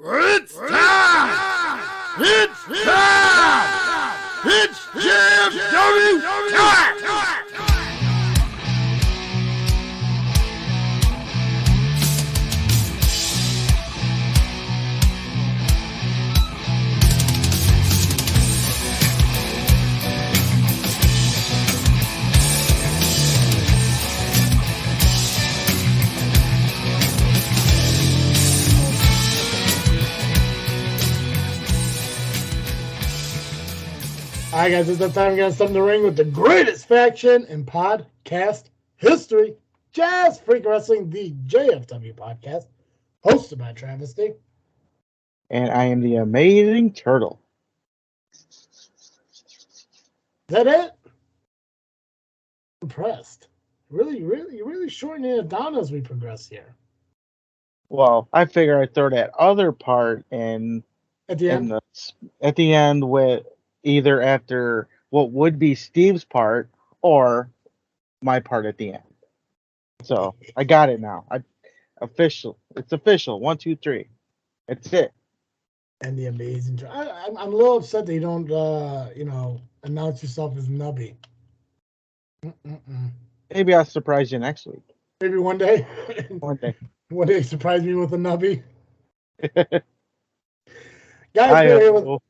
It's time! It's time! It's JFW time! All right, guys, it's that time we got something to ring with the greatest faction in podcast history, Jazz Freak Wrestling, the JFW Podcast, hosted by Travesty. And I am the amazing turtle. Is that it? Impressed. Really shortening it down as we progress here. Well, I figure I'd throw that other part in At the end? at the end with either after what would be Steve's part or my part at the end. So I got it now. It's official. 1, 2, 3. That's it. And the amazing. I'm a little upset that you don't, announce yourself as Nubby. Maybe I'll surprise you next week. Maybe one day. One day. One day, surprise me with a Nubby. Guys, we're here with.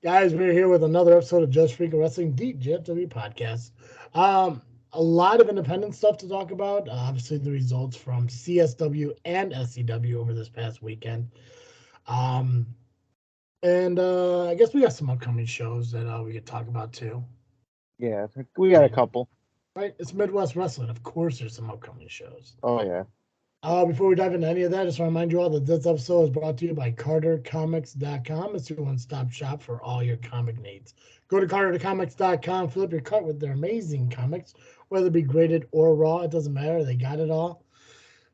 Guys, we're here with another episode of Just Freaking Wrestling, the JFW Podcast. A lot of independent stuff to talk about. Obviously, the results from CSW and SCW over this past weekend. And I guess we got some upcoming shows that we could talk about too. Yeah, we got a couple. Right? It's Midwest Wrestling. Of course, there's some upcoming shows. Oh, yeah. Before we dive into any of that, just want to remind you all that this episode is brought to you by CarterComics.com. It's your one-stop shop for all your comic needs. Go to CarterComics.com, fill up your cart with their amazing comics, whether it be graded or raw. It doesn't matter. They got it all.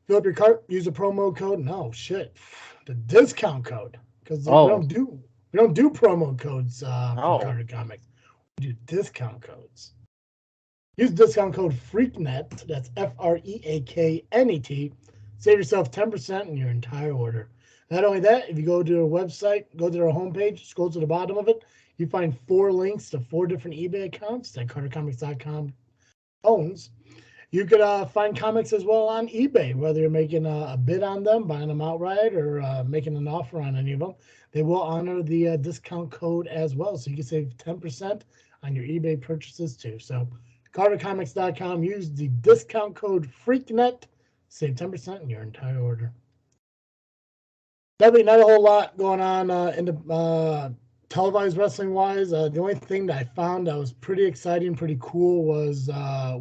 Fill up your cart. Use the promo code. The discount code, because we don't do promo codes for Carter Comics. We do discount codes. Use discount code FREAKNET. That's FREAKNET. Save yourself 10% in your entire order. Not only that, if you go to their website, go to their homepage, scroll to the bottom of it, you find 4 links to 4 different eBay accounts that CarterComics.com owns. You could find comics as well on eBay, whether you're making a bid on them, buying them outright, or making an offer on any of them. They will honor the discount code as well, so you can save 10% on your eBay purchases too. So CarterComics.com, use the discount code FREAKNET. Save 10% in your entire order. Definitely not a whole lot going on in the televised wrestling-wise. The only thing that I found that was pretty exciting, pretty cool was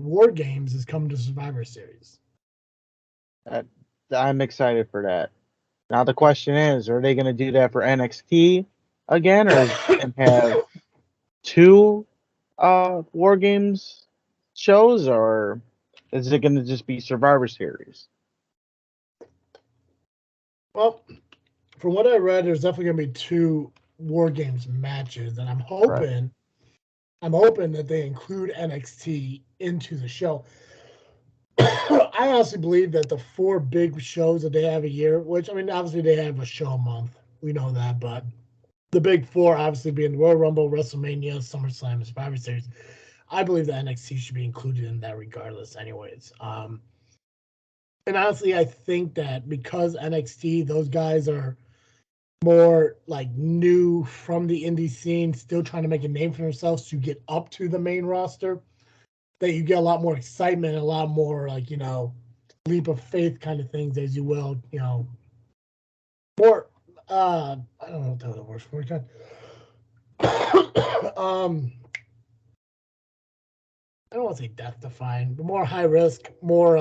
War Games is coming to Survivor Series. I'm excited for that. Now the question is, are they going to do that for NXT again, or have 2 War Games shows, or is it going to just be Survivor Series? Well, from what I read, there's definitely going to be 2 War Games matches, and I'm hoping that they include NXT into the show. I honestly believe that the 4 big shows that they have a year, which, I mean, obviously they have a show a month. We know that, but the big 4 obviously being Royal Rumble, WrestleMania, SummerSlam, and Survivor Series. I believe that NXT should be included in that regardless anyways. And honestly, I think that because NXT, those guys are more like new from the indie scene, still trying to make a name for themselves to get up to the main roster, that you get a lot more excitement, a lot more leap of faith kind of things, as you will, more, I don't know what the other word for it. I don't want to say death-defying, but more high risk, more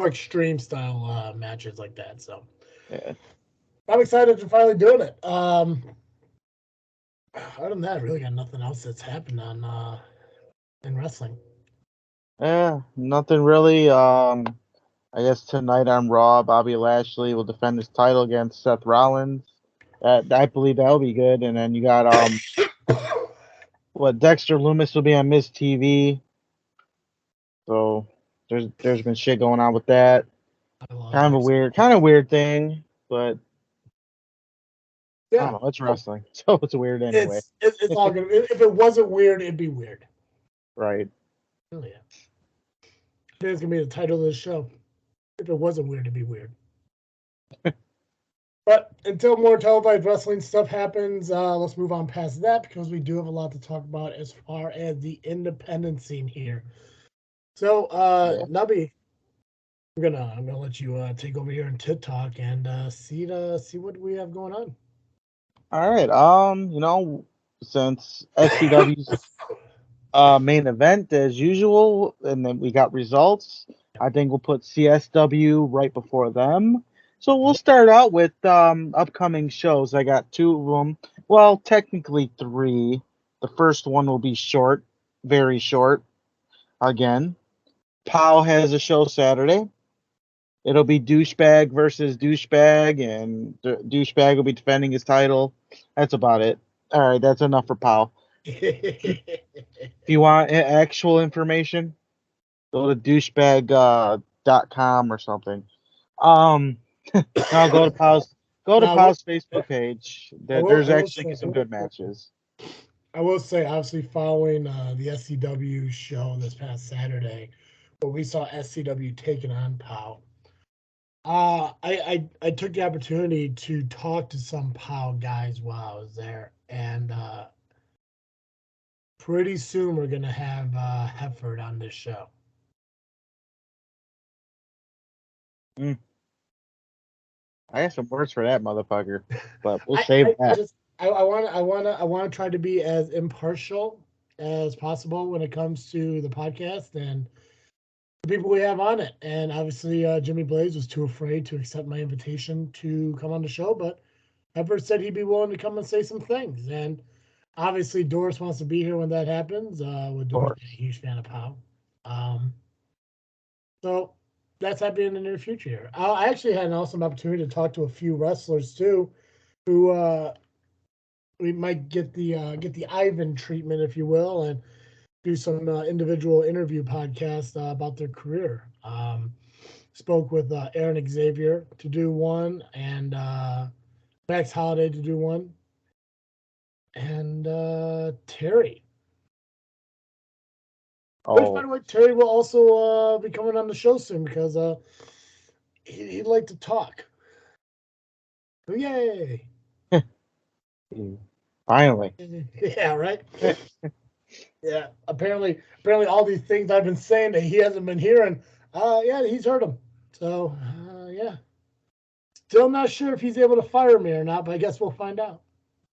extreme style matches like that. So, yeah. I'm excited to finally doing it. Other than that, I really got nothing else that's happened on in wrestling. Yeah, nothing really. I guess tonight on Raw, Bobby Lashley will defend his title against Seth Rollins. I believe that'll be good. And then you got Dexter Lumis will be on Miz TV. So there's been shit going on with that. Kind of weird thing, but I Yeah, don't know. It's wrestling, so it's weird anyway. it's all good. If it wasn't weird, it'd be weird. Right. Oh yeah. I think it's gonna be the title of the show. If it wasn't weird, it'd be weird. But until more televised wrestling stuff happens, let's move on past that because we do have a lot to talk about as far as the independent scene here. So, Nubby, I'm gonna let you take over here and talk and see what we have going on. All right. Since SCW's main event as usual, and then we got results, I think we'll put CSW right before them. So we'll start out with upcoming shows. I got 2 of them. Well, technically 3. The first one will be short, very short. Again, POW has a show Saturday. It'll be douchebag versus douchebag, and douchebag will be defending his title. That's about it. All right, that's enough for POW. If you want actual information, go to douchebag.com or something. No, go to POW's Facebook page. There's actually some good matches. I will say, obviously, following the SCW show this past Saturday, where we saw SCW taking on POW. I took the opportunity to talk to some POW guys while I was there, and pretty soon we're gonna have Hefford on this show. I have some words for that motherfucker, but we'll save that. I want to try to be as impartial as possible when it comes to the podcast and the people we have on it. And obviously, Jimmy Blaze was too afraid to accept my invitation to come on the show, but Hefford said he'd be willing to come and say some things. And obviously, Doris wants to be here when that happens. With Doris being a huge fan of POW. So that's happening in the near future here. I actually had an awesome opportunity to talk to a few wrestlers too, who we might get the Ivan treatment, if you will, and do some individual interview podcasts about their career. Spoke with Aaron Xavier to do one, and Max Holiday to do one, and Terry. Which, by the way, Terry will also be coming on the show soon because he'd like to talk. So yay! Finally. Yeah, right. Yeah. Apparently, all these things I've been saying that he hasn't been hearing. Yeah, he's heard them. So yeah. Still not sure if he's able to fire me or not, but I guess we'll find out.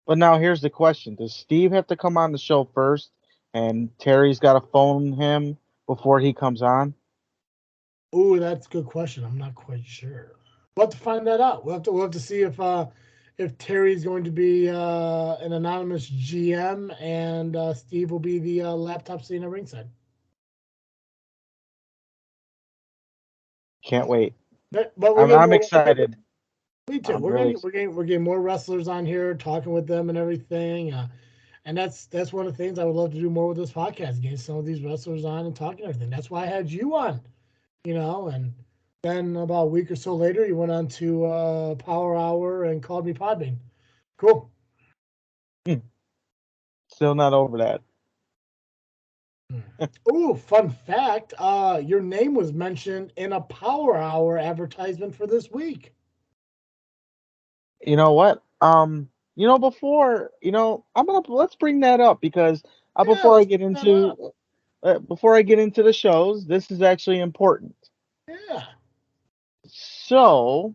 But now here's the question: does Steve have to come on the show first, and Terry's got to phone him before he comes on? Ooh, that's a good question. I'm not quite sure. We'll have to find that out. We'll have to see if Terry's going to be an anonymous GM and Steve will be the laptop sitting at ringside. Can't wait. But I'm excited. Me too. We're getting more wrestlers on here, talking with them and everything. And that's one of the things I would love to do more with this podcast, getting some of these wrestlers on and talking everything. That's why I had you on, and then about a week or so later, you went on to Power Hour and called me Podbean. Cool. Still not over that. Ooh, fun fact. Your name was mentioned in a Power Hour advertisement for this week. You know what? Before, let's bring that up because before I get into the shows, this is actually important. Yeah. So,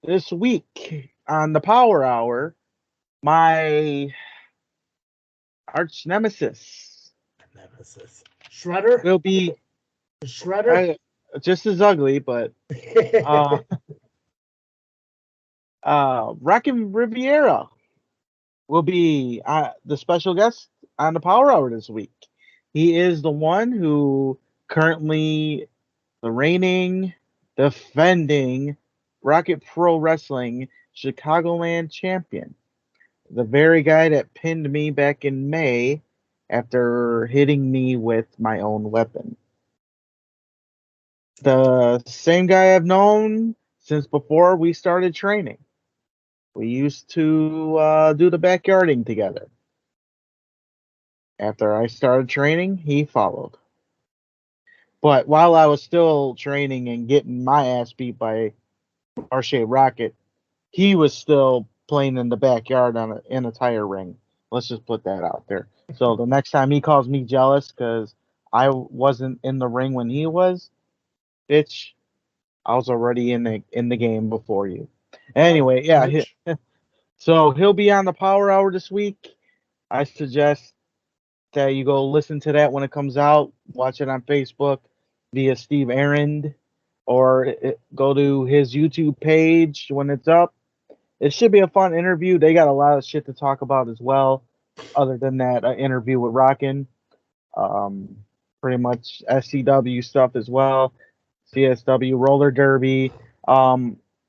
this week on the Power Hour, my arch nemesis Shredder will be Shredder, just as ugly, but Rockin' Riviera will be the special guest on the Power Hour this week. He is the one who currently the reigning, defending Rocket Pro Wrestling Chicagoland champion. The very guy that pinned me back in May after hitting me with my own weapon. The same guy I've known since before we started training. We used to do the backyarding together. After I started training, he followed. But while I was still training and getting my ass beat by Marche Rocket, he was still playing in the backyard in a tire ring. Let's just put that out there. So the next time he calls me jealous because I wasn't in the ring when he was, bitch, I was already in the game before you. Anyway, yeah. So he'll be on the Power Hour this week. I suggest that you go listen to that when it comes out. Watch it on Facebook via Steve Arend, or go to his YouTube page when it's up. It should be a fun interview. They got a lot of shit to talk about as well. Other than that, an interview with Rockin', pretty much SCW stuff as well, CSW roller derby.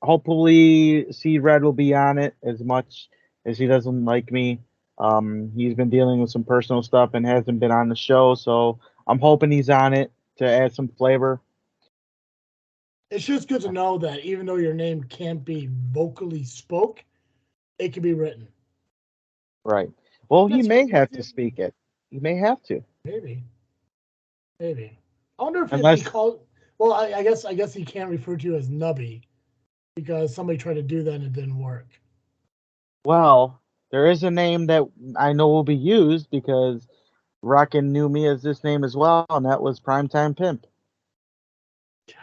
Hopefully, Seed Red will be on it as much as he doesn't like me. He's been dealing with some personal stuff and hasn't been on the show, so I'm hoping he's on it to add some flavor. It's just good to know that even though your name can't be vocally spoke, it can be written. Right. Well, he may have to speak it. He may have to. Maybe. I wonder if Unless, he called. Well, I guess he can't refer to you as Nubby because somebody tried to do that and it didn't work. well, there is a name that I know will be used because Rockin' knew me as this name as well, and that was Primetime Pimp. God.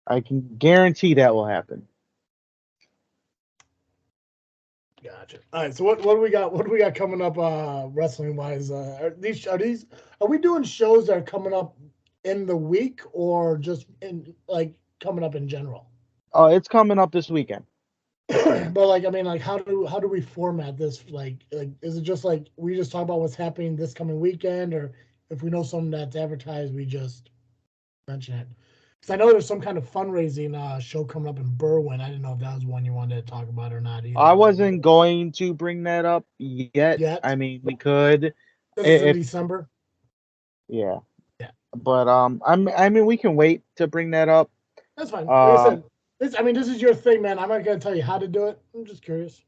I can guarantee that will happen. Gotcha. All right. So what do we got? What do we got coming up wrestling wise? Are we doing shows that are coming up in the week or just in like coming up in general? Oh, it's coming up this weekend. But how do we format this? Like is it just like we just talk about what's happening this coming weekend, or if we know something that's advertised, we just mention it? Because I know there's some kind of fundraising show coming up in Berwyn. I didn't know if that was one you wanted to talk about or not either. I wasn't going to bring that up yet. I mean, we could. This is in December. Yeah. But I mean, we can wait to bring that up. That's fine. Like I said, this is your thing, man. I'm not gonna tell you how to do it. I'm just curious.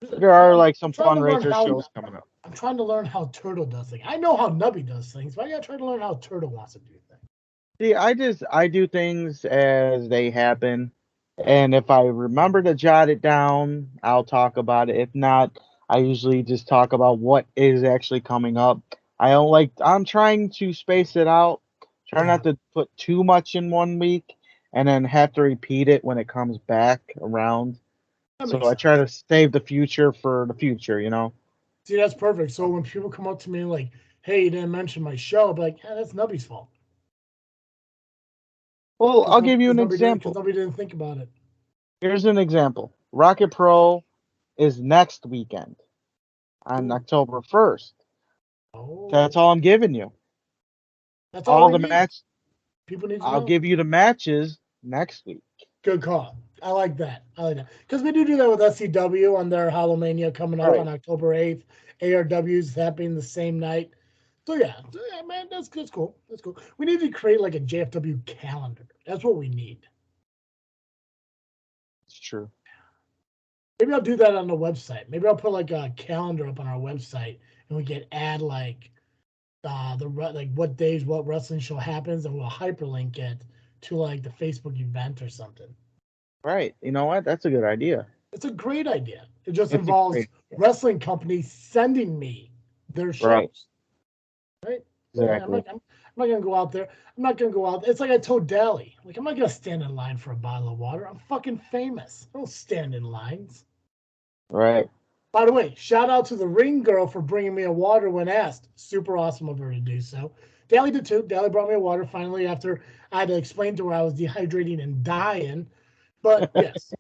There are like some fundraiser shows coming up. I'm trying to learn how Turtle does things. I know how Nubby does things, but I gotta try to learn how Turtle wants to do things. See, I do things as they happen, and if I remember to jot it down, I'll talk about it. If not, I usually just talk about what is actually coming up. I'm trying to space it out. Try not to put too much in 1 week and then have to repeat it when it comes back around. So I try to save the future for the future, you know? See, that's perfect. So when people come up to me like, hey, you didn't mention my show, I'll be like, yeah, that's Nubby's fault. Well, I'll give you an example. Nobody didn't think about it. Here's an example. Rocket Pro is next weekend on October 1st. Oh. That's all I'm giving you. That's all the matches. People need to know. I'll give you the matches next week. Good call. I like that. Because we do that with SCW on their Hallowmania coming up on October 8th. ARW is happening the same night. So yeah, man, that's cool. That's cool. We need to create like a JFW calendar. That's what we need. It's true. Maybe I'll do that on the website. Maybe I'll put like a calendar up on our website, and we can add like what days what wrestling show happens, and we'll hyperlink it to like the Facebook event or something. Right. You know what? That's a good idea. It's a great idea. It just involves wrestling companies sending me their shows. Right? Exactly. I'm not going to go out there. I'm not going to go out. It's like I told Dally. Like, I'm not going to stand in line for a bottle of water. I'm fucking famous. I don't stand in lines. Right. By the way, shout out to the ring girl for bringing me a water when asked. Super awesome of her to do so. Dally did too. Dally brought me a water finally after I had to explain to her I was dehydrating and dying. But yes.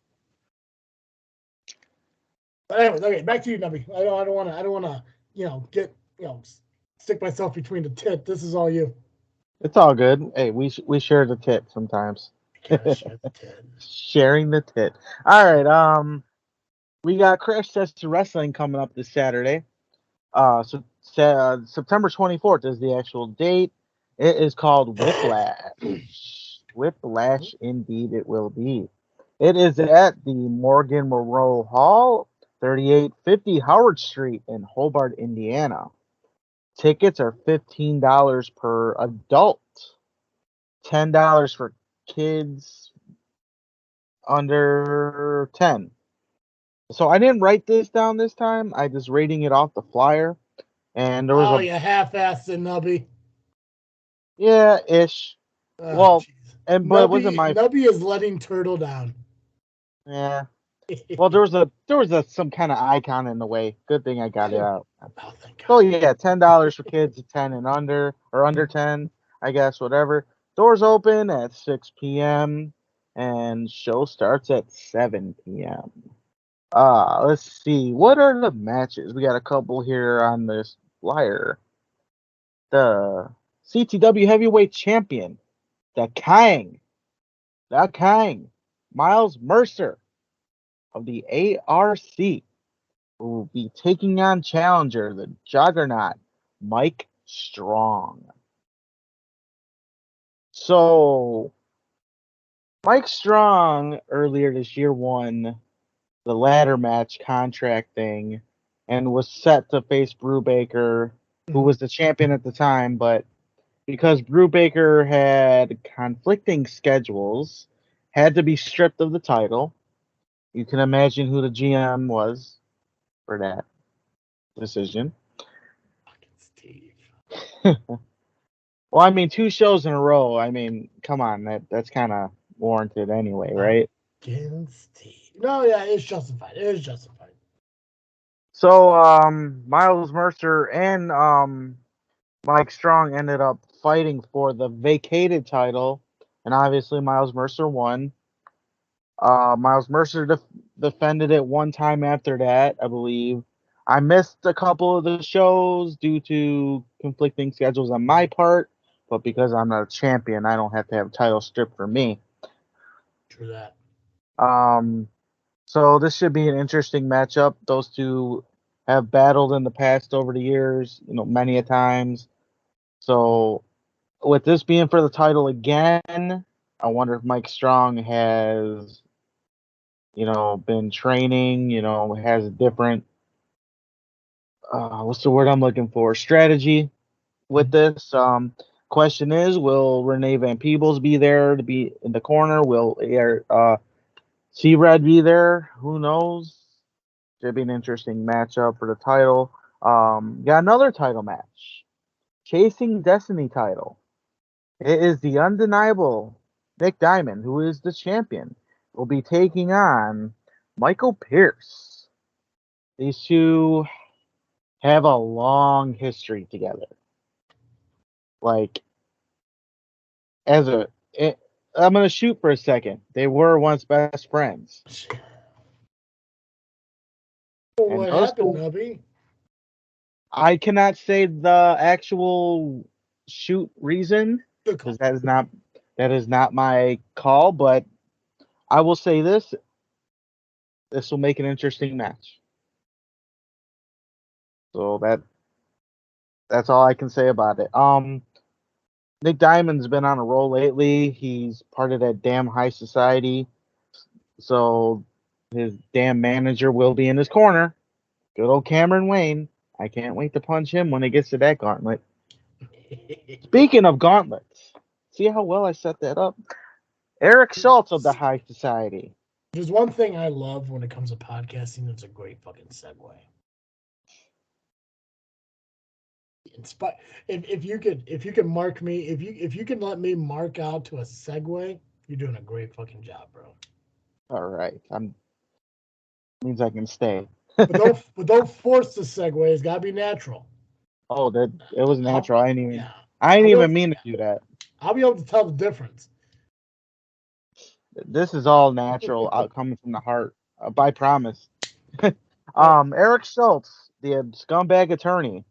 But anyways, okay, back to you, Nubby. I don't want to, stick myself between the tit. This is all you. It's all good. Hey, we share the tit sometimes. Share the tit. Sharing the tit. All right. We got Crash Test Wrestling coming up this Saturday. So September 24th is the actual date. It is called Whiplash. Whiplash, indeed, it will be. It is at the Morgan Monroe Hall, 3850 Howard Street in Hobart, Indiana. Tickets are $15 per adult, $10 for kids under 10. So I didn't write this down this time. I just rating it off the flyer, and there was you half-assed it, Nubby. ish. Oh, Well, geez. but it wasn't my. Nubby is letting Turtle down. Yeah. Well, there was some kind of icon in the way. Good thing I got it out. Oh, thank God. So yeah, $10 for kids 10 and under, or under 10, I guess, whatever. Doors open at 6 p.m. and show starts at 7 p.m. Let's see. What are the matches? We got a couple here on this flyer. The CTW Heavyweight Champion, the Kang, Miles Mercer of the ARC, will be taking on challenger, the Juggernaut, Mike Strong. So, Mike Strong earlier this year won the ladder match contract thing and was set to face Brubaker, who was the champion at the time, but because Brubaker had conflicting schedules, had to be stripped of the title. You can imagine who the GM was for that decision. Fucking Steve. Well, I mean, 2 shows in a row. I mean, come on, that's kind of warranted anyway, right? Fucking Steve. No, yeah, it's justified. It is justified. So, Miles Mercer and Mike Strong ended up fighting for the vacated title, and obviously Miles Mercer won. Miles Mercer defended it one time after that, I believe. I missed a couple of the shows due to conflicting schedules on my part, but because I'm not a champion, I don't have to have a title stripped for me. True that. So this should be an interesting matchup. Those two have battled in the past over the years, many a times. So with this being for the title again, I wonder if Mike Strong has, been training, has a different, what's the word I'm looking for? Strategy with this. Question is, will Renee Van Peebles be there to be in the corner? Will C-Red be there? Who knows? Should be an interesting matchup for the title. Got another title match. Chasing Destiny title. It is the undeniable Nick Diamond, who is the champion, will be taking on Michael Pierce. These two have a long history together. Like, I'm going to shoot for a second. They were once best friends. Well, what happened, Nubby? I cannot say the actual shoot reason because that is not my call, but I will say this will make an interesting match. So that's all I can say about it. Nick Diamond's been on a roll lately. He's part of that damn high society. So his damn manager will be in his corner. Good old Cameron Wayne. I can't wait to punch him when it gets to that gauntlet. Speaking of gauntlets, see how well I set that up? Eric Schultz of the High Society. There's one thing I love when it comes to podcasting. It's a great fucking segue. If you can mark me, if you can let me mark out to a segue, you're doing a great fucking job, bro. All right, means I can stay. but don't force the segue. It's gotta be natural. Oh, it was natural. I didn't even mean to do that. I'll be able to tell the difference. This is all natural, coming from the heart. I promise. Eric Schultz, the scumbag attorney,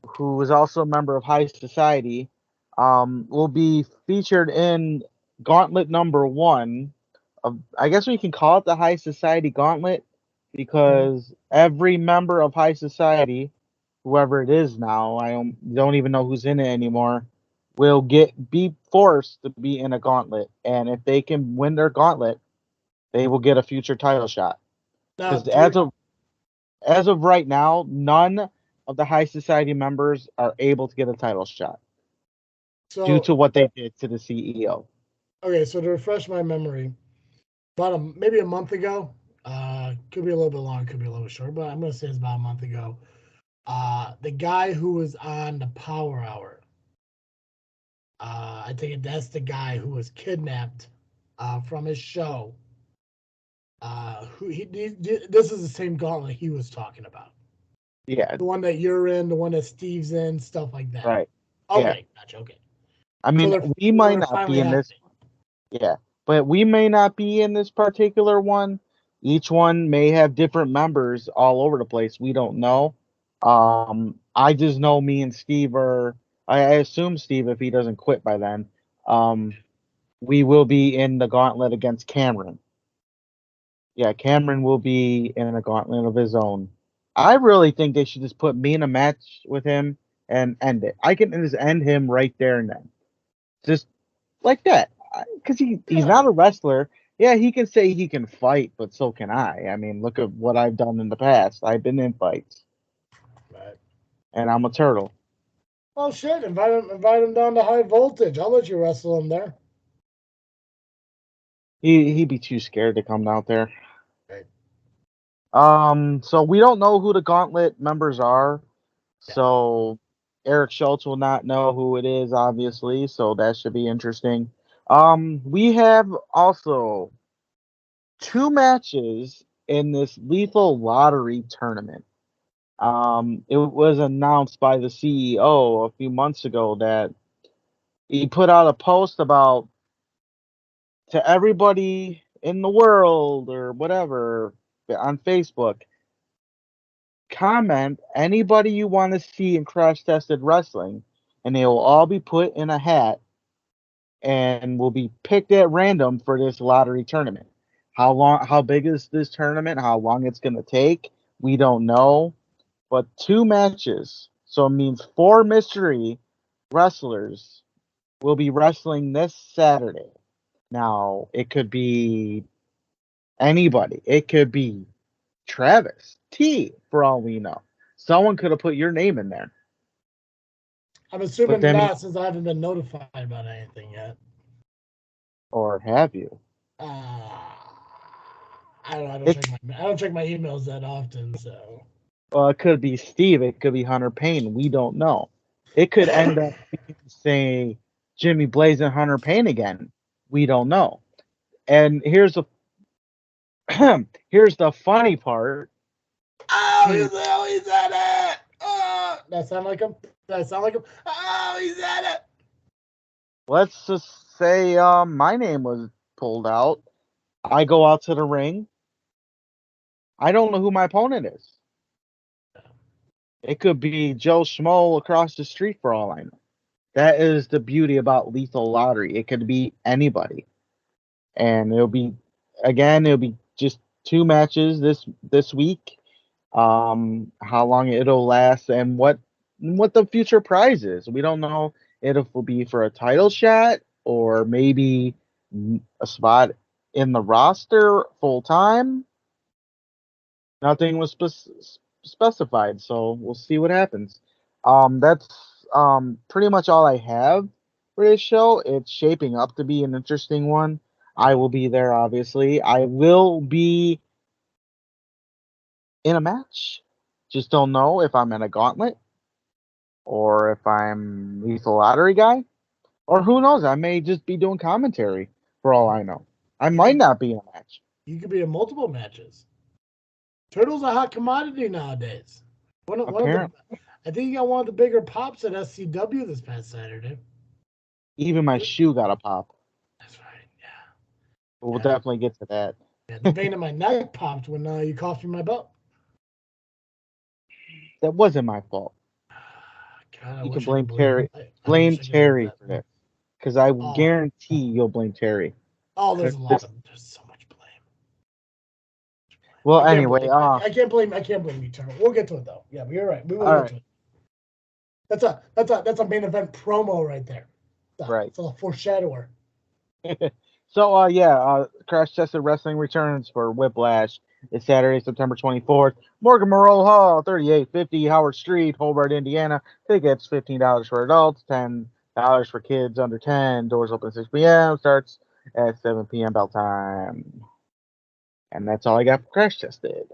who is also a member of High Society, will be featured in Gauntlet number 1. I guess we can call it the High Society Gauntlet because every member of High Society, whoever it is now, I don't even know who's in it anymore, will be forced to be in a gauntlet, and if they can win their gauntlet, they will get a future title shot. Now, Because as of right now, none of the High Society members are able to get a title shot due to what they did to the CEO. Okay, so to refresh my memory, maybe a month ago, could be a little bit long, could be a little short, but I'm going to say it's about a month ago. The guy who was on the Power Hour, I think that's the guy who was kidnapped from his show. This is the same gauntlet he was talking about. Yeah. The one that you're in, the one that Steve's in, stuff like that. Right. Okay, yeah. gotcha. Okay. I mean, So we might not be in this. Yeah, but we may not be in this particular one. Each one may have different members all over the place. We don't know. I just know me and Steve are. I assume Steve, if he doesn't quit by then, we will be in the gauntlet against Cameron. Yeah, Cameron will be in a gauntlet of his own. I really think they should just put me in a match with him and end it. I can just end him right there and then. Just like that. Because he's not a wrestler. Yeah, he can say he can fight, but so can I. I mean, look at what I've done in the past. I've been in fights. Right. And I'm a turtle. Oh, shit. Invite him down to High Voltage. I'll let you wrestle him there. He'd be too scared to come out there. Right. So we don't know who the Gauntlet members are. Yeah. So Eric Schultz will not know who it is, obviously. So that should be interesting. We have also 2 matches in this Lethal Lottery tournament. It was announced by the CEO a few months ago that he put out a post about to everybody in the world or whatever on Facebook. Comment anybody you want to see in Crash Tested Wrestling, and they will all be put in a hat and will be picked at random for this lottery tournament. How big is this tournament? How long it's going to take? We don't know. But 2 matches, so it means 4 mystery wrestlers will be wrestling this Saturday. Now, it could be anybody. It could be Travis T, for all we know. Someone could have put your name in there. I'm assuming not, since I haven't been notified about anything yet. Or have you? I don't check my emails that often, so. Well, it could be Steve. It could be Hunter Payne. We don't know. It could end up being, say, Jimmy Blaze and Hunter Payne again. We don't know. And here's the funny part. Oh, he's at it. Oh, that sound like him? Oh, he's at it. Let's just say my name was pulled out. I go out to the ring. I don't know who my opponent is. It could be Joe Schmo across the street for all I know. That is the beauty about Lethal Lottery. It could be anybody. And it'll be just 2 matches this week. How long it'll last and what the future prize is. We don't know if it will be for a title shot or maybe a spot in the roster full time. Nothing was specified, so we'll see what happens. That's pretty much all I have for this show. It's shaping up to be an interesting one. I will be there, obviously. I will be in a match. Just don't know if I'm in a gauntlet or if I'm Lethal Lottery guy. Or who knows? I may just be doing commentary for all I know. I might not be in a match. You could be in multiple matches. Turtle's a hot commodity nowadays. I think he got one of the bigger pops at SCW this past Saturday. Even my shoe got a pop. That's right, yeah. We'll definitely get to that. Yeah, the vein in my neck popped when you coughed in my butt. That wasn't my fault. God, you can blame Terry. Blame Terry for that. Because I guarantee you'll blame Terry. Oh, there's so much blame. Well, anyway, I can't blame you, Turtle. We'll get to it though. Yeah, but you're right. We will get to it. That's a main event promo right there. Right. It's a foreshadower. So, Crash Tested Wrestling returns for Whiplash. It's Saturday, September 24th. Morgan Morrow Hall, 3850 Howard Street, Hobart, Indiana. Tickets $15 for adults, $10 for kids under 10. Doors open 6 p.m. Starts at 7 p.m. bell time. And that's all I got for Crash Tested.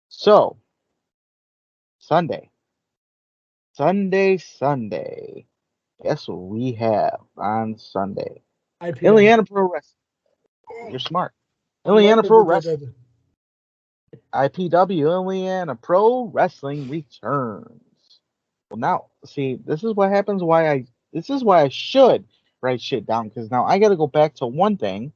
So, Sunday. Guess what we have on Sunday? IPW. Illiana Pro Wrestling. You're smart. Illiana Pro Wrestling. IPW Illiana Pro Wrestling returns. Well, now, see, this is what happens. This is why I should write shit down, because now I got to go back to one thing,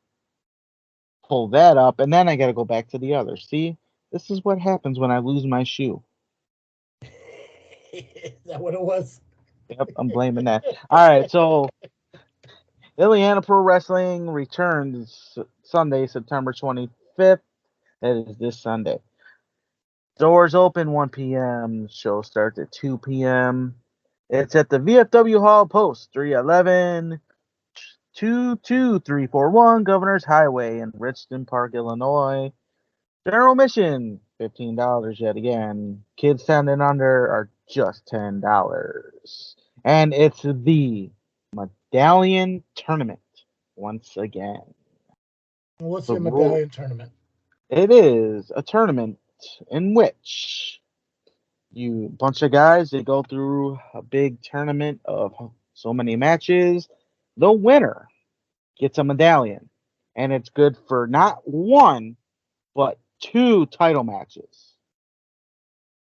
pull that up, and then I got to go back to the other. See, this is what happens when I lose my shoe. Is that what it was? Yep, I'm blaming that. All right, so Illiana Pro Wrestling returns Sunday, September 25th. That is this Sunday. Doors open 1 p.m. Show starts at 2 p.m. It's at the VFW Hall Post 311 22341 Governor's Highway in Richmond Park, Illinois. General admission $15 yet again. Kids 10 and under are just $10. And it's the Medallion Tournament once again. What's the Medallion Tournament? It is a tournament in which you bunch of guys, they go through a big tournament of so many matches. The winner gets a medallion, and it's good for not one but 2 title matches.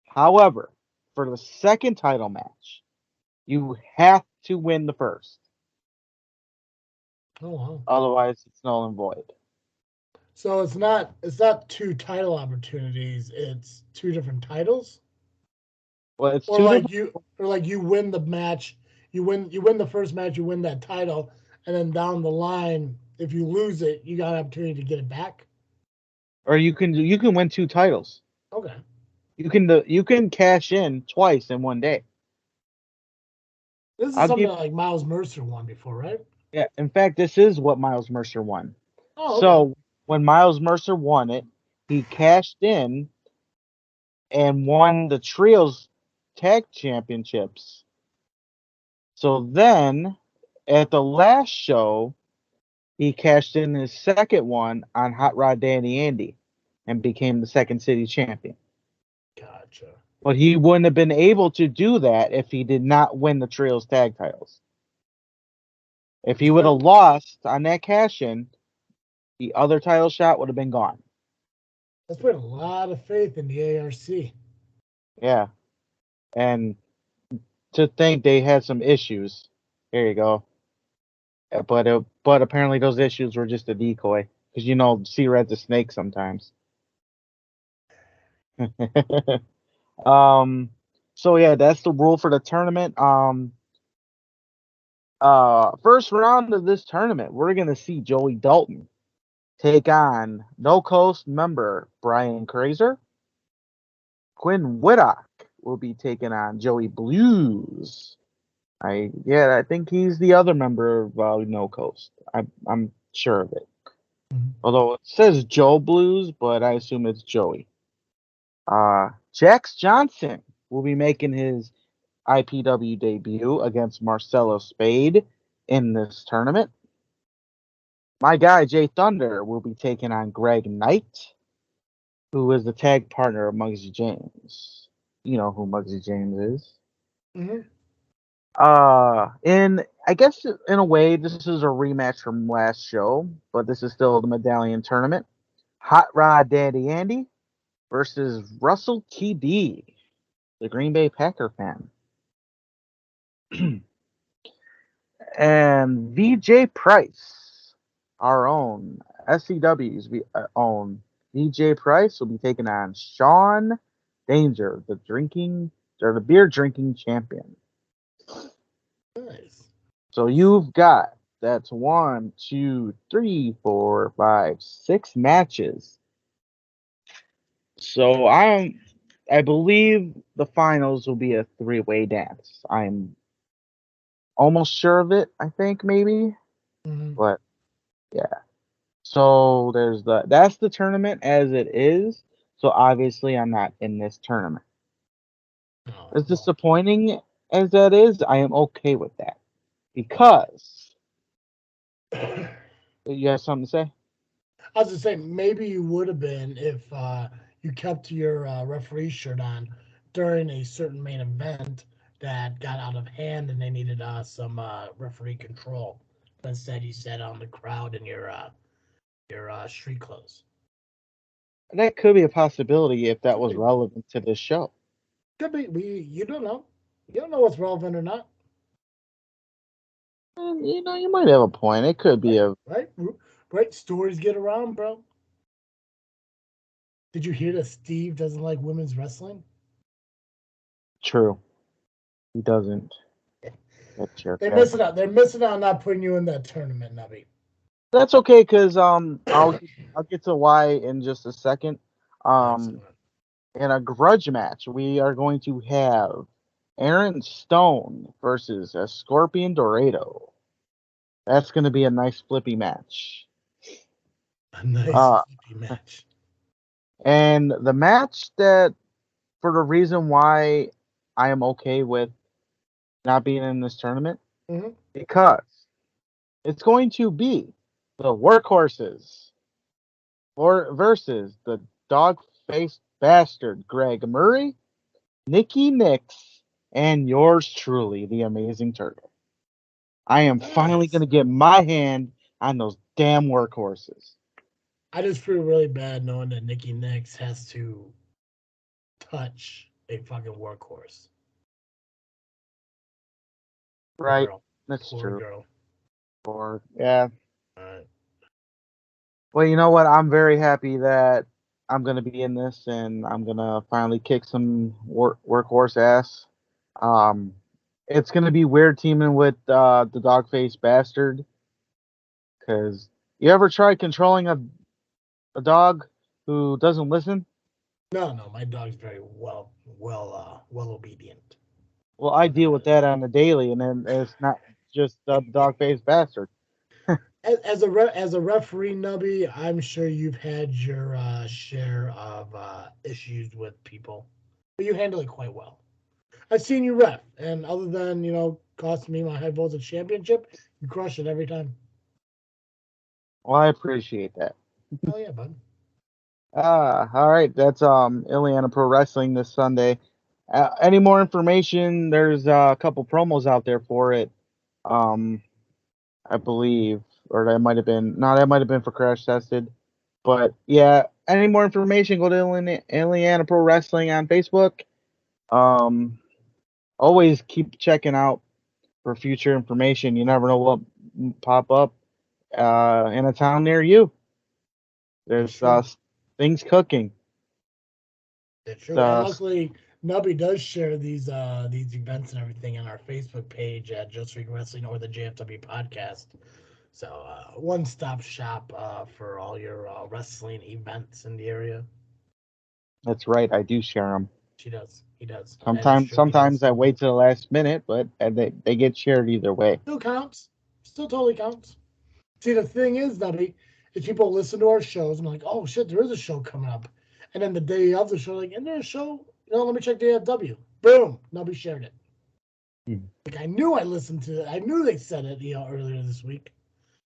However, for the second title match, you have to win the first. Oh wow. Otherwise it's null and void. So it's not 2 title opportunities, it's 2 different titles? Well, it's or two like different... you win the match, you win the first match, you win that title, and then down the line, if you lose it, you got an opportunity to get it back. Or you can win 2 titles. Okay. You can cash in twice in one day. This is something like Miles Mercer won before, right? Yeah, in fact, this is what Miles Mercer won. Oh, okay. So when Miles Mercer won it, he cashed in and won the Trios Tag Championships. So then, at the last show, he cashed in his second one on Hot Rod Danny Andy and became the Second City champion. Gotcha. But he wouldn't have been able to do that if he did not win the Trios Tag titles. If he would have lost on that cash-in, the other title shot would have been gone. That's put a lot of faith in the ARC. Yeah. And to think they had some issues. There you go. But apparently those issues were just a decoy. Because, C-Red's a snake sometimes. So yeah, that's the rule for the tournament. First round of this tournament, we're gonna see Joey Dalton take on No Coast member Brian Kraser. Quinn Whittock will be taking on Joey Blues. I think he's the other member of No Coast. I'm sure of it. Mm-hmm. Although it says Joe Blues, but I assume it's Joey. Jax Johnson will be making his IPW debut against Marcelo Spade in this tournament. My guy Jay Thunder will be taking on Greg Knight, who is the tag partner of Muggsy James. You know who Muggsy James is. Mm-hmm. I guess in a way this is a rematch from last show, but this is still the Medallion Tournament. Hot Rod Daddy Andy versus Russell TD, the Green Bay Packer fan. And VJ Price, our own SCW's own VJ Price, will be taking on Sean Danger, the beer drinking champion. Nice. So you've got that's 1, 2, 3, 4, 5, 6 matches. So I believe the finals will be a 3-way dance. I'm almost sure of it, I think, maybe. Mhm. But, yeah. So that's the tournament as it is. So obviously I'm not in this tournament. Oh, As well. disappointing as that is, I am okay with that. Because you have something to say? I was just saying, maybe you would have been if you kept your referee shirt on during a certain main event that got out of hand and they needed some referee control. But instead, you sat on the crowd in your street clothes. That could be a possibility if that Could was be, relevant to this show. could be. You don't know. You don't know what's relevant or not. And, you might have a point. It could be Right, a right, right. Stories get around, bro. Did you hear that Steve doesn't like women's wrestling? true. He doesn't. That jerk. They miss it out. They're missing out on not putting you in that tournament, Nubby. That's okay, cause I'll get to why in just a second. Um, Excellent. in a grudge match, we are going to have Aaron Stone versus a Scorpion Dorado. That's going to be a nice flippy match. A nice Uh, flippy match. and the match that, for the reason why I am okay with not being in this tournament, Mm-hmm. because it's going to be the workhorses or versus the dog-faced bastard Greg Murray, Nikki Nix, and yours truly, the Amazing Turtle. I am finally Nice. going to get my hand on those damn workhorses. I just feel really bad knowing that Nikki Nix has to touch a fucking workhorse. Poor Right? girl. That's Poor true. girl. Or yeah. All right. Well, you know what? I'm very happy that I'm going to be in this, and I'm going to finally kick some workhorse ass. Um, it's going to be weird teaming with the dog-faced bastard, because you ever tried controlling a dog who doesn't listen? No, no, my dog's very well obedient. Well, I deal with that on the daily, and then it's not just the dog-faced bastard. As a referee, Nubby, I'm sure you've had your share of issues with people, but you handle it quite well. I've seen you ref, and other than costing me my high voltage championship, you crush it every time. Well, I appreciate that. Hell yeah, bud. All right. That's Illiana Pro Wrestling this Sunday. Any more information? There's a couple promos out there for it. Um, I believe, or that might have been no, that might have been for Crash Tested. But yeah, any more information? Go to Illiana Pro Wrestling on Facebook. Um, always keep checking out for future information. You never know what pop up in a town near you. It's There's true. things cooking. It's true. And Uh, luckily, Nubby does share these events and everything on our Facebook page at Just Freak Wrestling or the JFW Podcast. So one stop shop for all your wrestling events in the area. that's right. I do share them. She does. He does. That is Sometimes, true. He sometimes does. I wait to the last minute, but they get shared either way. Still counts. Still totally counts. See, the thing is, Nubby, is people listen to our shows and like, oh shit, there is a show coming up. And then the day of the show, like, isn't there a show? Let me check JFW. Boom, Nubby shared it. Like I knew I listened to it. I knew they said it, earlier this week.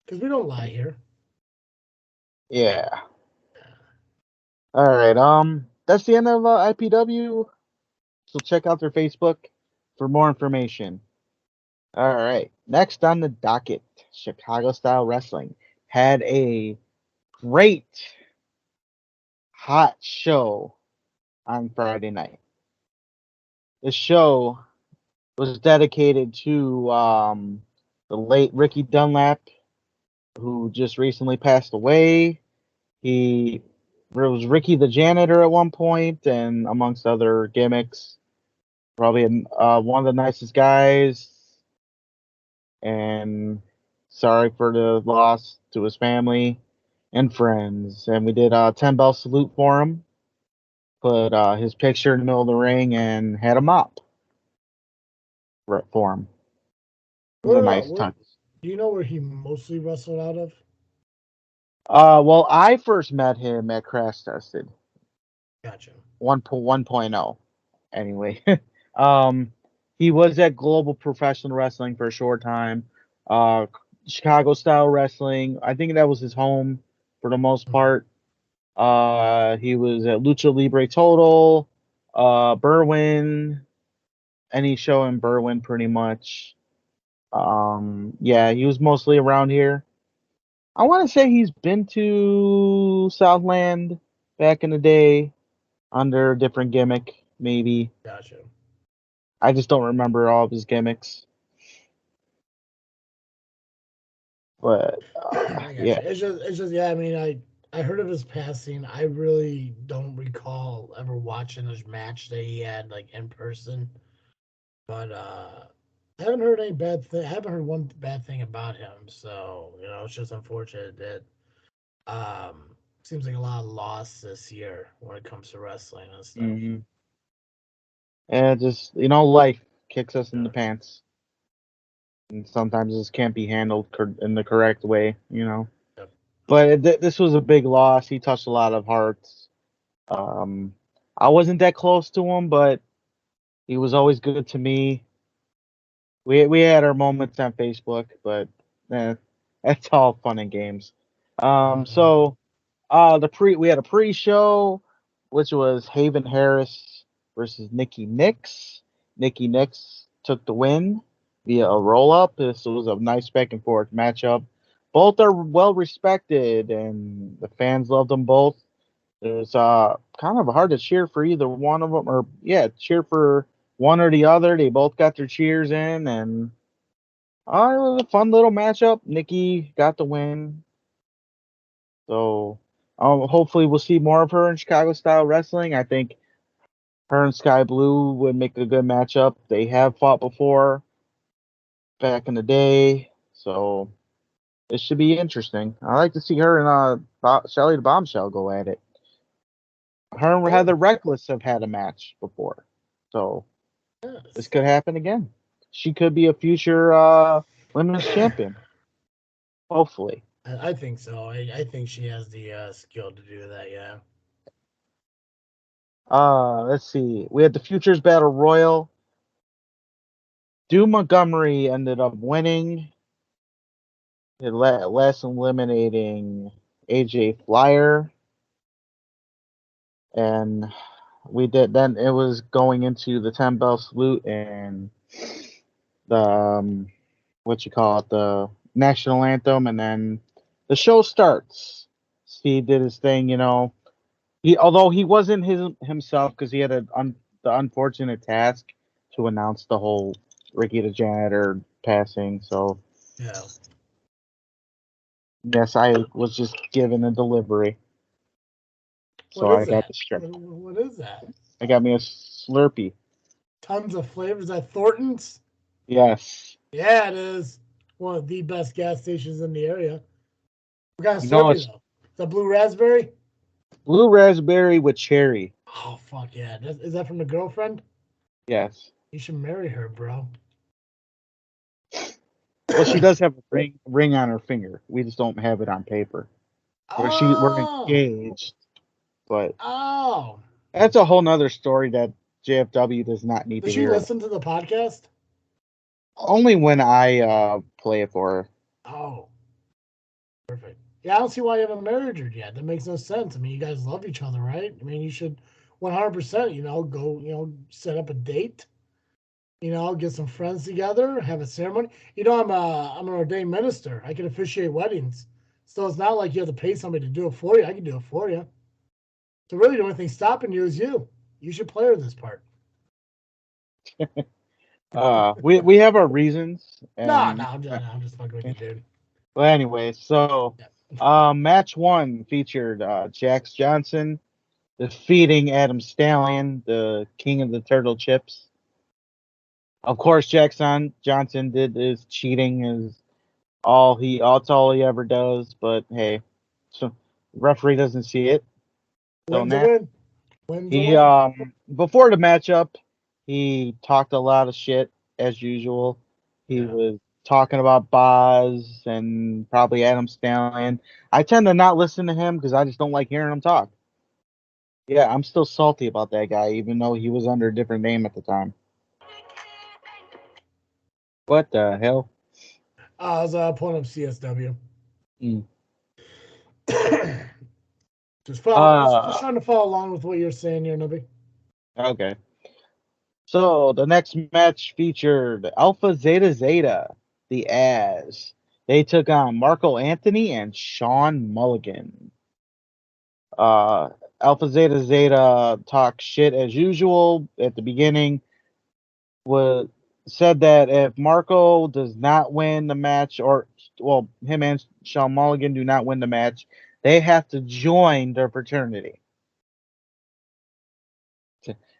Because we don't lie here. Yeah. All right. That's the end of IPW. So check out their Facebook for more information. All right. Next on the docket, Chicago Style Wrestling had a great hot show on Friday night. The show was dedicated to the late Ricky Dunlap, who just recently passed away. He was Ricky the janitor at one point, and amongst other gimmicks. Probably one of the nicest guys, and sorry for the loss to his family and friends. And we did a 10-bell salute for him, put his picture in the middle of the ring, and had a mop for him. It was a nice time. Do you know where he mostly wrestled out of? Well, I first met him at Crash Tested Gotcha. 1.0. Anyway, he was at Global Professional Wrestling for a short time. Uh, Chicago Style Wrestling. I think that was his home for the most part. He was at Lucha Libre Total, Berwyn, any show in Berwyn pretty much. Yeah, he was mostly around here. I want to say he's been to Southland back in the day under a different gimmick, maybe. Gotcha. I just don't remember all of his gimmicks. But yeah, it's just yeah. I mean, I heard of his passing. I really don't recall ever watching this match that he had like in person. But I haven't heard any bad thing. I haven't heard one bad thing about him. So it's just unfortunate that seems like a lot of loss this year when it comes to wrestling and stuff. mm-hmm. And just life kicks us in the pants, and sometimes this can't be handled in the correct way. Yep. But this was a big loss. He touched a lot of hearts. I wasn't that close to him, but he was always good to me. We had our moments on Facebook, but that's all fun and games. So we had a pre-show, which was Haven Harris versus Nikki Nix. Nikki Nix took the win via a roll-up. This was a nice back and forth matchup. Both are well respected, and the fans loved them both. It was kind of hard to cheer for either one of them, or cheer for one or the other. They both got their cheers in, and it was a fun little matchup. Nikki got the win. So hopefully we'll see more of her in Chicago Style Wrestling. I think her and Sky Blue would make a good matchup. They have fought before back in the day, so it should be interesting. I like to see her and Shelly the Bombshell go at it. Her and Heather Reckless have had a match before, so this could happen again. She could be a future women's champion. Hopefully. I think so. I think she has the skill to do that. Yeah. Let's see. We had the Futures Battle Royal. Stu Montgomery ended up winning. Last eliminating AJ Flyer. And we did then it was going into the 10 bell salute and the the national anthem, and then the show starts. Steve did his thing, although he wasn't himself because he had the unfortunate task to announce the whole Ricky the Janitor passing. So yeah. Yes, I was just given a delivery. So I got the strip. What is that? I got me a Slurpee. Tons of flavors at Thornton's? Yes. Yeah, it is. One of the best gas stations in the area. We got a Slurpee, though. Is that blue raspberry? Blue raspberry with cherry. Oh, fuck yeah. Is that from the girlfriend? Yes. You should marry her, bro. Well, she does have a ring on her finger. We just don't have it on paper. We're engaged. But that's a whole nother story that JFW does not need to hear. Does she listen to the podcast? Only when I play it for her. Oh. Perfect. Yeah, I don't see why you haven't married her yet. That makes no sense. I mean, you guys love each other, right? I mean, you should 100%, go, set up a date. Get some friends together, have a ceremony. I'm an ordained minister. I can officiate weddings. So it's not like you have to pay somebody to do it for you. I can do it for you. So really the only thing stopping you is you. You should play her this part. We have our reasons. No, I'm just fucking with you, dude. Well, anyway, so match 1 featured Jax Johnson defeating Adam Stallion, the king of the turtle chips. Of course, Jackson Johnson did his cheating is all he ever does. But hey, so referee doesn't see it. Wins a win. He before the matchup, he talked a lot of shit as usual. He was talking about Boz and probably Adam Stallion. I tend to not listen to him because I just don't like hearing him talk. Yeah, I'm still salty about that guy, even though he was under a different name at the time. What the hell? I was pulling up CSW. Mm. just trying to follow along with what you're saying here, Nubby. Okay. So the next match featured Alpha Zeta Zeta, the As. They took on Marco Anthony and Sean Mulligan. Alpha Zeta Zeta talked shit as usual at the beginning. Said that if Marco does not win the match, or well, him and Sean Mulligan do not win the match, they have to join their fraternity.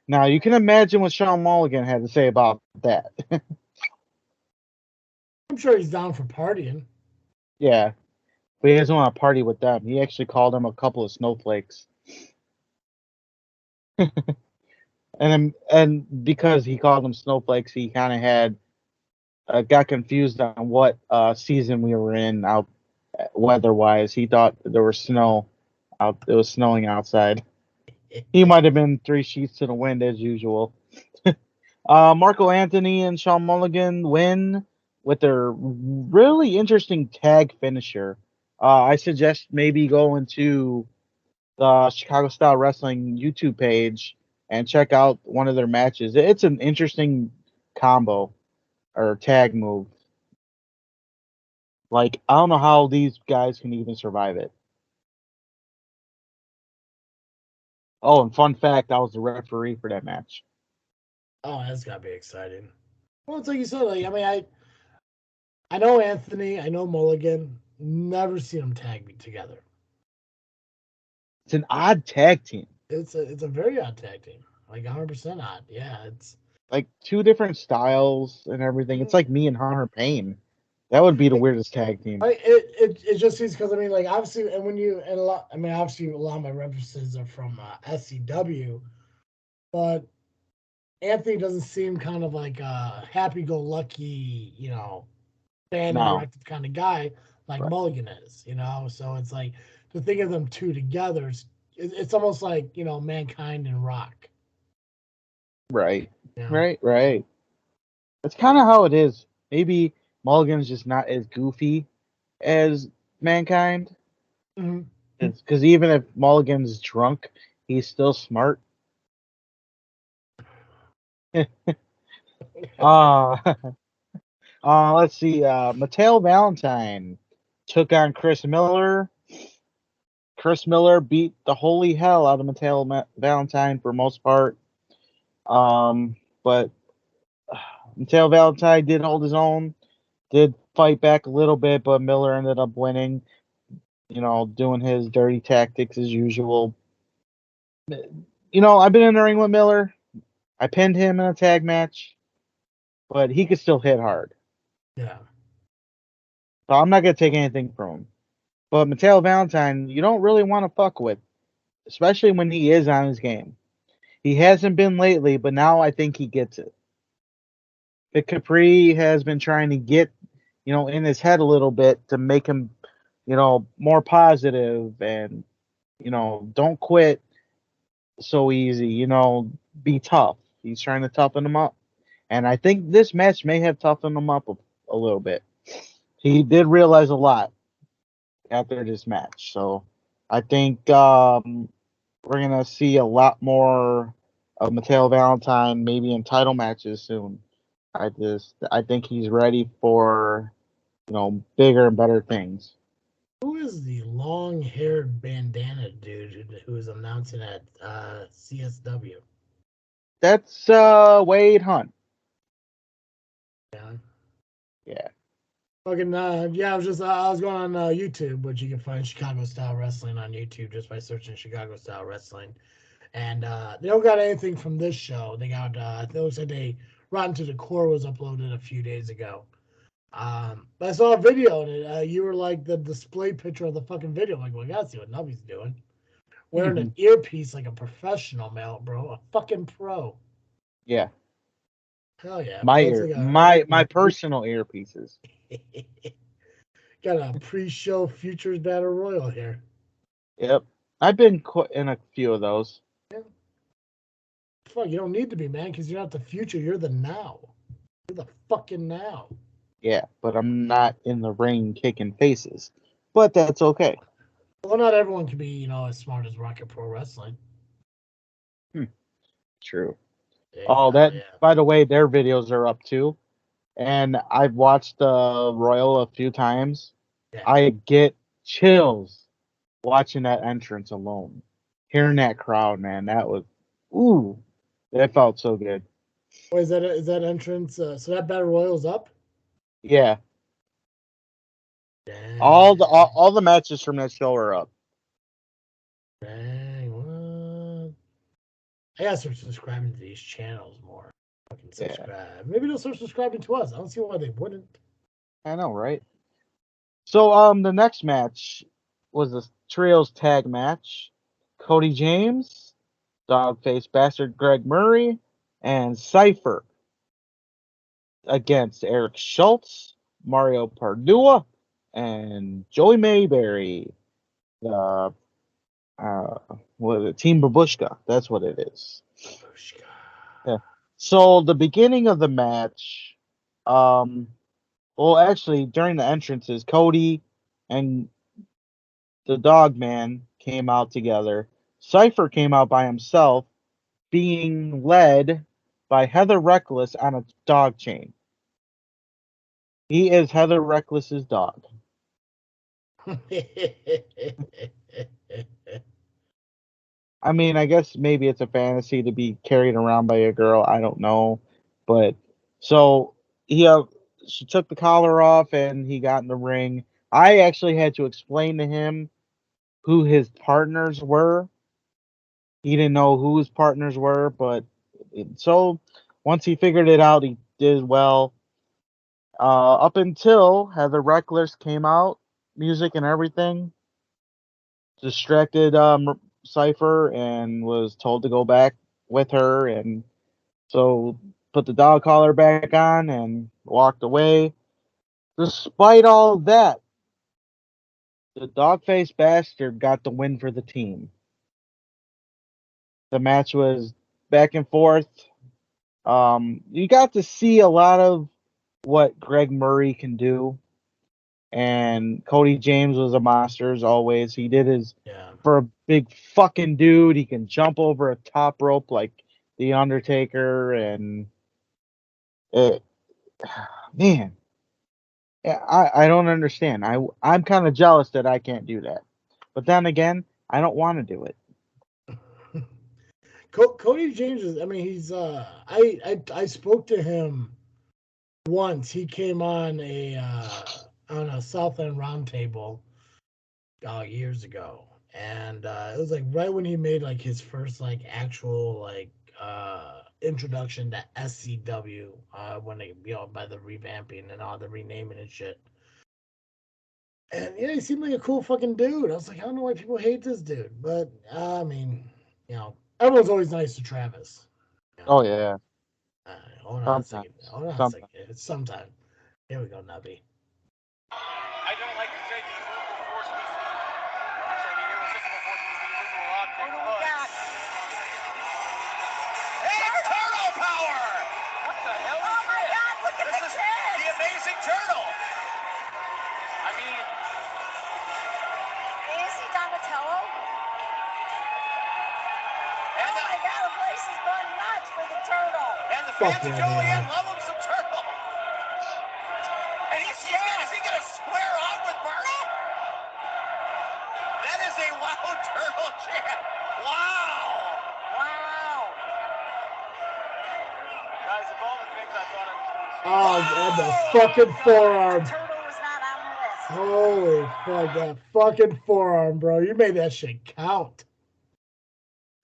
Now you can imagine what Sean Mulligan had to say about that. I'm sure he's down for partying. Yeah, but he doesn't want to party with them. He actually called them a couple of snowflakes. And because he called them snowflakes, he kind of had got confused on what season we were in out weather-wise. He thought there was snow out. It was snowing outside. He might have been 3 sheets to the wind as usual. Marco Anthony and Sean Mulligan win with their really interesting tag finisher. I suggest maybe going to the Chicago Style Wrestling YouTube page and check out one of their matches. It's an interesting combo or tag move. Like, I don't know how these guys can even survive it. Oh, and fun fact, I was the referee for that match. Oh, that's gotta be exciting. Well, it's like you said. Like, I mean, I know Anthony, I know Mulligan. Never seen them tag together. It's an odd tag team. It's a very odd tag team. Like 100% odd. Yeah, it's like 2 different styles and everything. It's like me and Hunter Payne. That would be the weirdest tag team. It just seems because I mean, like obviously, and when you and a lot, I mean, obviously, a lot of my references are from SCW, but Anthony doesn't seem kind of like a happy-go-lucky, band No. directed kind of guy like Right. Mulligan is, So it's like to think of them two together, it's almost like Mankind and Rock. Right. Yeah. Right. That's kind of how it is. Maybe Mulligan's just not as goofy as Mankind. Mhm. Because even if Mulligan's drunk, he's still smart. Let's see. Mateo Valentine took on Chris Miller. Chris Miller beat the holy hell out of Mateo Valentine for most part. But Mateo Valentine did hold his own, did fight back a little bit, but Miller ended up winning, doing his dirty tactics as usual. I've been in the ring with Miller. I pinned him in a tag match, but he could still hit hard. Yeah. So I'm not going to take anything from him. But Mateo Valentine, you don't really want to fuck with, especially when he is on his game. He hasn't been lately, but now I think he gets it. Vic Capri has been trying to get, in his head a little bit to make him, more positive and, don't quit so easy, be tough. He's trying to toughen him up. And I think this match may have toughened him up a little bit. He did realize a lot after this match. So I think we're going to see a lot more of Mateo Valentine maybe in title matches soon. I think he's ready for, bigger and better things. Who is the long-haired bandana dude who is announcing at CSW? That's Wade Hunt. Yeah. Yeah. Fucking I was going on YouTube, which you can find Chicago Style Wrestling on YouTube just by searching Chicago Style Wrestling. And they don't got anything from this show. They got it looks like Rotten to the Core was uploaded a few days ago. But I saw a video and you were like the display picture of the fucking video. I'm like, well, I gotta see what Nubby's doing. Wearing an earpiece like a professional, bro, a fucking pro. Yeah. Hell yeah. My personal earpieces. Got a pre-show Futures Battle Royal here. Yep. I've been in a few of those. Yeah. Fuck, you don't need to be, man, because you're not the future. You're the now. You're the fucking now. Yeah, but I'm not in the ring kicking faces. But that's okay. Well, not everyone can be, as smart as Rocket Pro Wrestling. True. Yeah, By the way, their videos are up too. And I've watched the Royal a few times. Yeah. I get chills watching that entrance alone. Hearing that crowd, man, that felt so good. Oh, is that entrance? So that Battle Royal's up? Yeah. Dang. All the matches from that show are up. Dang, what? I gotta start subscribing to these channels more. Fucking subscribe. Yeah. Maybe they'll start subscribing to us. I don't see why they wouldn't. I know, right? So, the next match was the trios tag match. Cody James, Dogface Bastard Greg Murray, and Cypher against Eric Schultz, Mario Pardua, and Joey Mayberry. What is it? Team Babushka. That's what it is. Babushka. Yeah. So the beginning of the match, actually during the entrances, Cody and the Dog Man came out together. Cypher came out by himself, being led by Heather Reckless on a dog chain. He is Heather Reckless's dog. I mean, I guess maybe it's a fantasy to be carried around by a girl. I don't know. But so she took the collar off and he got in the ring. I actually had to explain to him who his partners were. He didn't know who his partners were, but so once he figured it out, he did well. Up until Heather Reckless came out, music and everything, distracted Cypher and was told to go back with her, and so put the dog collar back on and walked away. Despite all that, the dog-faced bastard got the win for the team. The match was back and forth. You got to see a lot of what Greg Murray can do, and Cody James was a monster as always. He did his for a big fucking dude. He can jump over a top rope like the Undertaker, and man, I don't understand. I'm kind of jealous that I can't do that, but then again, I don't want to do it. Cody James is. I mean, he's. I spoke to him once. He came on a South End Roundtable years ago, and it was like right when he made like his first like actual like introduction to SCW when they by the revamping and all the renaming and shit. And yeah, he seemed like a cool fucking dude. I was like, I don't know why people hate this dude, but I mean, everyone's always nice to Travis. Oh yeah. Hold on a second. It's sometime. Here we go, Nubby. I don't like to say the universal force was. I'm sorry, the irresistible force was the invisible object. Hey, turtle power! What the hell is this? Oh my God! Look at this! Is the amazing turtle. I mean, is he Donatello? And oh my God! The place is going nuts for the turtle. And the fans of Joliet love him some turtle. And is he gonna square off with Barney? That is a wild turtle chant. Wow. Guys, of all the things I thought I was going to see. Oh, and the fucking forearm. The turtle was not on the list. Holy fuck, that fucking forearm, bro. You made that shit count.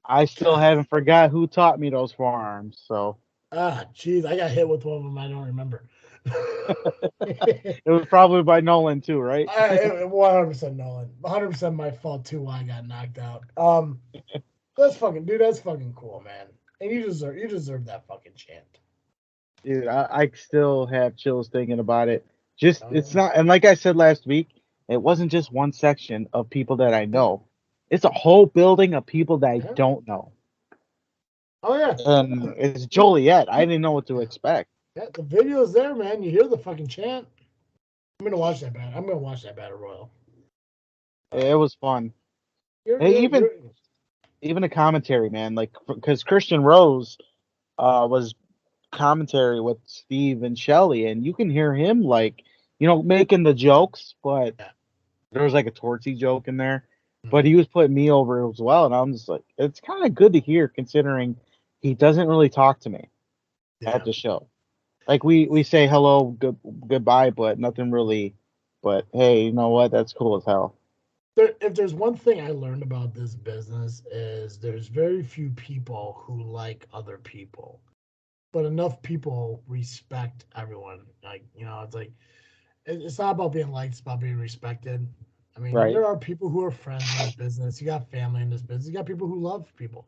I still haven't forgot who taught me those forearms, so. Jeez, I got hit with one of them. I don't remember. It was probably by Nolan too, right? 100% Nolan. 100% my fault too. Why I got knocked out. That's fucking cool, man. And you deserve that fucking chant. Dude, I still have chills thinking about it. Just Oh, it's yeah. not, and like I said last week, it wasn't just one section of people that I know. It's a whole building of people that I Yeah. don't know. Oh yeah. And it's Joliet. I didn't know what to expect. Yeah, the video's there, man. You hear the fucking chant. I'm gonna watch that battle. I'm gonna watch that battle royal. It was fun. You're, Hey, you're, you're, even the commentary, man, like because Christian Rose was commentary with Steve and Shelly, and you can hear him like, making the jokes, but Yeah. there was like a Tortsy joke in there, but Mhm. he was putting me over as well, and I'm just like, it's kind of good to hear considering he doesn't really talk to me Yeah. at the show. Like we say hello, goodbye, but nothing really. But hey, you know what? That's cool as hell. If there's one thing I learned about this business is there's very few people who like other people, but enough people respect everyone. Like, it's like it's not about being liked; it's about being respected. I mean, Right. there are people who are friends in this business. You got family in this business. You got people who love people.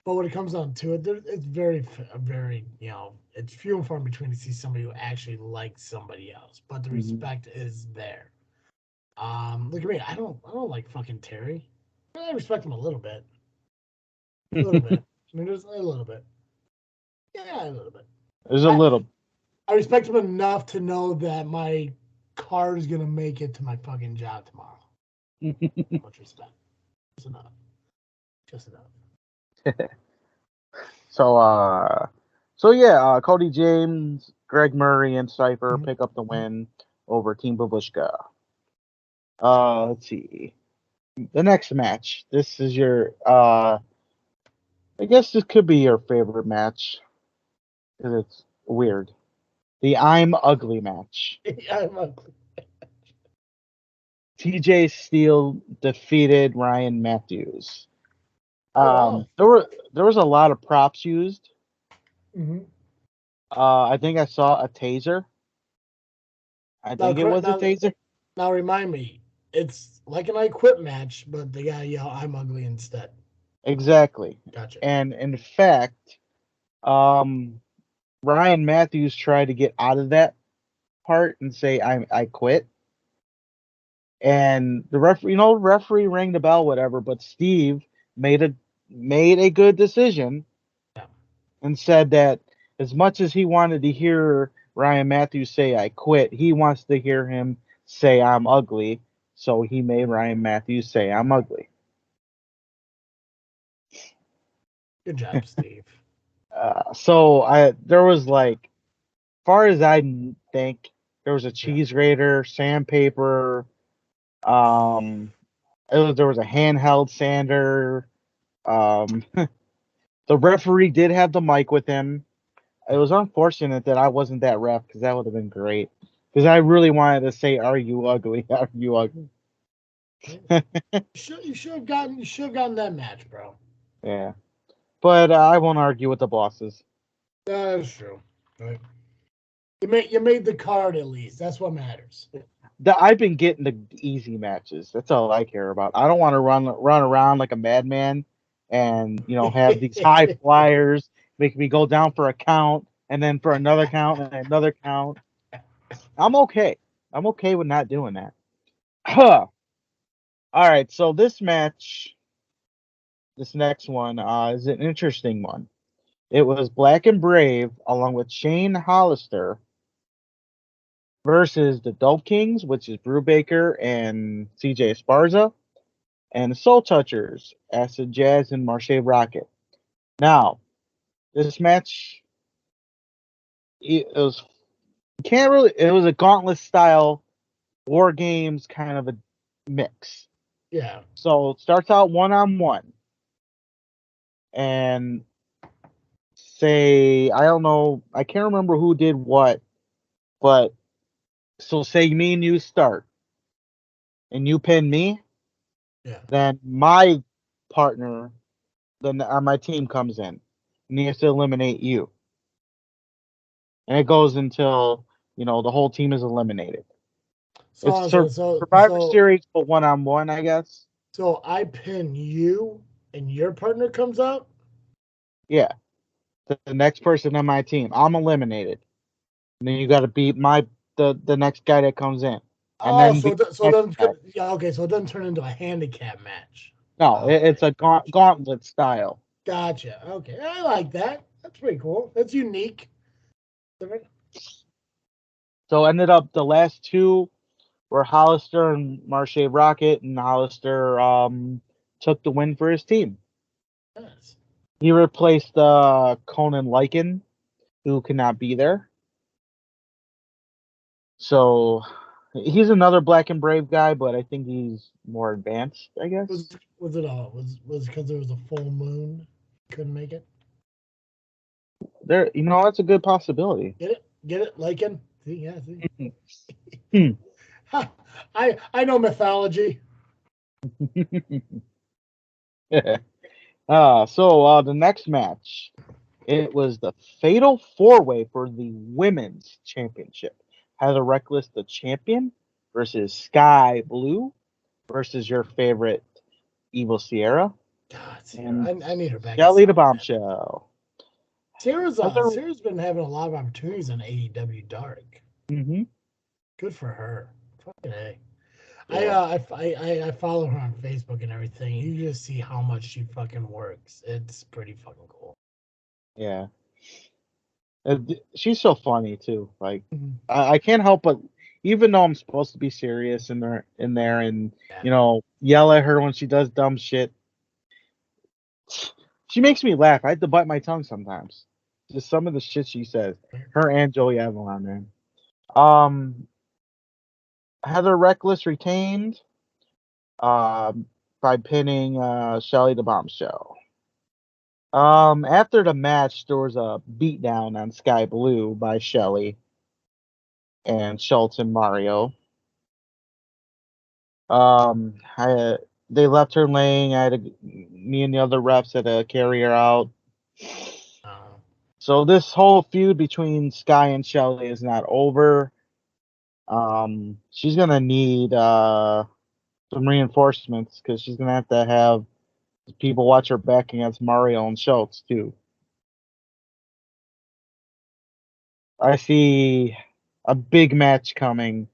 But when it comes down to it, it's very, it's few and far in between to see somebody who actually likes somebody else. But the Hmm. respect is there. Look at me. I don't like fucking Terry. I respect him a little bit. A little bit. I mean, just a little bit. Yeah, a little bit. There's a I little. I respect him enough to know that my car is gonna make it to my fucking job tomorrow. Much respect. Just enough. Just enough. So yeah, Cody James, Greg Murray, and Cypher Mhm. pick up the win over Team Babushka. Let's see. The next match. This is your I guess this could be your favorite match because it's weird. The I'm Ugly match. I'm ugly. TJ Steele defeated Ryan Matthews. Oh wow. There was a lot of props used. Mm-hmm. I think I saw a taser. I Now, think it was a now, taser. now, remind me. It's like an I Quit match, but they gotta yell "I'm ugly" instead. Exactly. Gotcha. And in fact, um, Ryan Matthews tried to get out of that part and say I quit. And the referee rang the bell, whatever. But Steve made a made a good decision Yeah. and said that as much as he wanted to hear Ryan Matthews say I quit, he wants to hear him say I'm ugly. So he made Ryan Matthews say I'm ugly. Good job, Steve. So I there was like, far as I think, there was a Yeah. cheese grater, sandpaper, um, there was a handheld sander. Um, the referee did have the mic with him. It Yeah. was unfortunate that I wasn't that ref because that would have been great. Because I really wanted to say, "Are you ugly? Are you ugly?" You should have gotten that match, bro. Yeah, but I won't argue with the bosses. That's true. Right. You made the card at least. That's what matters. I've been getting the easy matches. That's all I care about. I don't want to run around like a madman and have these high flyers make me go down for a count and then for another count and another count. I'm okay. I'm okay with not doing that. Huh. All right, so this next one, is an interesting one. It was Black and Brave along with Shane Hollister versus the Dope Kings, which is Brubaker and CJ Esparza, and the Soul Touchers, Acid Jazz and Marche Rocket. Now, this match, it was can't really. It was a gauntlet style war games kind of a mix. Yeah. So it starts out 1-on-1, and say I don't know, I can't remember who did what, but so say me and you start, and you pin me, Yeah. then my partner, then my team comes in, and he has to eliminate you. And it goes until the whole team is eliminated. It's So so Survivor so Series, but 1-on-1, I guess. so I pin you, and your partner comes out. Yeah, the next person on my team. I'm eliminated. And then you got to beat the next guy that comes in. And Oh, then so beat it, the next guy. yeah, okay, so it doesn't turn into a handicap match. No, it's a gauntlet style. Gotcha. Okay, I like that. That's pretty cool. That's unique. So ended up the last two were Hollister and Marche Rocket, and Hollister took the win for his team. Yes. He replaced Conan Lycan, who cannot be there. So he's another Black and Brave guy, but I think he's more advanced, I guess. Was it because there was a full moon? Couldn't make it. There, that's a good possibility. Get it, Lycan. See, yeah, see. I know mythology. So the next match, it was the Fatal 4-Way for the Women's Championship. Heather Reckless, the champion, versus Sky Blue, versus your favorite Evil Sierra. God, and Sierra. I need her back. Shelly the Bombshell. Sierra's been having a lot of opportunities on AEW Dark. Mm-hmm. Good for her. Fucking A. Yeah. I follow her on Facebook and everything. You just see how much she fucking works. It's pretty fucking cool. Yeah. She's so funny too. Like I can't help but, even though I'm supposed to be serious in there and yell at her when she does dumb shit, she makes me laugh. I have to bite my tongue sometimes. Just some of the shit she says. Her and Joey Avalon, man. Heather Reckless retained by pinning Shelly the Bombshell. After the match, there was a beatdown on Sky Blue by Shelly and Schultz and Mario. They left her laying. Me and the other refs had to carry her out. So this whole feud between Sky and Shelly is not over. She's gonna need some reinforcements, because she's gonna have to have people watch her back against Mario and Schultz too. I see a big match coming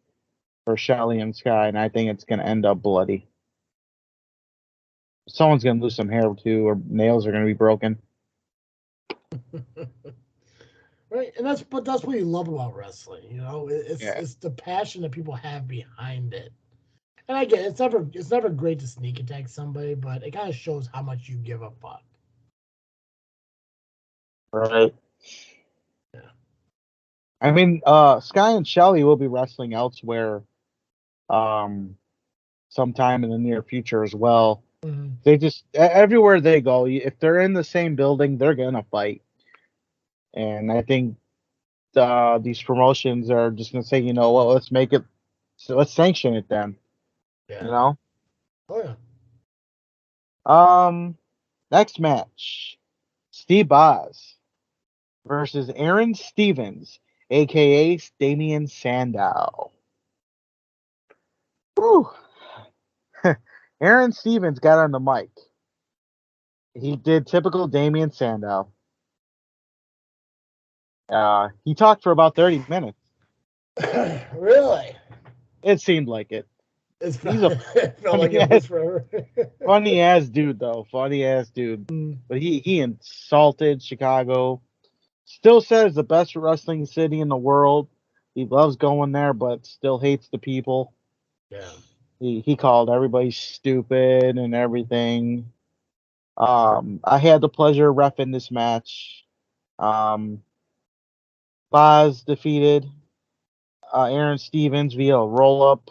for Shelly and Sky, and I think it's gonna end up bloody. Someone's gonna lose some hair too, or nails are gonna be broken. Right, and that's what you love about wrestling. It's the passion that people have behind it. And I get it, it's never great to sneak attack somebody, but it kind of shows how much you give a fuck. Right. Yeah. I mean, Sky and Shelly will be wrestling elsewhere, sometime in the near future as well. Mm-hmm. They just, everywhere they go, if they're in the same building, they're gonna fight. And I think these promotions are just gonna say, let's make it, so let's sanction it then. Yeah. Oh yeah. Next match, Steve Boz versus Aaron Stevens, aka Damian Sandow. Whew. Aaron Stevens got on the mic. He did typical Damian Sandow. He talked for about 30 minutes. Really? It seemed like it. It felt like it was forever. Funny ass dude, though. Funny ass dude. But he insulted Chicago. Still says the best wrestling city in the world. He loves going there, but still hates the people. Yeah. He called everybody stupid and everything. I had the pleasure of reffing this match. Boz defeated Aaron Stevens via a roll-up.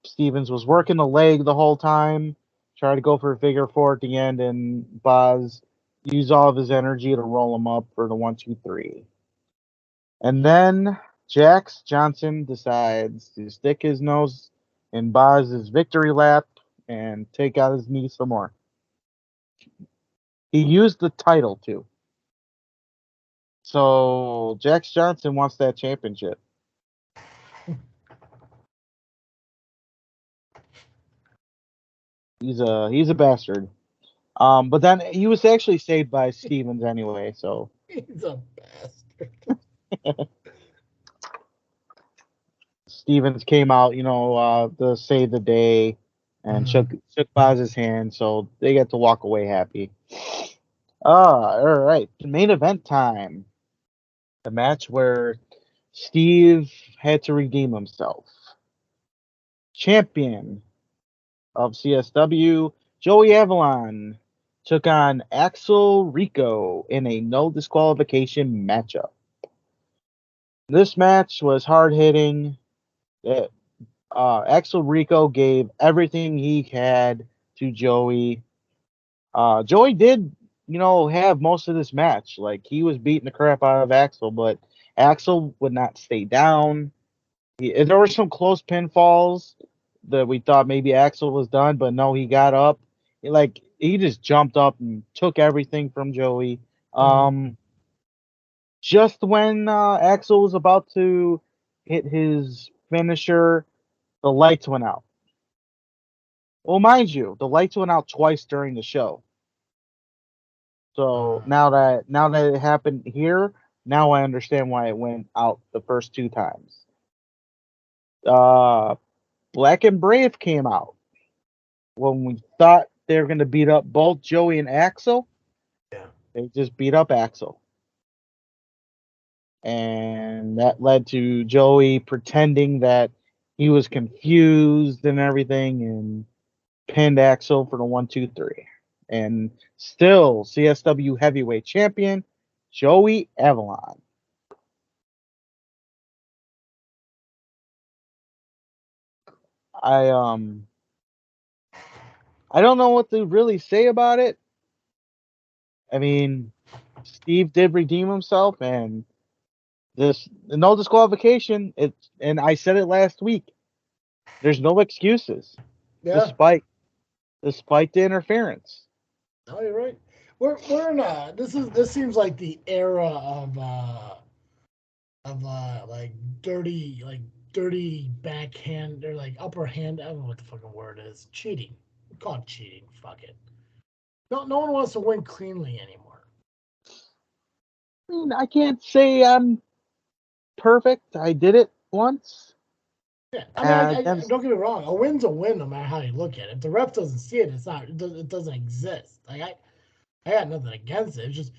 Stevens was working the leg the whole time, tried to go for a figure four at the end, and Boz used all of his energy to roll him up for the 1-2-3. And then Jax Johnson decides to stick his nose in Boz's victory lap and take out his knee some more. He used the title too. So Jax Johnson wants that championship. He's a bastard. But then he was actually saved by Stevens anyway. So He's a bastard. Stevens came out, to save the day and shook Boz's hand. So they get to walk away happy. All right. Main event time. The match where Steve had to redeem himself. Champion of CSW, Joey Avalon, took on Axel Rico in a no disqualification matchup. This match was hard hitting. Axel Rico gave everything he had to Joey. Joey did, have most of this match. Like, he was beating the crap out of Axel, but Axel would not stay down. There were some close pinfalls that we thought maybe Axel was done, but no, he got up. He just jumped up and took everything from Joey. Just when Axel was about to hit his finisher, the lights went out. Well, mind you, the lights went out twice during the show. So now that it happened here, now I understand why it went out the first two times. Black and Brave came out when we thought they were going to beat up both Joey and Axel. Yeah, they just beat up Axel, and that led to Joey pretending that he was confused and everything, and pinned Axel for the 1-2-3. And still CSW heavyweight champion, Joey Avalon. I don't know what to really say about it. I mean, Steve did redeem himself, and this no disqualification. And I said it last week. There's no excuses, despite the interference. No, you're right. We're in this seems like the era of dirty backhand or like upper hand. I don't know what the fucking word is. Cheating. We call it cheating. Fuck it. No one wants to win cleanly anymore. I mean, I can't say I'm perfect. I did it once. Yeah, I mean, don't get me wrong. A win's a win, no matter how you look at it. If the ref doesn't see it, it's not. It doesn't exist. Like I got nothing against it. It's just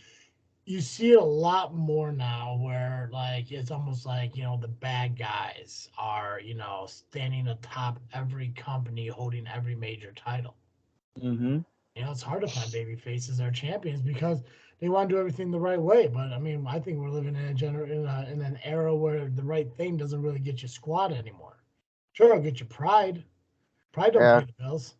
you see it a lot more now, where like it's almost like the bad guys are standing atop every company, holding every major title. Mm-hmm. It's hard to find baby faces or champions because they want to do everything the right way. But I mean, I think we're living in in an era where the right thing doesn't really get you squat anymore. Sure, it'll get you pride. Pride don't pay the bills.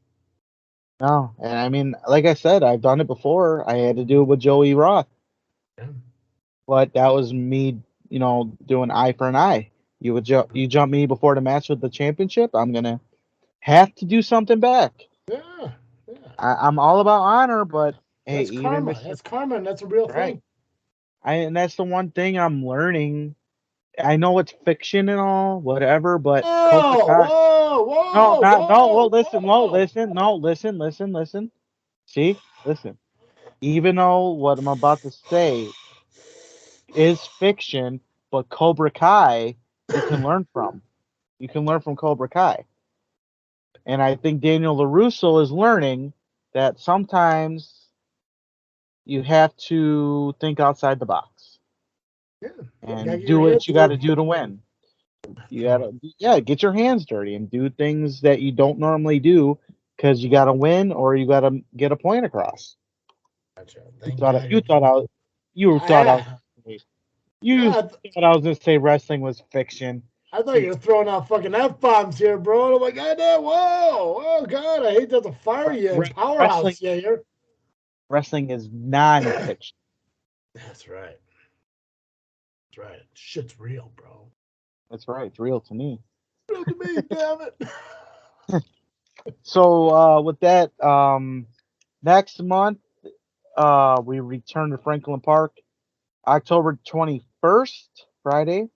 No, and I mean, like I said, I've done it before. I had to do it with Joey Roth. Yeah. But that was me, doing eye for an eye. You jump me before the match with the championship, I'm gonna have to do something back. Yeah. I'm all about honor, but hey, that's karma. That's karma, and that's a real thing. And that's the one thing I'm learning. I know it's fiction and all, whatever, but listen. See, listen. Even though what I'm about to say is fiction, but Cobra Kai, you can learn from. You can learn from Cobra Kai. And I think Daniel LaRusso is learning that sometimes you have to think outside the box. Yeah. And do what you got to do to win. You gotta, get your hands dirty and do things that you don't normally do because you gotta win or you gotta get a point across. Gotcha. You thought I was gonna say wrestling was fiction. I thought you were throwing out fucking F-bombs here, bro. And I'm like, whoa, oh god, I hate that to fire you in powerhouse here. Wrestling is non-fiction. That's right. That's right. Shit's real, bro. That's right. It's real to me. Real to me, damn it. So with that, next month we return to Franklin Park, October 21st, Friday.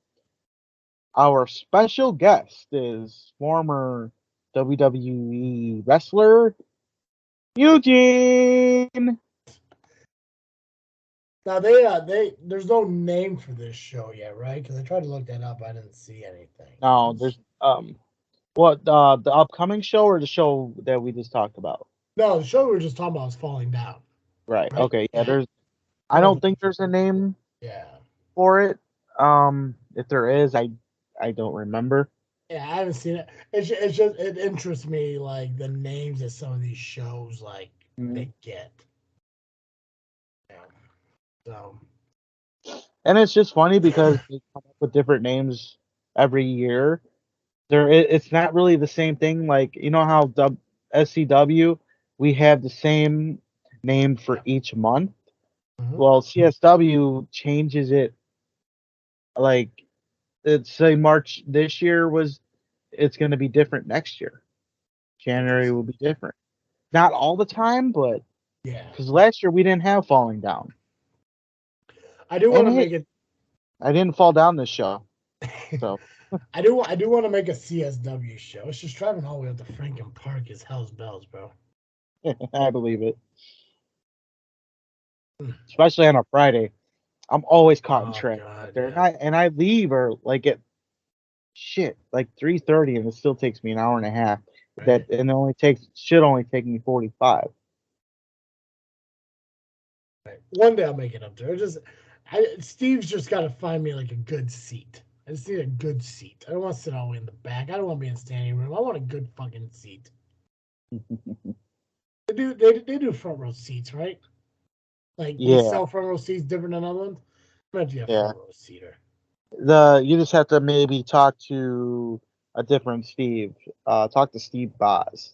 Our special guest is former WWE wrestler Eugene. Now there's no name for this show yet, right? Because I tried to look that up, I didn't see anything. No, there's what the upcoming show or the show that we just talked about? No, the show we were just talking about is Falling Down. Right. Right? Okay. Yeah. Yeah. I don't think there's a name Yeah. for it. If there is, I don't remember. Yeah, I haven't seen it. It's just it interests me like the names that some of these shows like they get. Yeah. So. And it's just funny because they come up with different names every year. It's not really the same thing. Like you know how SCW we have the same name for each month. Mhm. Well, CSW changes it. Like it's say March this year it's going to be different next year. January will be different. Not all the time, but Yeah. because last year we didn't have Falling Down. I do want to make it. I didn't fall down this show, so I do want to make a CSW show. It's just driving all the way up to Franklin Park is hell's bells, bro. I believe it. Especially on a Friday, I'm always caught in traffic there, yeah. and I leave or like at 3:30, and it still takes me an hour and a half. Right. And it should only take me 45. Right. One day I'll make it up there. Steve's just got to find me like a good seat. I just need a good seat. I don't want to sit all the way in the back. I don't want to be in the standing room. I want a good fucking seat. They do front row seats, right? Like they sell front row seats different than other ones. Imagine a front row seater. You just have to maybe talk to a different Steve. Talk to Steve Boz.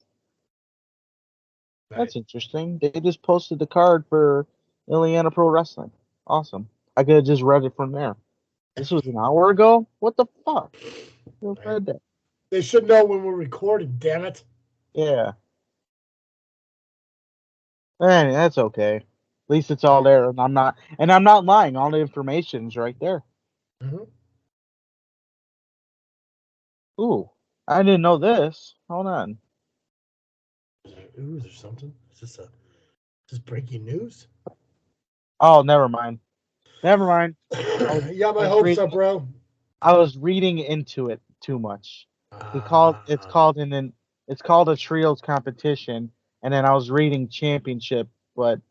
Right. That's interesting. They just posted the card for Illiana Pro Wrestling. Awesome. I could have just read it from there. This was an hour ago? What the fuck? Read that. They should know when we're recording, damn it. Yeah. Man, that's okay. At least it's all there, and I'm not lying. All the information's right there. Mm-hmm. Ooh, I didn't know this. Hold on. Ooh, is there something? Is this breaking news? Oh, never mind. Never mind. You got my hopes up, bro. I was reading into it too much. It's called a trios competition, and then I was reading championship, but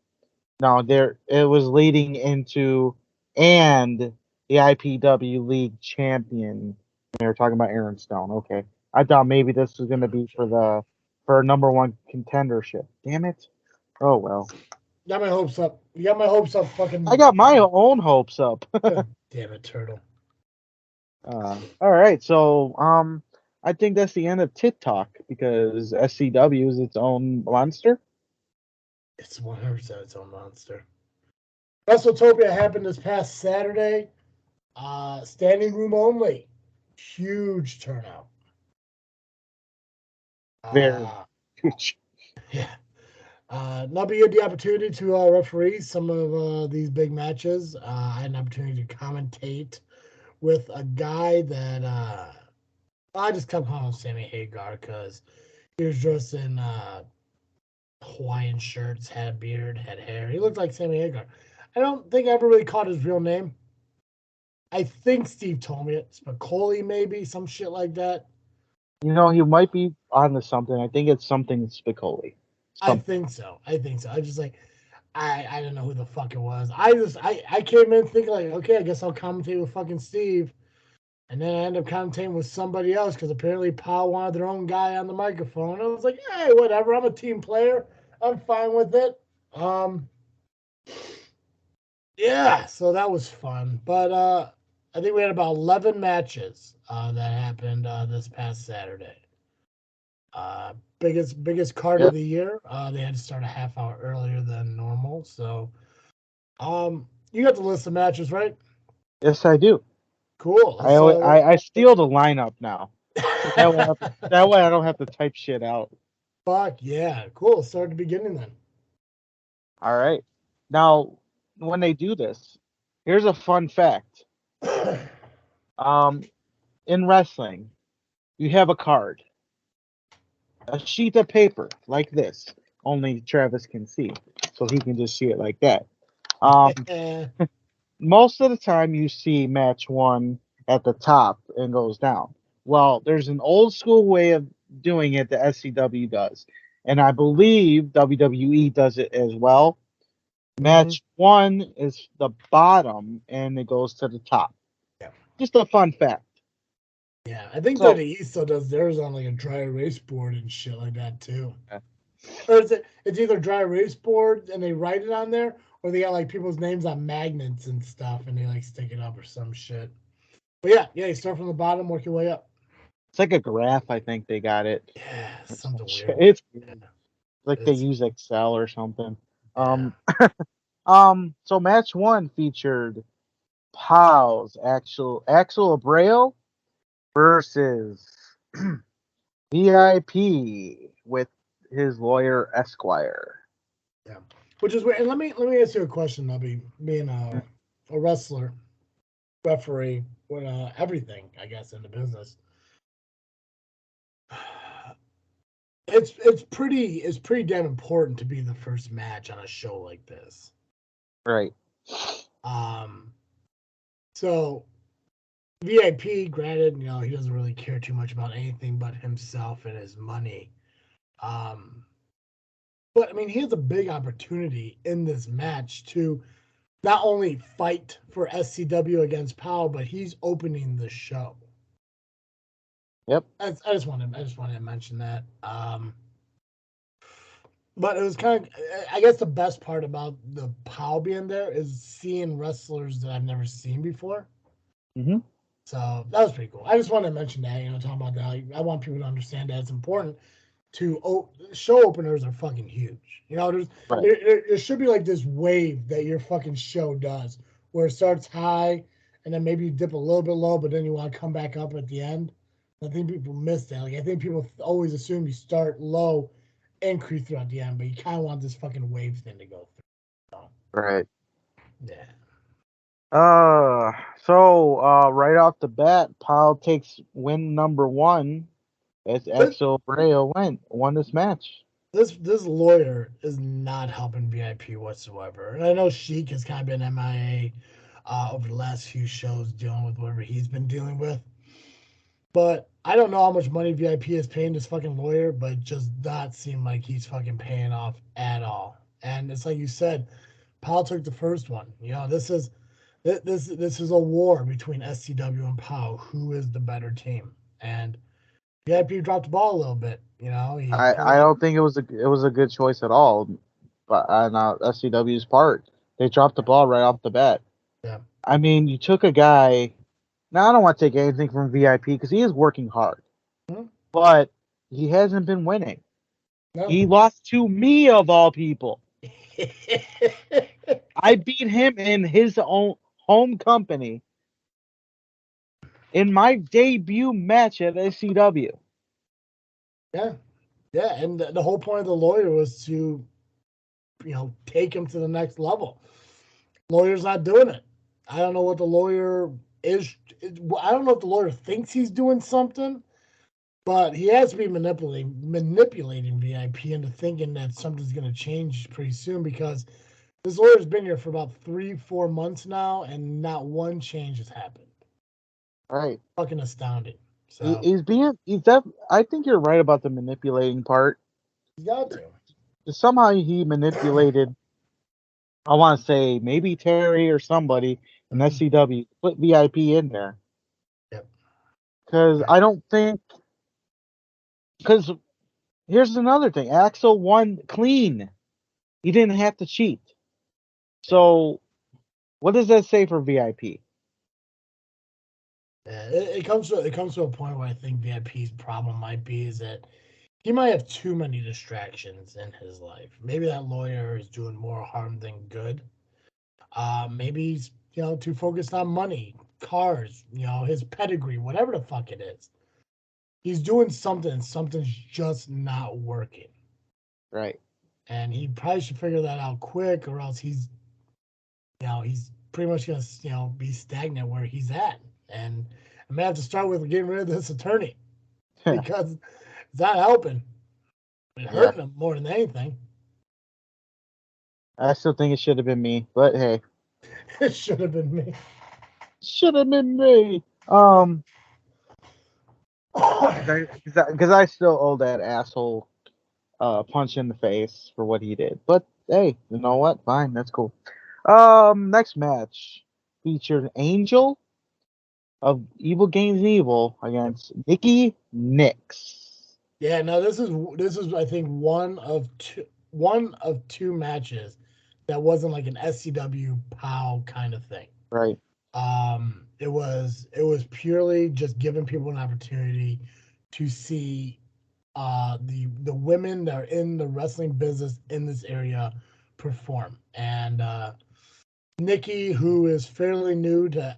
no, it was leading into and the IPW League champion. They were talking about Aaron Stone. Okay, I thought maybe this was going to be for a number one contendership. Damn it! Oh well. Got my hopes up. You got my hopes up, fucking. I got my own hopes up. Damn it, turtle. All right, so I think that's the end of Tit Talk because SCW is its own monster. It's 100% its own monster. Wrestletopia happened this past Saturday. Standing room only. Huge turnout. Very huge. Yeah. Nubby had the opportunity to referee some of these big matches. I had an opportunity to commentate with a guy that I just kept calling him Sammy Hagar because he was dressed in Hawaiian shirts, had a beard, had hair. He looked like Sammy Hagar. I don't think I ever really caught his real name. I think Steve told me it. Spicoli, maybe, some shit like that. You know, he might be onto something. I think it's something Spicoli. I think so. I just like, I don't know who the fuck it was. I came in thinking like, okay, I guess I'll commentate with fucking Steve. And then I ended up commentating with somebody else because apparently Powell wanted their own guy on the microphone. I was like, hey, whatever. I'm a team player. I'm fine with it. Yeah, so that was fun. But I think we had about 11 matches that happened this past Saturday. Biggest card of the year. They had to start a half hour earlier than normal. So you got the list of matches, right? Yes, I do. Cool. I steal the lineup now. That way I don't have to type shit out. Fuck yeah. Cool. Start at the beginning then. All right. Now, when they do this, here's a fun fact. In wrestling, you have a card, a sheet of paper like this, only Travis can see, so he can just see it like that. Most of the time you see match 1 at the top and goes down. Well, there's an old school way of doing it that SCW does, and I believe WWE does it as well. Match 1 is the bottom and it goes to the top. Yeah. Just a fun fact. Yeah, I think that the East still does theirs on like a dry erase board and shit like that too. Yeah. Or it's either dry erase board and they write it on there, or they got like people's names on magnets and stuff and they like stick it up or some shit. But yeah, you start from the bottom, work your way up. It's like a graph, I think they got it. Yeah, something weird. It's weird. Like they use Excel or something. Yeah. So match 1 featured Powell's Axel Abreu versus VIP with his lawyer Esquire. Yeah, which is weird. And let me ask you a question, Nubby. Being a wrestler, referee, with everything, I guess, in the business. It's pretty damn important to be the first match on a show like this. Right. So VIP, granted, he doesn't really care too much about anything but himself and his money. But I mean, he has a big opportunity in this match to not only fight for SCW against Powell, but he's opening the show. Yep. I just wanted to mention that. But it was kind of, I guess the best part about the Powell being there is seeing wrestlers that I've never seen before. Mm-hmm. So that was pretty cool. I just wanted to mention that, talking about that. I want people to understand that it's important to show openers are fucking huge. There should be like this wave that your fucking show does where it starts high and then maybe you dip a little bit low, but then you want to come back up at the end. I think people miss that. Like, I think people always assume you start low and creep throughout the end, but you kind of want this fucking wave thing to go through. So, right. Yeah. So right off the bat, Powell takes win number 1 as Axel Abreu won this match. This lawyer is not helping VIP whatsoever. And I know Sheik has kind of been MIA over the last few shows dealing with whatever he's been dealing with. But I don't know how much money VIP is paying this fucking lawyer, but it just not seem like he's fucking paying off at all. And it's like you said, Powell took the first one. This is a war between SCW and Powell. Who is the better team? And VIP dropped the ball a little bit. I don't think it was a good choice at all, but on SCW's part, they dropped the ball right off the bat. Yeah. I mean, you took a guy. Now I don't want to take anything from VIP because he is working hard, but he hasn't been winning. No. He lost to me of all people. I beat him in his own home company in my debut match at SCW. Yeah, and the whole point of the lawyer was to, take him to the next level. Lawyer's not doing it. I don't know what the lawyer is. I don't know if the lawyer thinks he's doing something, but he has to be manipulating VIP into thinking that something's going to change pretty soon, because this lawyer's been here for about 3-4 months now, and not one change has happened. Right. Fucking astounding. So I think you're right about the manipulating part. He's got to. Somehow he manipulated, I want to say maybe Terry or somebody in SCW, put VIP in there. Yep. Because I don't think, because here's another thing. Axel won clean. He didn't have to cheat. So what does that say for VIP? Yeah, it comes to a point where I think VIP's problem might be is that he might have too many distractions in his life. Maybe that lawyer is doing more harm than good. Maybe he's too focused on money, cars, his pedigree, whatever the fuck it is. He's doing something, and something's just not working. Right. And he probably should figure that out quick, or else he's pretty much gonna be stagnant where he's at. And I may have to start with getting rid of this attorney because it's not helping. It's hurting him more than anything. I still think it should have been me, but hey, It should have been me. should have been me. Because I still owe that asshole punch in the face for what he did. But hey, you know what? Fine, that's cool. Next match featured Angel of Evil Games Evil against Nikki Nix. Yeah, no, this is I think one of two matches that wasn't like an SCW POW kind of thing. Right. It was purely just giving people an opportunity to see the women that are in the wrestling business in this area perform. And Nikki, who is fairly new to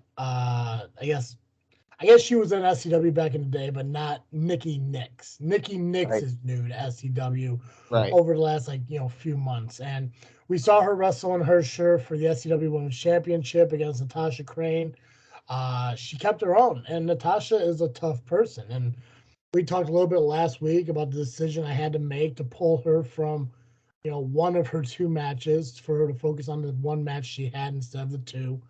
I guess she was in SCW back in the day, but not Nikki Nix. Nikki Nix Right. is new to SCW Right. over the last few months, and we saw her wrestle in her shirt for the SCW Women's Championship against Natasha Crane. She kept her own, and Natasha is a tough person. And we talked a little bit last week about the decision I had to make to pull her from, one of her two matches for her to focus on the one match she had instead of the two.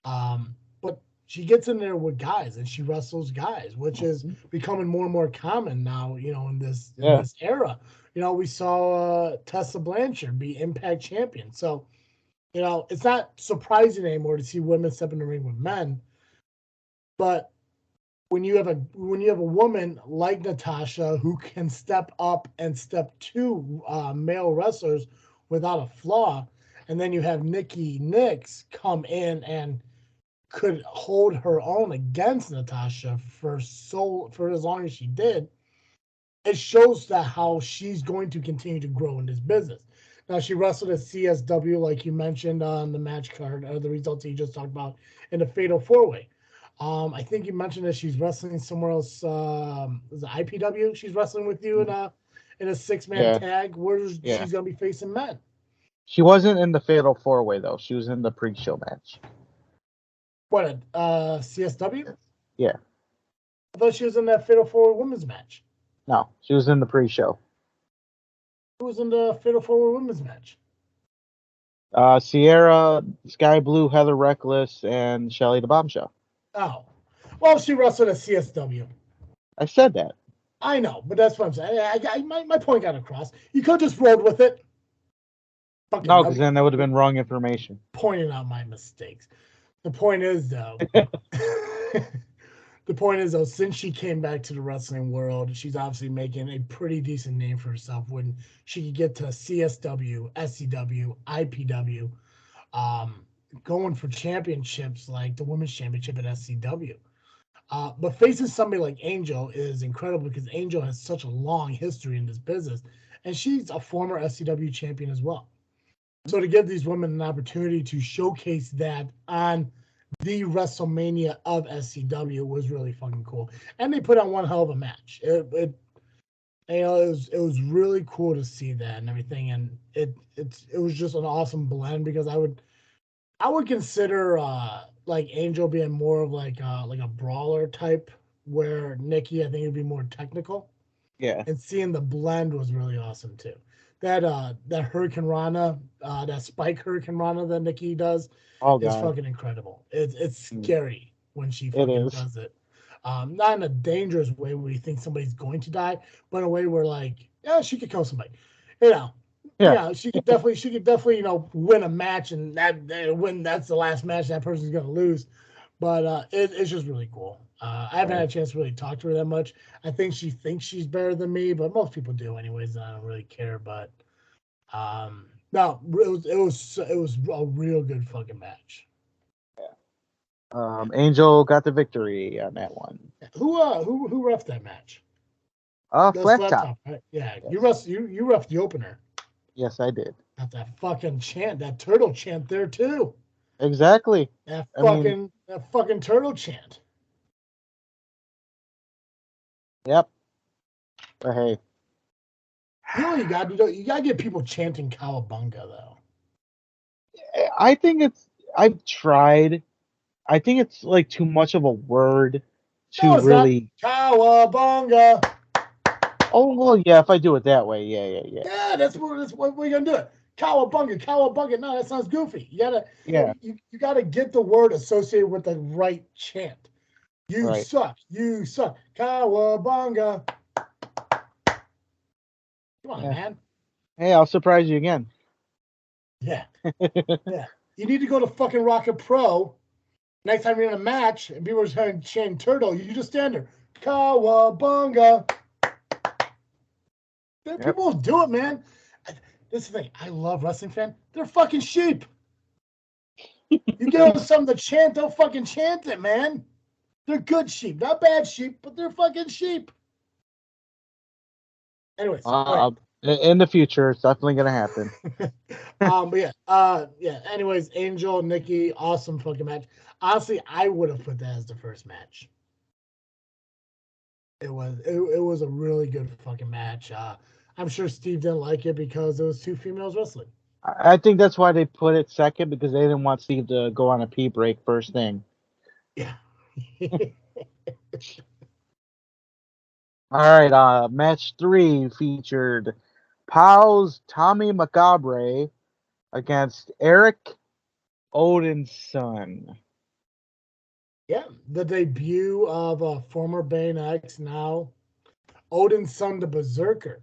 But she gets in there with guys and she wrestles guys, which is becoming more and more common now, in this era. We saw Tessa Blanchard be Impact champion. So, it's not surprising anymore to see women step in the ring with men. But when you have a woman like Natasha who can step up and step to male wrestlers without a flaw, and then you have Nikki Nix come in and could hold her own against Natasha for as long as she did, it shows that how she's going to continue to grow in this business. Now, she wrestled at CSW, like you mentioned on the match card, or the results that you just talked about in the Fatal 4-Way. I think you mentioned that she's wrestling somewhere else. Is it IPW? She's wrestling with you in a 6-man tag where she's going to be facing men. She wasn't in the Fatal 4-Way, though. She was in the pre-show match. What, CSW? Yeah. I thought she was in that Fatal 4-Way women's match. No, she was in the pre-show. Who was in the Fatal 4-Way women's match? Sierra, Sky Blue, Heather Reckless, and Shelly the Bombshell. Oh. Well, she wrestled at CSW. I said that. I know, but that's what I'm saying. My point got across. You could have just rolled with it. No, because then that would have been wrong information. Pointing out my mistakes. The point is, though, since she came back to the wrestling world, she's obviously making a pretty decent name for herself when she could get to CSW, SCW, IPW, going for championships like the Women's Championship at SCW. But facing somebody like Angel is incredible because Angel has such a long history in this business, and she's a former SCW champion as well. So to give these women an opportunity to showcase that on the WrestleMania of SCW was really fucking cool, and they put on one hell of a match. It was really cool to see that and everything, and it was just an awesome blend because I would consider like Angel being more of like a brawler type, where Nikki I think would be more technical. Yeah, and seeing the blend was really awesome too. That Hurricane Rana, that Spike Hurricane Rana that Nikki does is fucking incredible. It's scary when she fucking does it. Not in a dangerous way where you think somebody's going to die, but in a way where she could kill somebody. She could definitely win a match and that's the last match that person's gonna lose. But it's just really cool. I haven't had a chance to really talk to her that much. I think she thinks she's better than me, but most people do anyways. I don't really care. But no, it was a real good fucking match. Yeah. Angel got the victory on that one. Who reffed that match? Flat Top. Right? Yeah, yes. You reffed the opener. Yes, I did. Got that fucking chant, that turtle chant there too. Exactly. That fucking turtle chant. Yep. But hey. You gotta get people chanting Cowabunga though. I think I've tried. I think it's like too much of a word to really. Not. Cowabunga. Oh well, yeah. If I do it that way, yeah. Yeah, that's what we're gonna do it. Cowabunga. No, that sounds goofy. Yeah. You gotta get the word associated with the right chant. You Right. suck. Cowabunga. Come on, Yeah. man. Hey, I'll surprise you again. Yeah. Yeah. You need to go to fucking Rocket Pro. Next time you're in a match and people are chanting turtle, you just stand there. Cowabunga. Yep. People will do it, man. This is the thing. I love wrestling fans. They're fucking sheep. You give them something to chant, they'll fucking chant it, man. They're good sheep. Not bad sheep, but they're fucking sheep. Anyways. In the future, it's definitely going to happen. But yeah. Anyways, Angel, Nikki, awesome fucking match. Honestly, I would have put that as the first match. It was a really good fucking match. I'm sure Steve didn't like it because it was two females wrestling. I think that's why they put it second, because they didn't want Steve to go on a pee break first thing. Yeah. All right, match 3 featured Powell's Tommy Macabre against Eric Odinson. Yeah, the debut of former Bane X, now Odinson the Berserker.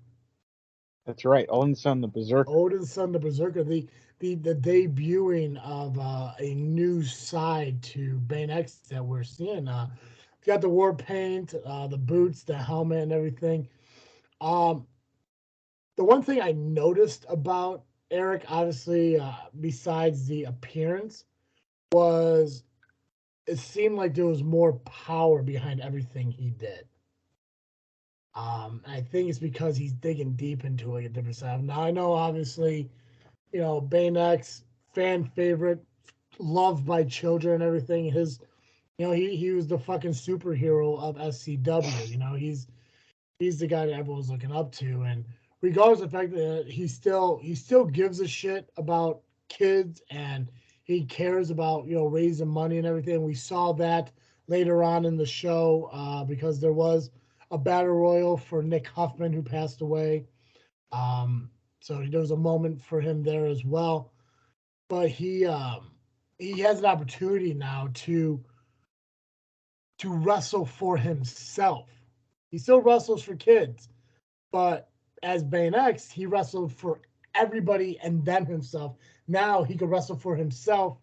That's right, Odinson the Berserker. Odinson the Berserker, the debuting of a new side to Bane X that we're seeing. Got the war paint, the boots, the helmet, and everything. The one thing I noticed about Eric, obviously, besides the appearance, was it seemed like there was more power behind everything he did. I think it's because he's digging deep into like a different side. Now I know, obviously, Bane X, fan favorite, loved by children and everything. He was the fucking superhero of SCW. He's the guy that everyone's looking up to, and regardless of the fact that he still gives a shit about kids and he cares about raising money and everything. We saw that later on in the show because there was a battle royal for Nick Huffman, who passed away. So there was a moment for him there as well. But he has an opportunity now to wrestle for himself. He still wrestles for kids, but as Bane X, he wrestled for everybody and then himself. Now he can wrestle for himself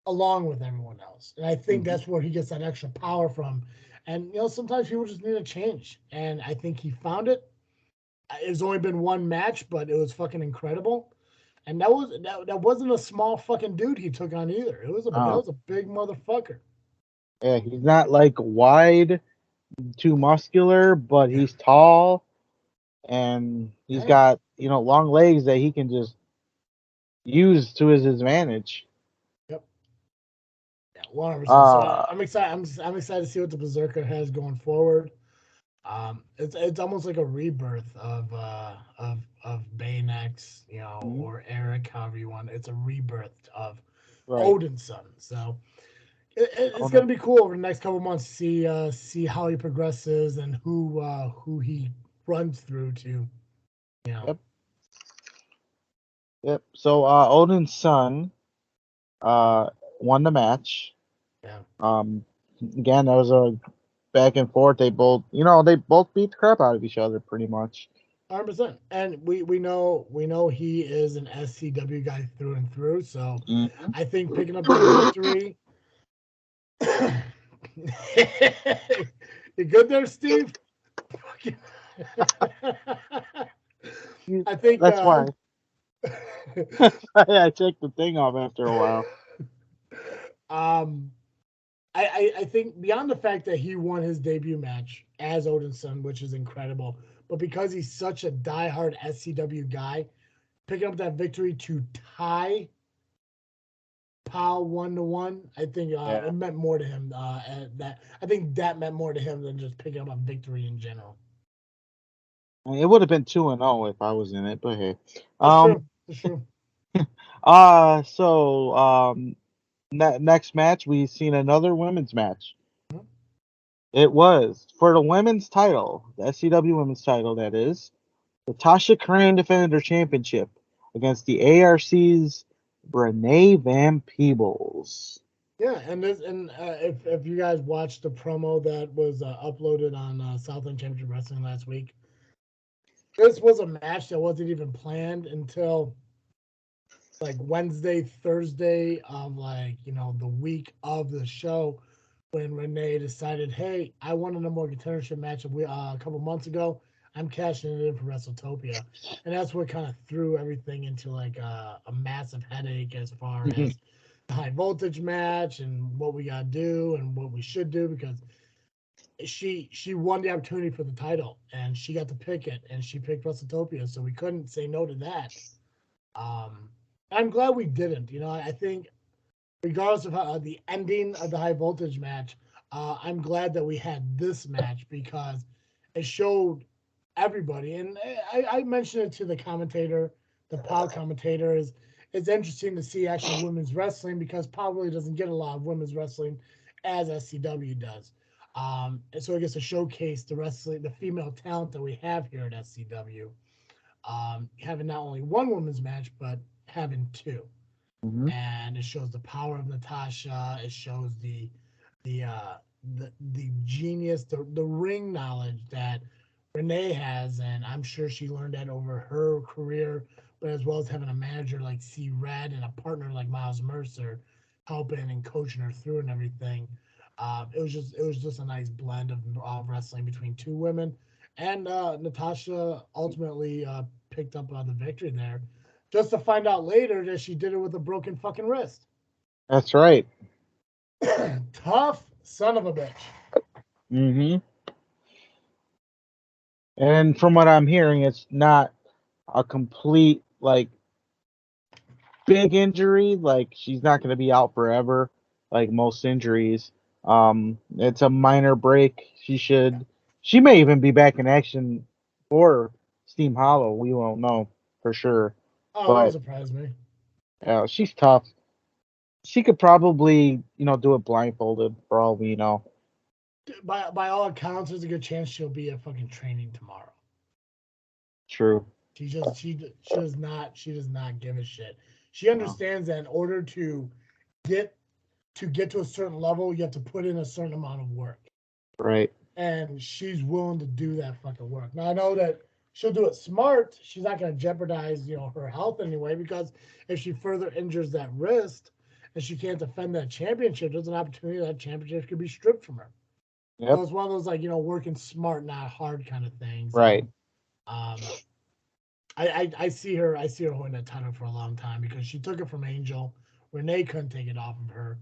along with everyone else. And I think that's where he gets that extra power from. And sometimes people just need a change. And I think he found it. It's only been one match, but it was fucking incredible. And that wasn't a small fucking dude he took on either. That was a big motherfucker. Yeah, he's not like wide, too muscular, but he's tall, and he's got long legs that he can just use to his advantage. Yep. Yeah, 100%. So I'm excited. I'm excited to see what the Berserker has going forward. It's almost like a rebirth of Bane X, or Eric, however you want. It's a rebirth of Odinson. So it's going to be cool over the next couple of months to see how he progresses and who he runs through to. Yep. So Odinson won the match. Yeah. Again, there was a back and forth. They both beat the crap out of each other pretty much. 100%. And we know he is an SCW guy through and through. So I think picking up that victory. You good there, Steve? I think that's why. I checked the thing off after a while. I think beyond the fact that he won his debut match as Odinson, which is incredible, but because he's such a diehard SCW guy, picking up that victory to tie Powell 1-1, I think it meant more to him. I think that meant more to him than just picking up a victory in general. It would have been 2-0 if I was in it, but hey. That's true. So next match, we've seen another women's match. It was for the women's title, the SCW women's title, that is. Natasha Crane defended her championship against the ARC's Renee Van Peebles. Yeah, and if you guys watched the promo that was uploaded on Southland Championship Wrestling last week, this was a match that wasn't even planned until like Wednesday, Thursday of the week of the show, when Renee decided, hey, I won a number one contendership match a couple months ago. I'm cashing it in for Wrestletopia. And that's what kind of threw everything into like a massive headache as far as the high voltage match and what we got to do and what we should do, because she won the opportunity for the title and she got to pick it and she picked Wrestletopia. So we couldn't say no to that. I'm glad we didn't. I think regardless of how, the ending of the high voltage match, I'm glad that we had this match because it showed everybody. And I mentioned it to the commentator, the POW commentator. It's interesting to see actual women's wrestling because POW really doesn't get a lot of women's wrestling as SCW does. And so I guess to showcase the female talent that we have here at SCW, having not only one women's match, but having two. Mm-hmm. And it shows the power of Natasha. It shows the genius, the ring knowledge that Renee has, and I'm sure she learned that over her career, but as well as having a manager like C. Red and a partner like Miles Mercer helping and coaching her through and everything. It was just a nice blend of wrestling between two women, and Natasha ultimately picked up the victory there, just to find out later that she did it with a broken fucking wrist. That's right. Tough son of a bitch. Mm-hmm. And from what I'm hearing, it's not a complete big injury. Like she's not going to be out forever, like most injuries. It's a minor break. She may even be back in action for Steam Hollow. We won't know for sure. Oh, But that doesn't surprise me. she's tough. She could probably, do it blindfolded for all we know. By all accounts, there's a good chance she'll be at fucking training tomorrow. True. She does not give a shit. She understands that in order to get to a certain level, you have to put in a certain amount of work. Right. And she's willing to do that fucking work. Now I know that she'll do it smart. She's not going to jeopardize, her health anyway, because if she further injures that wrist and she can't defend that championship, there's an opportunity that championship could be stripped from her. Yep. So it's one of those working smart, not hard kind of things. Right. I see her holding that title for a long time because she took it from Angel. Renee couldn't take it off of her.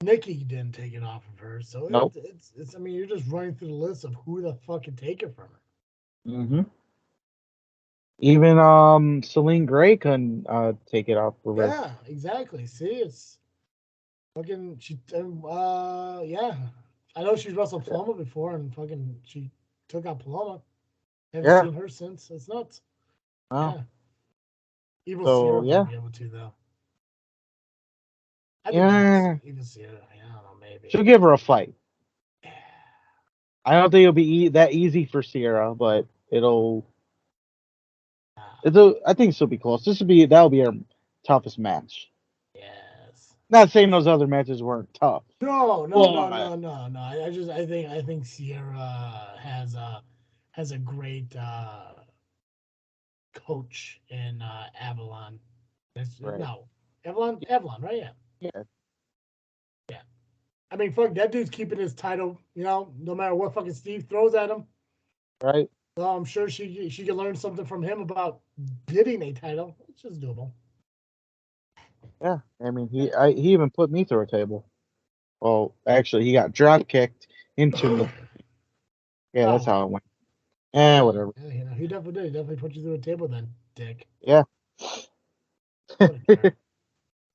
Nikki didn't take it off of her. So nope. it's I mean, you're just running through the list of who the fuck can take it from her. Mm-hmm. Even Celine Gray couldn't take it off of her. Yeah, exactly. See, it's fucking yeah. I know she's wrestled Paloma before, and fucking she took out Paloma. Haven't seen her since. It's nuts. Oh. Yeah. Evil Sierra might be able to though. I think Evil Sierra. I don't know, maybe. She'll give her a fight. I don't think it'll be that easy for Sierra, but I think this will be close. That'll be her toughest match. Yes. Not saying those other matches weren't tough. No. I think Sierra has a great coach in Avalon. Right. No, Avalon, right? Yeah. I mean, fuck, that dude's keeping his title. No matter what fucking Steve throws at him. Right. So I'm sure she can learn something from him about getting a title. It's just doable. Yeah, I mean, he even put me through a table. Well, actually, he got drop kicked into me. Yeah, that's how it went. Whatever. Yeah, he definitely did. He definitely put you through a table then, dick. Yeah.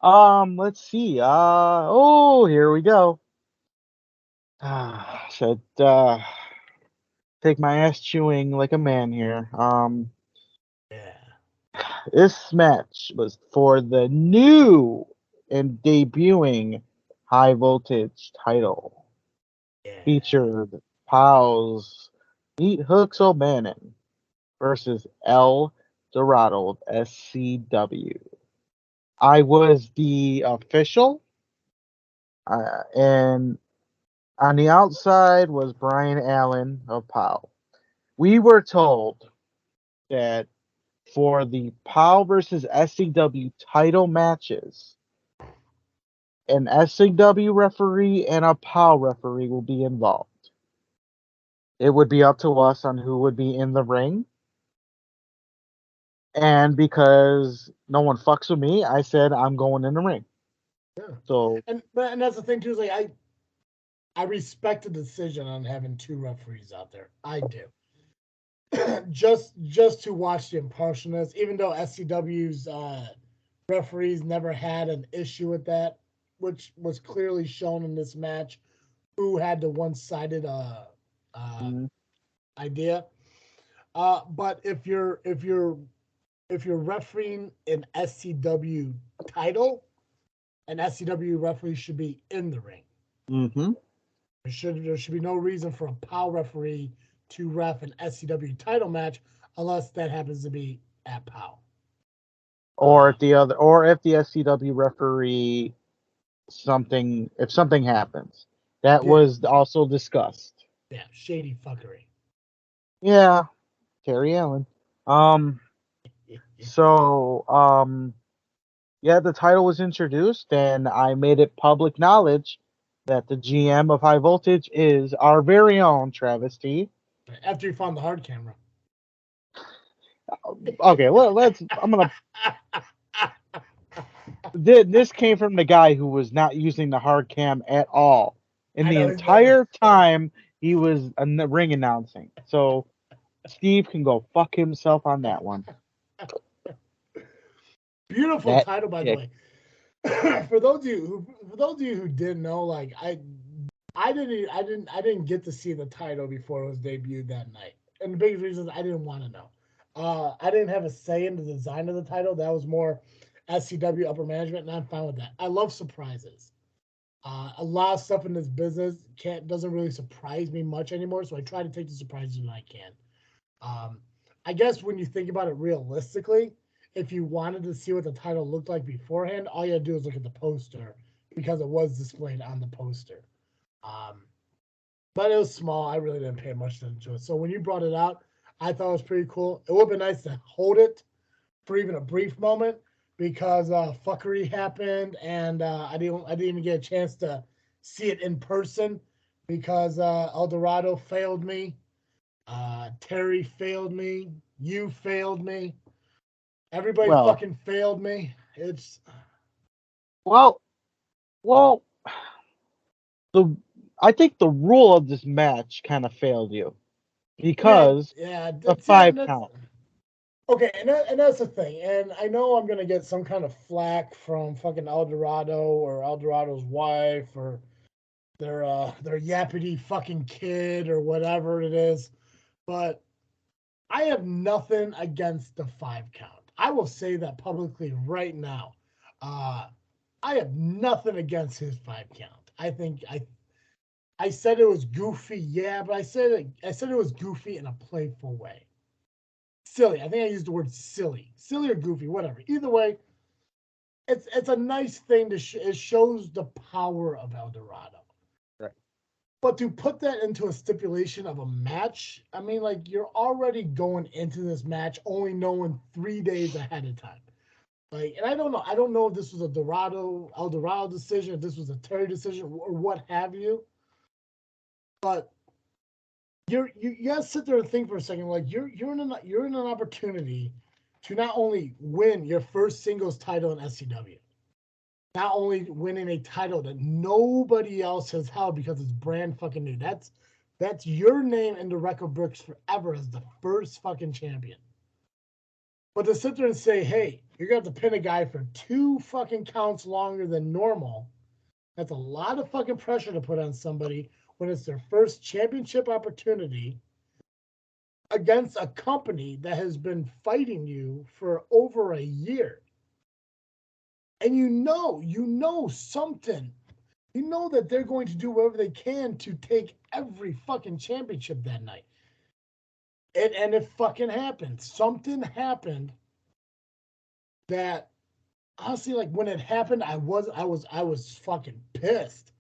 Let's see. Here we go. Should take my ass chewing like a man here. Yeah. This match was for the new and debuting high voltage title. Yeah. Featured Pals Meet Hooks O'Bannon versus El Dorado of SCW. I was the official, and on the outside was Brian Allen of POW. We were told that for the POW versus SCW title matches, an SCW referee and a POW referee will be involved. It would be up to us on who would be in the ring. And because no one fucks with me, I said I'm going in the ring. Yeah. So and that's the thing too, is like I respect the decision on having two referees out there. I do. just to watch the impartialness, even though SCW's referees never had an issue with that, which was clearly shown in this match, who had the one-sided idea. But if you're refereeing an SCW title, an SCW referee should be in the ring. Mm-hmm. There should be no reason for a POW referee to ref an SCW title match unless that happens to be at POW. Or if the SCW referee if something happens. That was also discussed. Yeah, shady fuckery. Yeah, Terry Allen. Yeah, the title was introduced, and I made it public knowledge that the GM of High Voltage is our very own Travis T. After you found the hard camera. Okay, well, I'm gonna. This came from the guy who was not using the hard cam at all in the entire time he was in the ring announcing. So Steve can go fuck himself on that one. Beautiful title, by the way. For those of you who didn't know, like I didn't get to see the title before it was debuted that night, and the biggest reason is I didn't want to know. I didn't have a say in the design of the title. That was more SCW upper management, and I'm fine with that. I love surprises. A lot of stuff in this business doesn't really surprise me much anymore, so I try to take the surprises when I can. I guess when you think about it realistically, if you wanted to see what the title looked like beforehand, all you had to do is look at the poster because it was displayed on the poster. But it was small. I really didn't pay much attention to it. So when you brought it out, I thought it was pretty cool. It would have been nice to hold it for even a brief moment because fuckery happened, and I didn't even get a chance to see it in person because El Dorado failed me. Terry failed me. You failed me. Everybody fucking failed me. It's I think the rule of this match kind of failed you because the 5 count. Okay, and that's the thing. And I know I'm gonna get some kind of flack from fucking El Dorado or El Dorado's wife or their yappity fucking kid or whatever it is, but I have nothing against the 5 count. I will say that publicly right now. I have nothing against his 5 count. I think I said it was goofy, yeah, but I said it was goofy in a playful way. Silly. I think I used the word silly or goofy, whatever. Either way, it's a nice thing it shows the power of El Dorado. Right. But to put that into a stipulation of a match, I mean, like, you're already going into this match only knowing 3 days ahead of time. Like, and I don't know. I don't know if this was a El Dorado decision, if this was a Terry decision, or what have you. But you gotta sit there and think for a second. Like, you're in an opportunity to not only win your first singles title in SCW, not only winning a title that nobody else has held because it's brand fucking new. That's your name in the record books forever as the first fucking champion. But to sit there and say, hey, you're going to have to pin a guy for 2 fucking counts longer than normal, that's a lot of fucking pressure to put on somebody when it's their first championship opportunity against a company that has been fighting you for over a year. And you know something. You know that they're going to do whatever they can to take every fucking championship that night. And it fucking happened. Something happened that honestly, like when it happened, I was fucking pissed,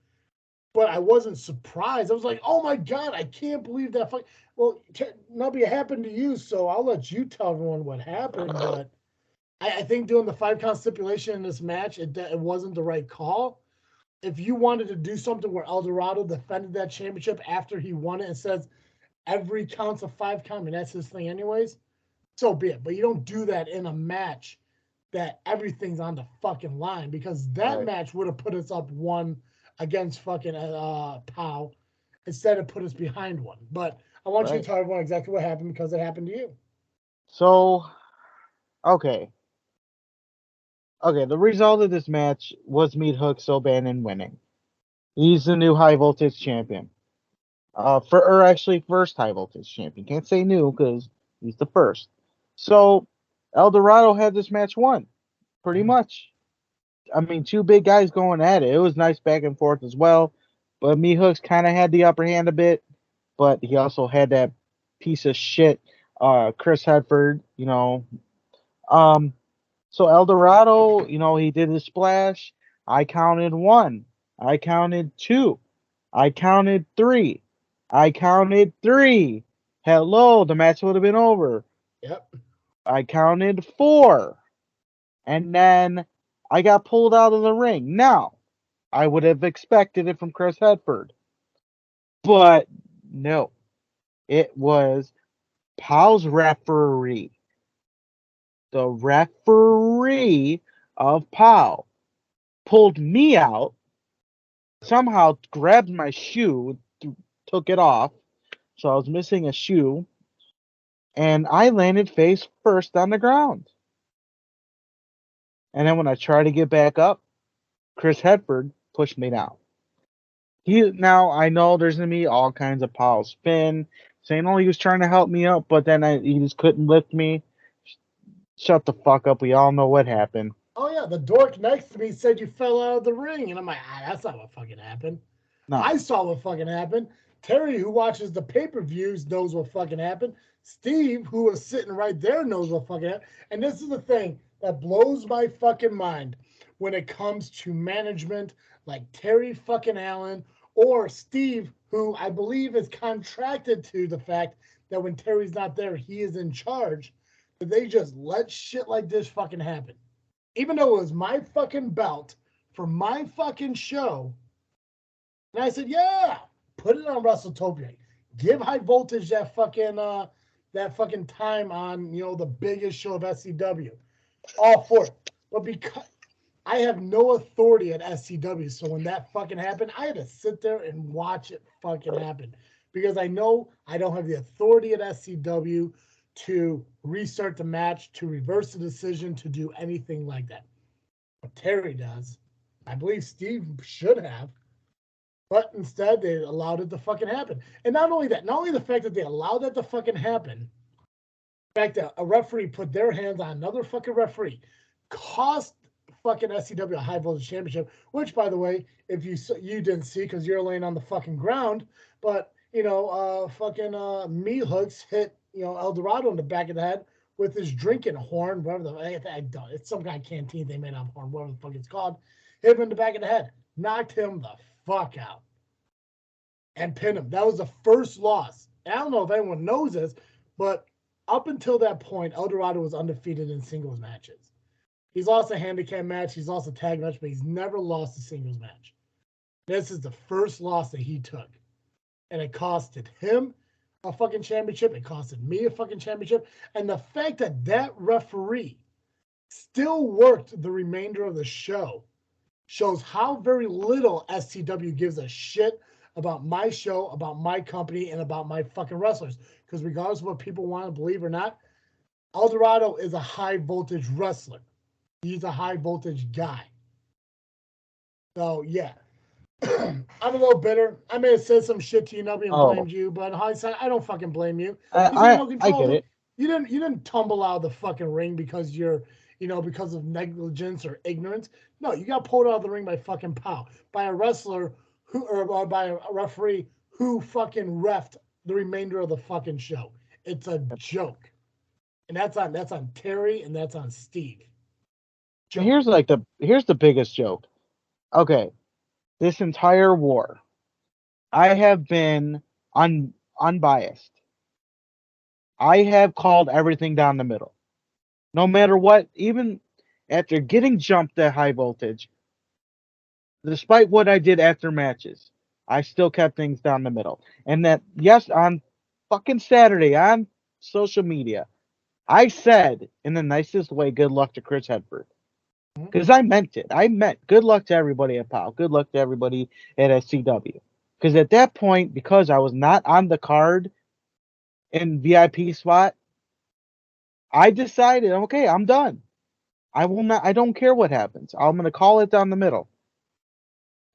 but I wasn't surprised. I was like, oh my God, I can't believe that. Well, Nubby, it happened to you, so I'll let you tell everyone what happened. But I think doing the 5-count stipulation in this match, it wasn't the right call. If you wanted to do something where El Dorado defended that championship after he won it and says every count's a 5-count, I mean, that's his thing anyways, so be it. But you don't do that in a match that everything's on the fucking line, because that match would have put us up 1 against fucking Pow instead of put us behind 1. But I want you to tell everyone exactly what happened, because it happened to you. So, okay, the result of this match was Meat Hook Sobanen winning. He's the new high voltage champion. First high voltage champion. Can't say new because he's the first. So El Dorado had this match won, pretty much. I mean, 2 big guys going at it. It was nice back and forth as well. But Meat Hooks kind of had the upper hand a bit, but he also had that piece of shit, Chris Hedford, So El Dorado, he did his splash. I counted 1. I counted 2. I counted 3. I counted 3. Hello, the match would have been over. Yep. I counted 4. And then I got pulled out of the ring. Now, I would have expected it from Chris Hedford. But no. It was Pow's referee. The referee of Pow pulled me out, somehow grabbed my shoe, took it off, so I was missing a shoe, and I landed face first on the ground. And then when I tried to get back up, Chris Hedford pushed me down. Now I know there's gonna be all kinds of Pow spin, saying, "Oh, he was trying to help me up," but then he just couldn't lift me. Shut the fuck up. We all know what happened. Oh, yeah. The dork next to me said you fell out of the ring. And I'm like, that's not what fucking happened. No. I saw what fucking happened. Terry, who watches the pay-per-views, knows what fucking happened. Steve, who was sitting right there, knows what fucking happened. And this is the thing that blows my fucking mind when it comes to management like Terry fucking Allen or Steve, who I believe is contracted to the fact that when Terry's not there, he is in charge. But they just let shit like this fucking happen. Even though it was my fucking belt for my fucking show. And I said, yeah, put it on Wrestletopia. Give High Voltage that fucking time on, the biggest show of SCW. All for it. But because I have no authority at SCW, so when that fucking happened, I had to sit there and watch it fucking happen. Because I know I don't have the authority at SCW to restart the match, to reverse the decision, to do anything like that. But Terry does. I believe Steve should have. But instead, they allowed it to fucking happen. And not only that, not only the fact that they allowed that to fucking happen, the fact that a referee put their hands on another fucking referee cost fucking SCW a high voltage championship, which, by the way, if you didn't see because you're laying on the fucking ground, but, Meat Hooks hit, El Dorado in the back of the head with his drinking horn, whatever it's some kind of canteen they made up horn, whatever the fuck it's called, hit him in the back of the head, knocked him the fuck out, and pinned him. That was the first loss. And I don't know if anyone knows this, but up until that point, El Dorado was undefeated in singles matches. He's lost a handicap match, he's lost a tag match, but he's never lost a singles match. This is the first loss that he took. And it costed him a fucking championship. It costed me a fucking championship. And the fact that that referee still worked the remainder of the show shows how very little SCW gives a shit about my show, about my company, and about my fucking wrestlers. Because regardless of what people want to believe or not, El Dorado is a high voltage wrestler. He's a high voltage guy. So, yeah. I'm a little bitter. I may have said some shit to you, Nubby, and blamed you, but in hindsight, I don't fucking blame you. I get it. You didn't tumble out of the fucking ring because you're, because of negligence or ignorance. No, you got pulled out of the ring by fucking Pow, by a wrestler or by a referee who fucking reffed the remainder of the fucking show. It's a joke, and that's on Terry and that's on Steve. Here's the biggest joke. Okay, this entire war, I have been unbiased. I have called everything down the middle. No matter what, even after getting jumped at high voltage, despite what I did after matches, I still kept things down the middle. And that, yes, on fucking Saturday on social media, I said in the nicest way, good luck to Chris Hedford. Because I meant it. I meant good luck to everybody at POW. Good luck to everybody at SCW. Because at that point, because I was not on the card in VIP spot, I decided, okay, I'm done. I don't care what happens. I'm going to call it down the middle.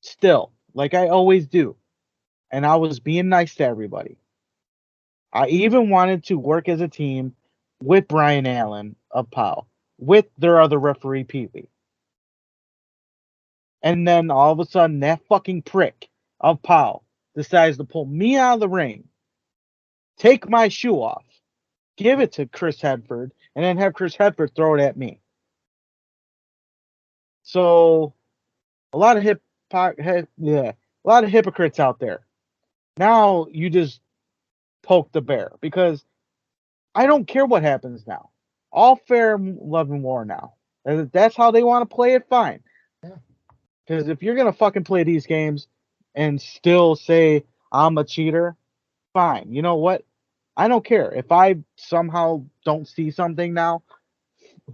Still, like I always do. And I was being nice to everybody. I even wanted to work as a team with Brian Allen of POW, with their other referee, PV. And then all of a sudden, that fucking prick of POW decides to pull me out of the ring, take my shoe off, give it to Chris Hedford, and then have Chris Hedford throw it at me. So, a lot of hypocrites out there. Now you just poke the bear because I don't care what happens now. All fair, love, and war now. If that's how they want to play it, fine. Because if you're going to fucking play these games and still say I'm a cheater, fine. You know what? I don't care. If I somehow don't see something now,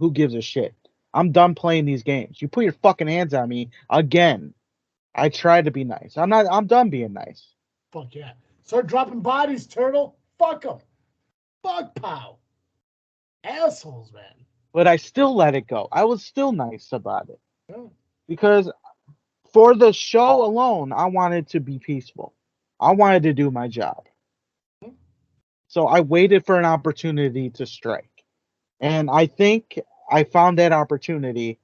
who gives a shit? I'm done playing these games. You put your fucking hands on me again. I tried to be nice. I'm done being nice. Fuck yeah. Start dropping bodies, Turtle. Fuck them. Fuck POW. Assholes, man. But I still let it go. I was still nice about it. Yeah. Because for the show alone, I wanted to be peaceful. I wanted to do my job. So I waited for an opportunity to strike. And I think I found that opportunity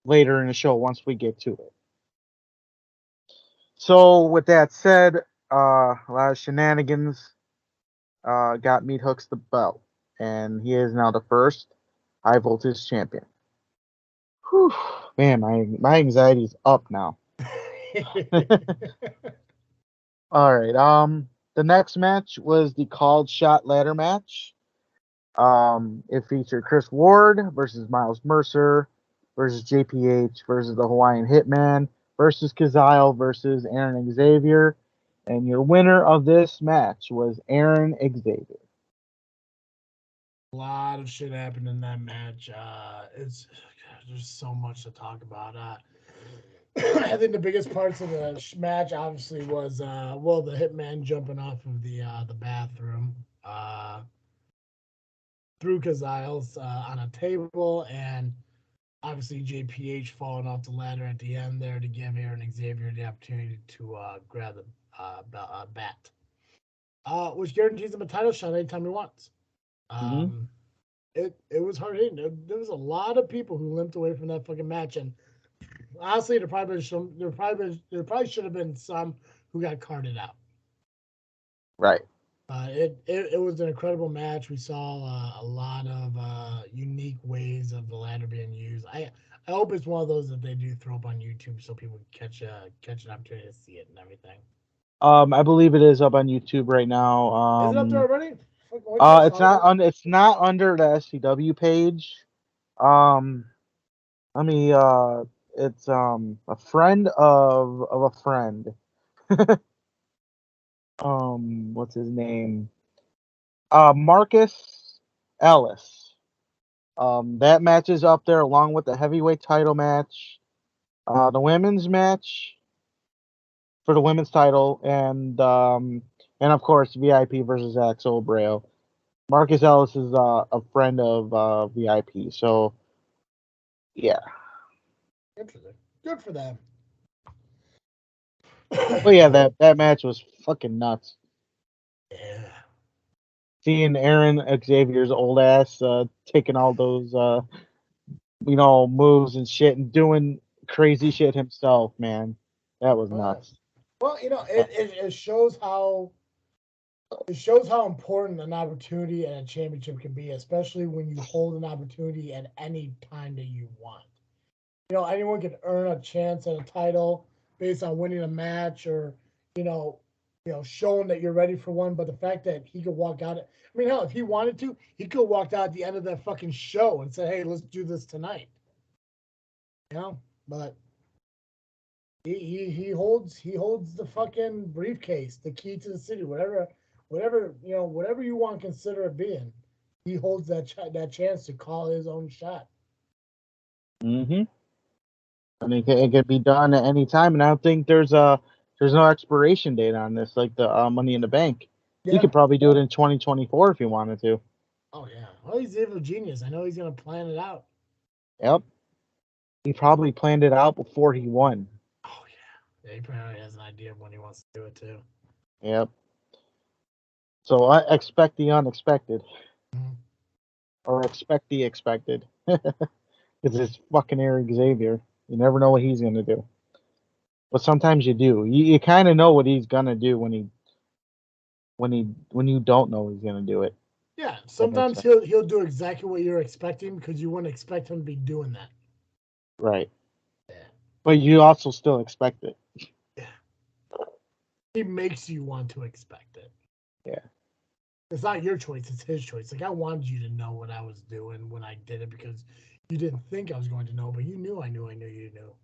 later in the show once we get to it. So with that said, a lot of shenanigans got Meat Hooks the belt. And he is now the first high voltage champion. Whew, man, my anxiety's up now. All right. The next match was the called shot ladder match. It featured Chris Ward versus Miles Mercer versus JPH versus the Hawaiian Hitman versus Kazile versus Aaron Xavier. And your winner of this match was Aaron Xavier. A lot of shit happened in that match. There's so much to talk about. I think the biggest parts of the match obviously was the Hitman jumping off of the bathroom through Kazile's on a table, and obviously JPH falling off the ladder at the end there to give Aaron Xavier the opportunity to grab the bat, which guarantees him a title shot anytime he wants. It was hard hitting. There was a lot of people who limped away from that fucking match, and honestly, there probably should have been some who got carted out. Right. It was an incredible match. We saw a lot of unique ways of the ladder being used. I hope it's one of those that they do throw up on YouTube so people catch an opportunity to see it and everything. I believe it is up on YouTube right now. Is it up there already? It's not under the SCW page. It's a friend of a friend. What's his name? Marcus Ellis. That match is up there along with the heavyweight title match, the women's match for the women's title, and of course VIP versus Axel Abreu. Marcus Ellis is a friend of VIP, so yeah. Interesting. Good for them. But yeah, that match was fucking nuts. Yeah. Seeing Aaron Xavier's old ass taking all those moves and shit and doing crazy shit himself, man. That was nuts. Well, it shows how important an opportunity and a championship can be, especially when you hold an opportunity at any time that you want. anyone can earn a chance at a title based on winning a match or, showing that you're ready for one. But the fact that he could walk out, hell, if he wanted to, he could have walked out at the end of that fucking show and said, "Hey, let's do this tonight." But he holds the fucking briefcase, the key to the city, whatever you want to consider it being. He holds that chance to call his own shot. Mm-hmm. And it could be done at any time, and I don't think there's no expiration date on this, like the Money in the Bank. Yeah. He could probably do it in 2024 if he wanted to. Oh yeah. Well, he's an evil genius. I know he's gonna plan it out. Yep. He probably planned it out before he won. Oh yeah. Yeah, he probably has an idea of when he wants to do it too. Yep. So I expect the unexpected. Mhm. Or expect the expected. Because it's fucking Eric Xavier. You never know what he's gonna do. But sometimes you do. You kind of know what he's gonna do when you don't know he's gonna do it. Yeah. Sometimes he'll do exactly what you're expecting because you wouldn't expect him to be doing that. Right. Yeah. But you also still expect it. Yeah. He makes you want to expect it. Yeah. It's not your choice, it's his choice. Like, I wanted you to know what I was doing when I did it because you didn't think I was going to know, but you knew I knew you knew.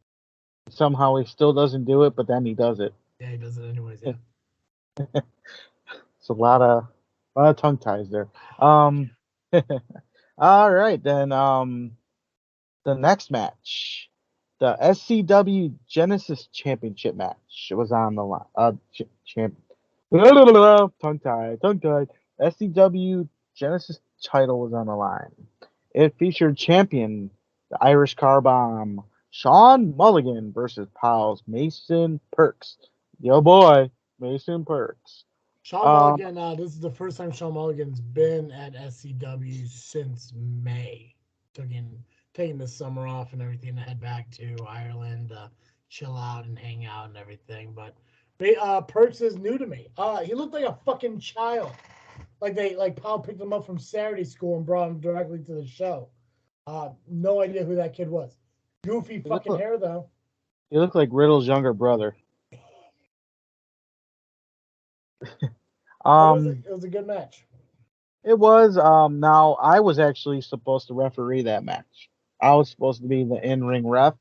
Somehow he still doesn't do it, but then he does it. Yeah, he does it anyways, yeah. It's a lot of tongue ties there. All right, then the next match, the SCW Genesis Championship match was on the line. Tongue tied. SCW Genesis title was on the line. It featured champion, the Irish Car Bomb, Sean Mulligan versus Pals Mason Perks. Yo boy, Mason Perks. Sean Mulligan, this is the first time Sean Mulligan's been at SCW since May. Taking the summer off and everything to head back to Ireland, chill out and hang out and everything. But Perks is new to me. He looked like a fucking child. Like Paul picked him up from Saturday school and brought him directly to the show. No idea who that kid was. Goofy fucking hair though. He looked like Riddle's younger brother. It was a good match. It was. Now I was actually supposed to referee that match. I was supposed to be the in-ring ref.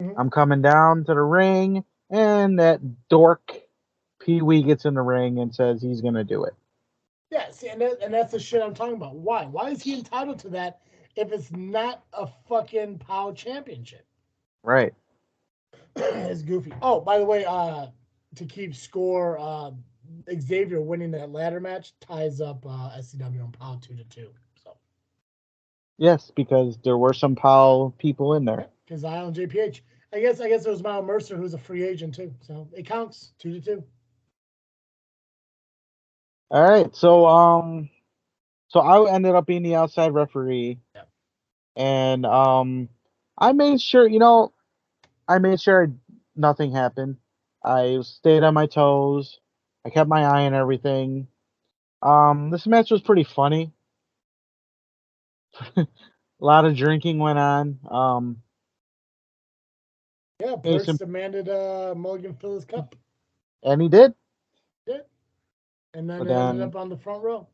Mhm. I'm coming down to the ring, and that dork Pee Wee gets in the ring and says he's gonna do it. Yeah, see, and that's the shit I'm talking about. Why? Why is he entitled to that if it's not a fucking POW championship? Right. It's goofy. Oh, by the way, to keep score, Xavier winning that ladder match ties up SCW and POW 2-2. So Yes, because there were some POW people in there. because I own JPH. I guess it was Miles Mercer who's a free agent too. So it counts 2-2. All right, so I ended up being the outside referee, and I made sure, nothing happened. I stayed on my toes. I kept my eye on everything. This match was pretty funny. A lot of drinking went on. Yeah, Perks demanded Mulligan fill his cup. And he did. Yeah. And then it ended up on the front row.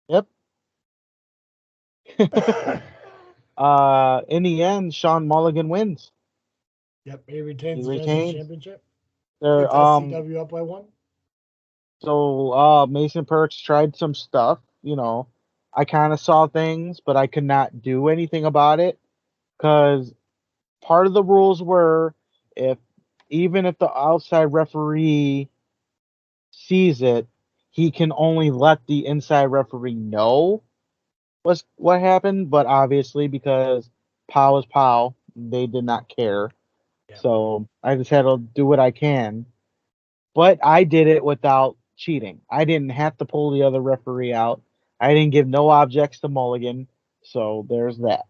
Yep. In the end, Sean Mulligan wins. Yep, he retains the championship. They're SCW up by 1. So Mason Perks tried some stuff, I kind of saw things, but I could not do anything about it because part of the rules were even if the outside referee sees it, he can only let the inside referee know what happened. But obviously, because POW is POW, they did not care. Yeah. So I just had to do what I can. But I did it without cheating. I didn't have to pull the other referee out. I didn't give no objects to Mulligan. So there's that.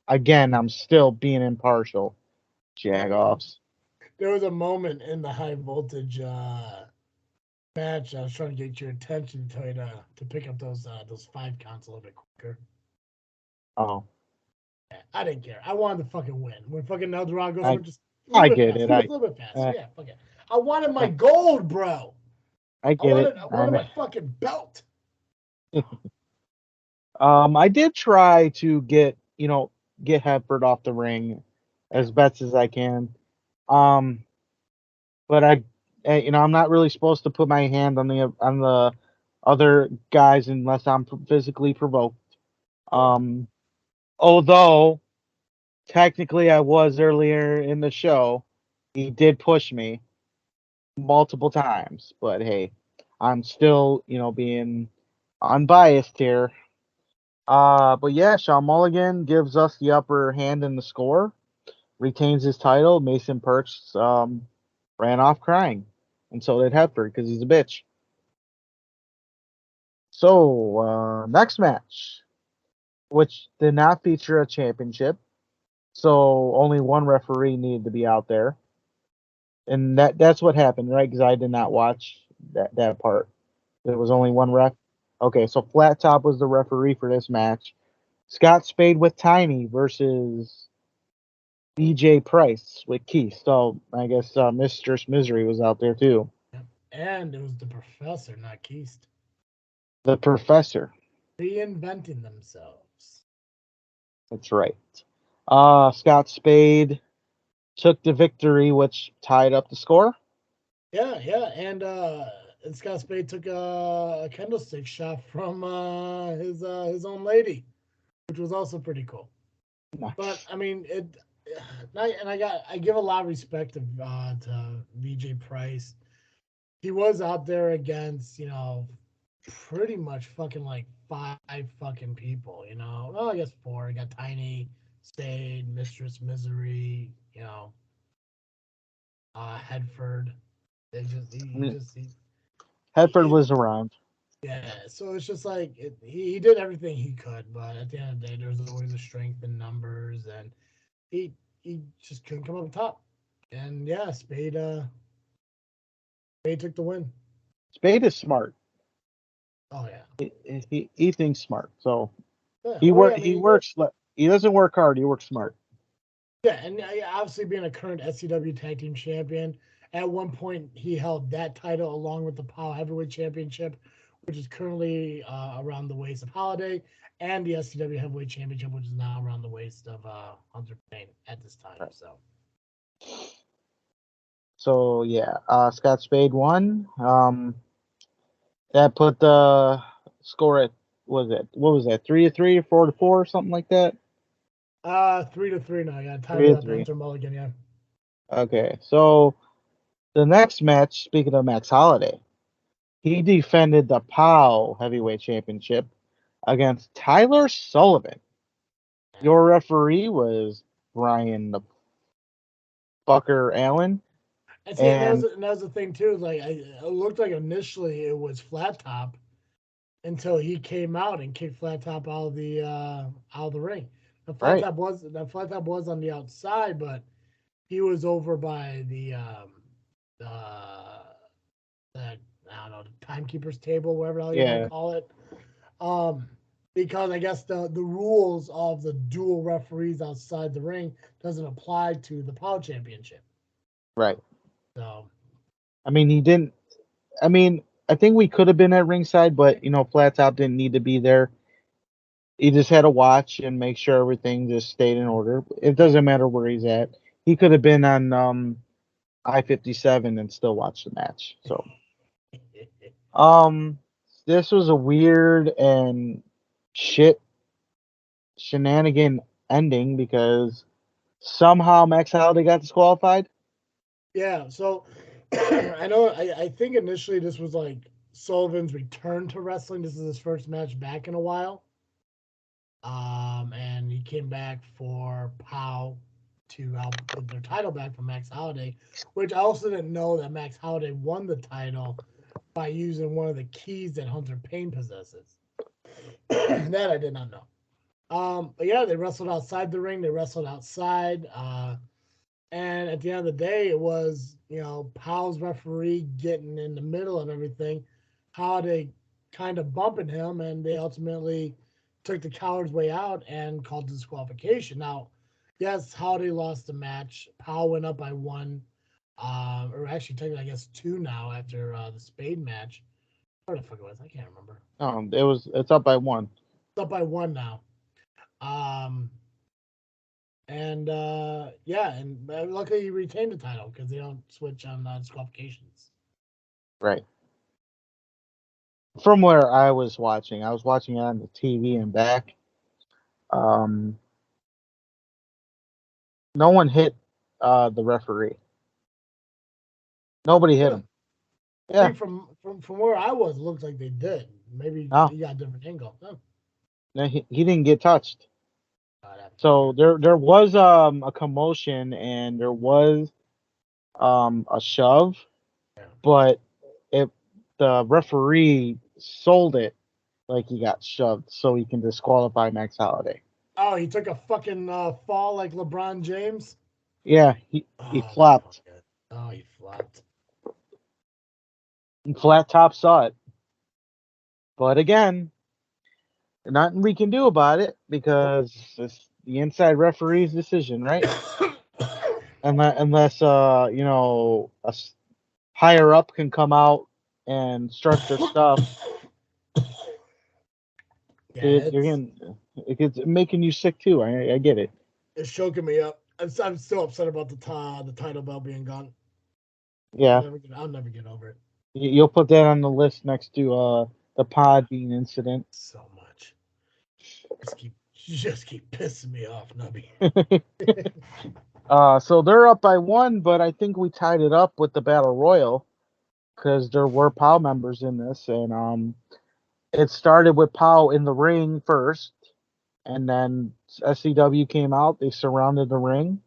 Again, I'm still being impartial. Jagoffs. There was a moment in the high voltage match. I was trying to get your attention to pick up those 5 counts a little bit quicker. Oh. I didn't care. I wanted to fucking win. When fucking El Dorado goes over, just I leave get fast. it. Leave it a little bit faster. Yeah, fuck it. I wanted my I gold, bro. I get it. I wanted my fucking belt. I did try to get Hepburn off the ring as best as I can. But I'm not really supposed to put my hand on the other guys unless I'm physically provoked. Although technically I was earlier in the show, he did push me multiple times. But hey, I'm still being unbiased here. But yeah, Sean Mulligan gives us the upper hand in the score, retains his title. Mason Perks ran off crying, and so did Hepburn because he's a bitch. So next match, which did not feature a championship, so only one referee needed to be out there, and that's what happened, right? Because I did not watch that part. There was only one ref. Okay, so Flat Top was the referee for this match. Scott Spade with Tiny versus BJ Price with Keith. So I guess Mistress Misery was out there too. And it was the professor, not Keist. The Professor. Reinventing themselves. That's right. Scott Spade took the victory, which tied up the score. Yeah, and Scott Spade took a candlestick shot from his own lady, which was also pretty cool. Nice. But I mean, I give a lot of respect to VJ Price. He was out there against pretty much fucking like 5 fucking people. Well, I guess 4. He got Tiny, Spade, Mistress Misery, Headford. Hedford was around. Yeah, so it's just like he did everything he could, but at the end of the day, there's always a strength in numbers, and he just couldn't come up top. And yeah, Spade took the win. Spade is smart. Oh yeah, He thinks smart. So yeah. he works. He doesn't work hard. He works smart. Yeah, and obviously being a current SCW Tag Team Champion, at one point he held that title along with the POW Heavyweight Championship, which is currently around the waist of Holiday, and the SCW Heavyweight Championship, which is now around the waist of Hunter Payne at this time. Right. So. So yeah, Scott Spade won. That put the score at what was that 3-3 or 4-4 something like that? 3-3 now. Yeah, tied it up. Hunter Mulligan. Yeah. Okay, so the next match. Speaking of Max Holiday, he defended the POW Heavyweight Championship against Tyler Sullivan. Your referee was Brian the Fucker Allen. And see, that was the thing too. Like, it looked like initially it was Flat Top until he came out and kicked Flat Top out of the ring. The Flat Top was on the outside, but he was over by the I don't know, the timekeeper's table, whatever the hell you want to call it. Because I guess the rules of the dual referees outside the ring doesn't apply to the POW Championship. Right. So, I mean, he didn't. I mean, I think we could have been at ringside, but Flat Top didn't need to be there. He just had to watch and make sure everything just stayed in order. It doesn't matter where he's at. He could have been on I-57 and still watch the match. So, this was a weird and shenanigan ending because somehow Max Holiday got disqualified. Yeah, so I think initially this was like Sullivan's return to wrestling. This is his first match back in a while. And he came back for POW to help get their title back from Max Holiday, which I also didn't know that Max Holiday won the title by using one of the keys that Hunter Payne possesses. That I did not know. But yeah, they wrestled outside the ring. They wrestled outside. And at the end of the day, it was, POW's referee getting in the middle of everything, how they kind of bumping him, and they ultimately took the coward's way out and called disqualification. Now, yes, Holiday lost the match. Powell went up by 1, or actually technically I guess 2 now after the Spade match. What the fuck it was? I can't remember. It's up by 1. It's up by 1 now. And luckily he retained the title because they don't switch on disqualifications. Right. From where I was watching it on the TV and back. No one hit the referee. Nobody hit him. I think from where I was, it looks like they did. Maybe he got a different angle. No, he didn't get touched. So there was a commotion and there was a shove, but the referee sold it like he got shoved so he can disqualify Max Holiday. Oh, he took a fucking fall like LeBron James? Yeah, he flopped. Oh, he flopped. And Flat Top saw it. But again, nothing we can do about it because it's the inside referee's decision, right? Unless a higher up can come out and start their stuff. Yeah, it's making you sick too. I get it. It's choking me up. I'm still upset about the title belt being gone. Yeah, I'll never get over it. You'll put that on the list next to the Podbean incident. So much. Just keep pissing me off, Nubby. So they're up by 1, but I think we tied it up with the Battle Royal because there were POW members in this, and it started with POW in the ring first, and then SCW came out. They surrounded the ring,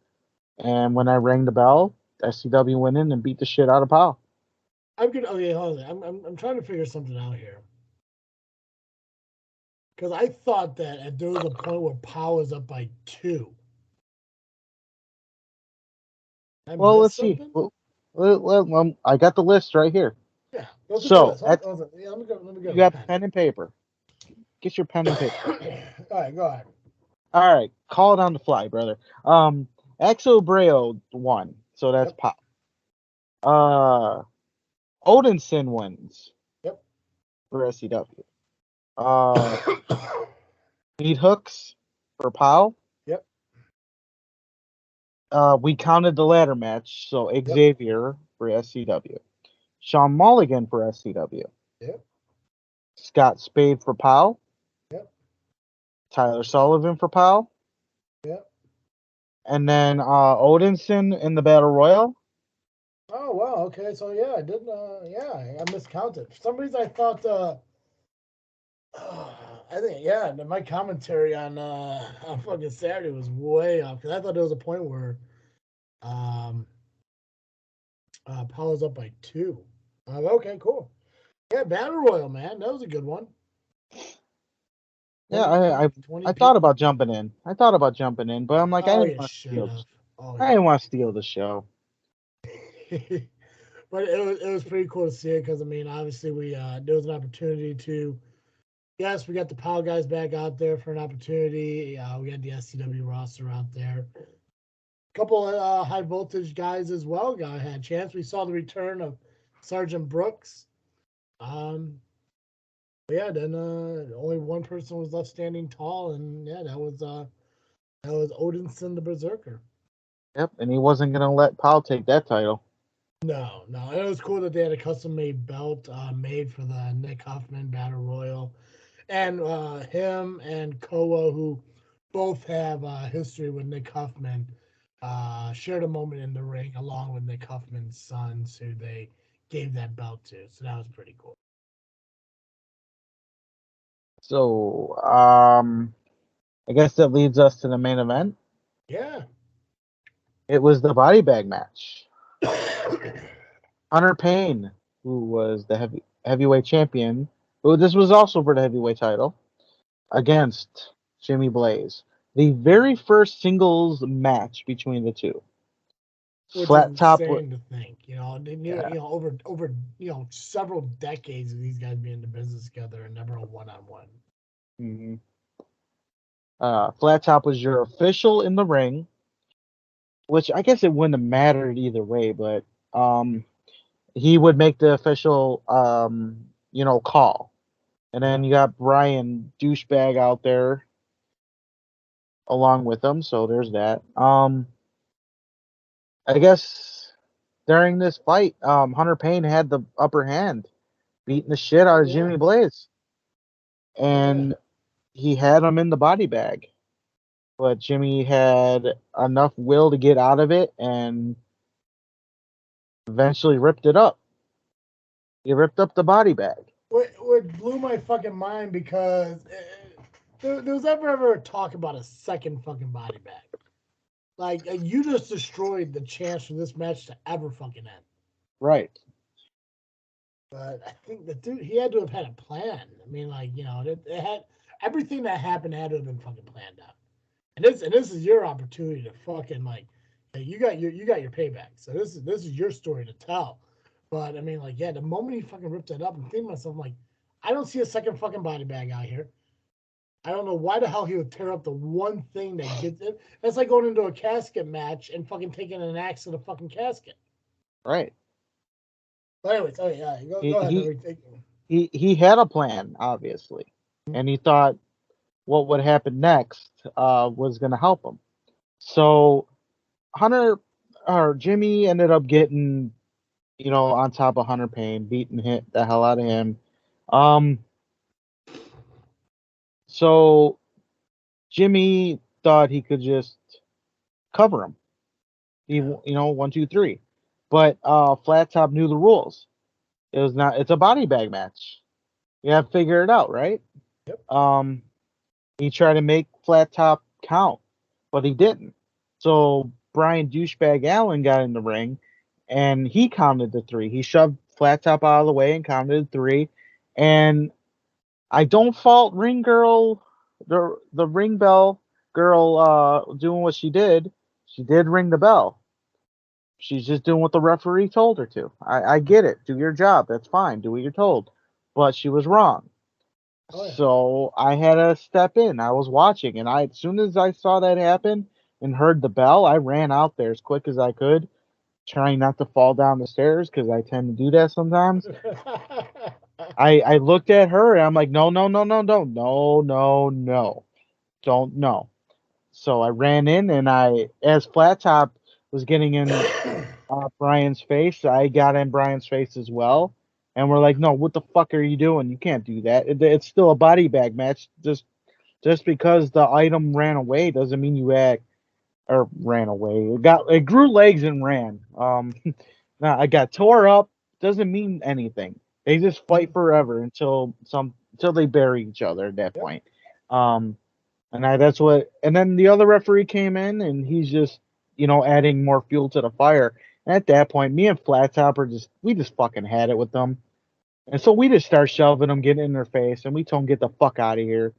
and when I rang the bell, SCW went in and beat the shit out of POW. Okay, hold on. I'm trying to figure something out here. Because I thought that there was a point where POW is up by 2. Well, let's see. Well, I got the list right here. Yeah. So, let me go. You got pen and paper. Get your pen and paper. All right, go ahead. All right, call it on the fly, brother. Exo Breo won, so that's POW. Odinson wins. Yep. For SCW. Meat Hooks for POW. Yep. We counted the ladder match, so Xavier for SCW. Sean Mulligan for SCW. Yep. Scott Spade for POW. Yep. Tyler Sullivan for POW. Yep. And then Odinson in the Battle Royal. Oh wow, okay. So yeah, I did I miscounted. For some reason I thought I think my commentary on fucking Saturday was way off because I thought there was a point where Paul was up by 2. Okay, cool. Yeah, Battle Royal, man. That was a good one. Yeah, I thought about jumping in. But I'm like, I didn't want to steal the show. But it was pretty cool to see it because I mean, obviously there was an opportunity to. Yes, we got the POW guys back out there for an opportunity. We got the SCW roster out there. A couple of high voltage guys as well had a chance. We saw the return of Sergeant Brooks. Then only one person was left standing tall, and that was Odinson the Berserker. Yep, and he wasn't gonna let POW take that title. No. It was cool that they had a custom-made belt made for the Nick Huffman Battle Royal. And him and Koa, who both have history with Nick Huffman, shared a moment in the ring along with Nick Huffman's sons, who they gave that belt to. So that was pretty cool. So, I guess that leads us to the main event. Yeah. It was the body bag match. Hunter Payne, who was the heavyweight champion, this was also for the heavyweight title, against Jimmy Blaze. The very first singles match between the two. Which Flat is top. insane to think, over several decades of these guys being in the business together and never a one-on-one. Mm-hmm. Flat Top was your official in the ring, which I guess it wouldn't have mattered either way, but he would make the official call. And then you got Brian douchebag out there along with him, so there's that. I guess during this fight, Hunter Payne had the upper hand, beating the shit out of Jimmy Blaze. And he had him in the body bag. But Jimmy had enough will to get out of it and eventually ripped it up. He ripped up the body bag. What blew my fucking mind because there was ever a talk about a second fucking body bag. Like, you just destroyed the chance for this match to ever fucking end. Right. But I think the dude, he had to have had a plan. I mean, like, it had everything that happened had to have been fucking planned out. And this is your opportunity to fucking, like, you got your payback. So this is your story to tell. But I mean, like, the moment he fucking ripped it up, I'm thinking to myself, like, I don't see a second fucking body bag out here. I don't know why the hell he would tear up the one thing that gets it. That's like going into a casket match and fucking taking an axe to the fucking casket. Right. But anyways, go ahead. He had a plan, obviously, and he thought what would happen next was going to help him. So Jimmy ended up getting, on top of Hunter Payne, beating the hell out of him. So Jimmy thought he could just cover him. He, 1, 2, 3. But Flat Top knew the rules. It's a body bag match. You have to figure it out, right? Yep. He tried to make Flat Top count, but he didn't. So Brian Douchebag Allen got in the ring, and he counted to 3. He shoved Flat Top out of the way and counted to 3. And I don't fault Ring Girl, the ring bell girl, doing what she did. She did ring the bell. She's just doing what the referee told her to. I get it. Do your job. That's fine. Do what you're told. But she was wrong. Oh, yeah. So I had to step in. I was watching, and as soon as I saw that happen and heard the bell, I ran out there as quick as I could, trying not to fall down the stairs because I tend to do that sometimes. I looked at her and I'm like, no, don't no. So I ran in, and as Flat Top was getting in Brian's face, I got in Brian's face as well. And we're like, no, what the fuck are you doing? You can't do that. It's still a body bag match. Just because the item ran away doesn't mean you ran away. It grew legs and ran. Now I got tore up. Doesn't mean anything. They just fight forever until they bury each other at that point. And then the other referee came in, and he's just, adding more fuel to the fire. And at that point, me and Flat Top we just fucking had it with them. And so we just start shoving them, getting in their face, and we told them, get the fuck out of here.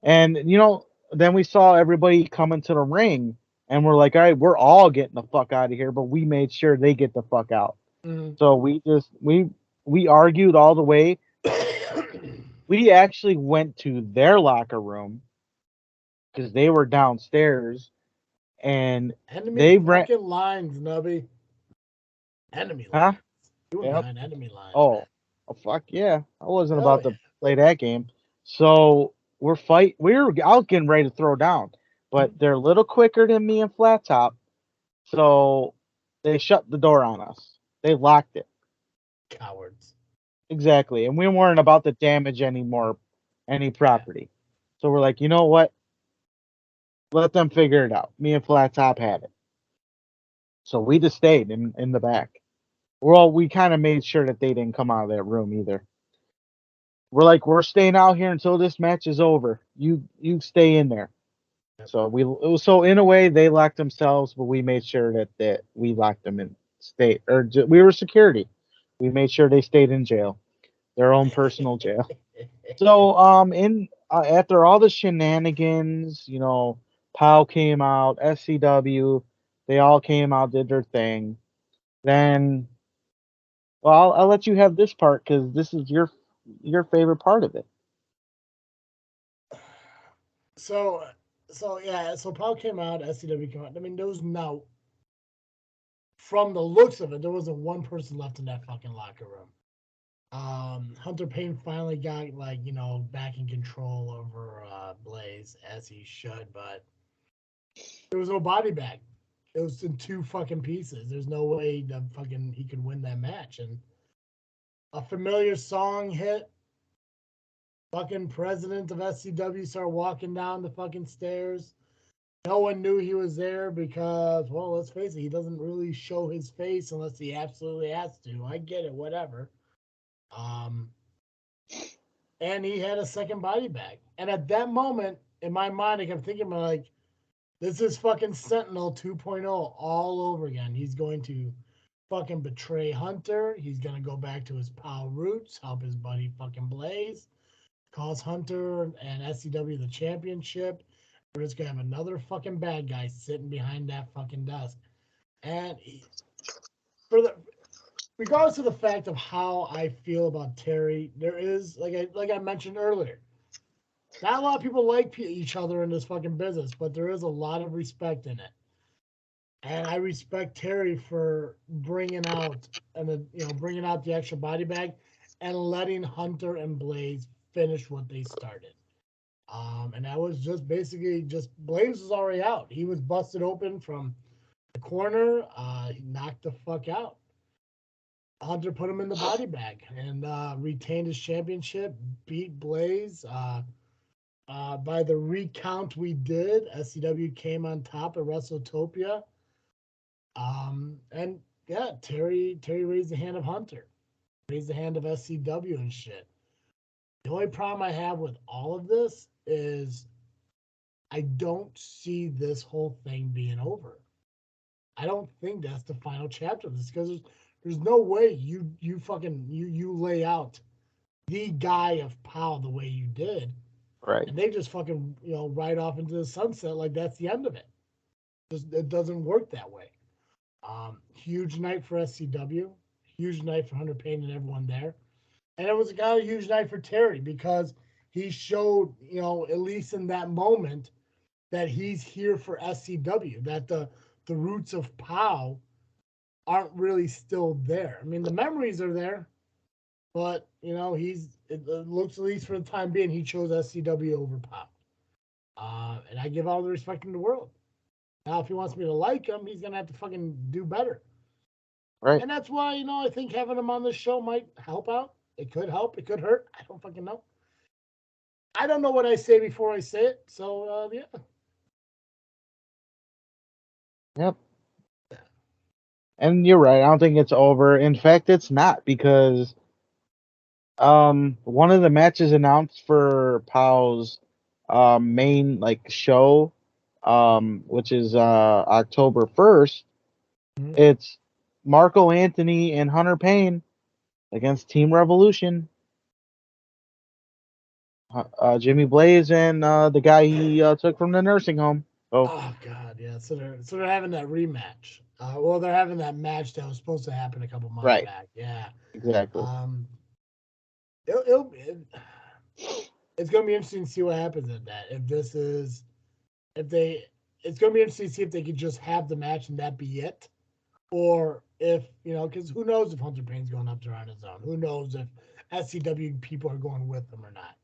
And, then we saw everybody coming to the ring, and we're like, all right, we're all getting the fuck out of here, but we made sure they get the fuck out. Mm-hmm. So we argued all the way. We actually went to their locker room because they were downstairs, and they ran lines, Nubby. Enemy lines. You were behind enemy lines. Oh, fuck yeah! I wasn't about to play that game. So I was getting ready to throw down, but they're a little quicker than me and Flat Top, so they shut the door on us. They locked it. Cowards. Exactly, and we weren't about to damage any property. So we're like, you know what? Let them figure it out. Me and Flat Top had it. So we just stayed in the back. Well, we kind of made sure that they didn't come out of that room either. We're like, we're staying out here until this match is over. You stay in there. So in a way they locked themselves, but we made sure that we locked them in we were security. We made sure they stayed in jail, their own personal jail. So after all the shenanigans, POW came out, SCW, they all came out, did their thing. Then, well, I'll let you have this part because this is your favorite part of it. So So Paul came out, SCW came out. I mean, there was no, from the looks of it, there wasn't one person left in that fucking locker room. Hunter Payne finally got back in control over Blaze as he should, but there was no body bag. It was in two fucking pieces. There's no way that he could win that match. And a familiar song hit. Fucking president of SCW started walking down the fucking stairs. No one knew he was there because, well, let's face it, he doesn't really show his face unless he absolutely has to. I get it, whatever. And he had a second body bag. And at that moment, in my mind, I kept thinking, like, this is fucking Sentinel 2.0 all over again. He's going to fucking betray Hunter. He's going to go back to his pal roots, help his buddy fucking Blaze, cause Hunter and SCW the championship. We're just going to have another fucking bad guy sitting behind that fucking desk. And regardless of the fact of how I feel about Terry, there is, like I mentioned earlier, not a lot of people like each other in this fucking business, but there is a lot of respect in it. And I respect Terry for bringing out the extra body bag and letting Hunter and Blaze finish what they started. And that was just basically Blaze was already out. He was busted open from the corner. He knocked the fuck out. Hunter put him in the body bag and retained his championship, beat Blaze. By the recount we did, SCW came on top of Wrestletopia. And yeah, Terry raised the hand of Hunter, raised the hand of SCW and shit. The only problem I have with all of this is I don't see this whole thing being over. I don't think that's the final chapter of this because there's no way you lay out the guy of POW the way you did. Right. And they just fucking, ride off into the sunset like that's the end of it. It doesn't work that way. Huge night for SCW. Huge night for Hunter Payne and everyone there. And it was a huge night for Terry because he showed, at least in that moment, that he's here for SCW, that the roots of POW aren't really still there. I mean, the memories are there, but, it looks, at least for the time being, he chose SCW over POW. And I give all the respect in the world. Now, if he wants me to like him, he's going to have to fucking do better. Right. And that's why, I think having him on this show might help out. It could help. It could hurt. I don't fucking know. I don't know what I say before I say it. So, yeah. Yep. And you're right. I don't think it's over. In fact, it's not because one of the matches announced for POW's main show, which is October 1st, it's Marco Anthony and Hunter Payne against Team Revolution. Jimmy Blaze and the guy he took from the nursing home. Oh God, yeah. So they're having that rematch. Well, they're having that match that was supposed to happen a couple months back. Yeah, exactly. It's going to be interesting to see what happens at that. It's going to be interesting to see if they could just have the match and that be it, or if because who knows if Hunter Payne's going up there on his own? Who knows if SCW people are going with him or not?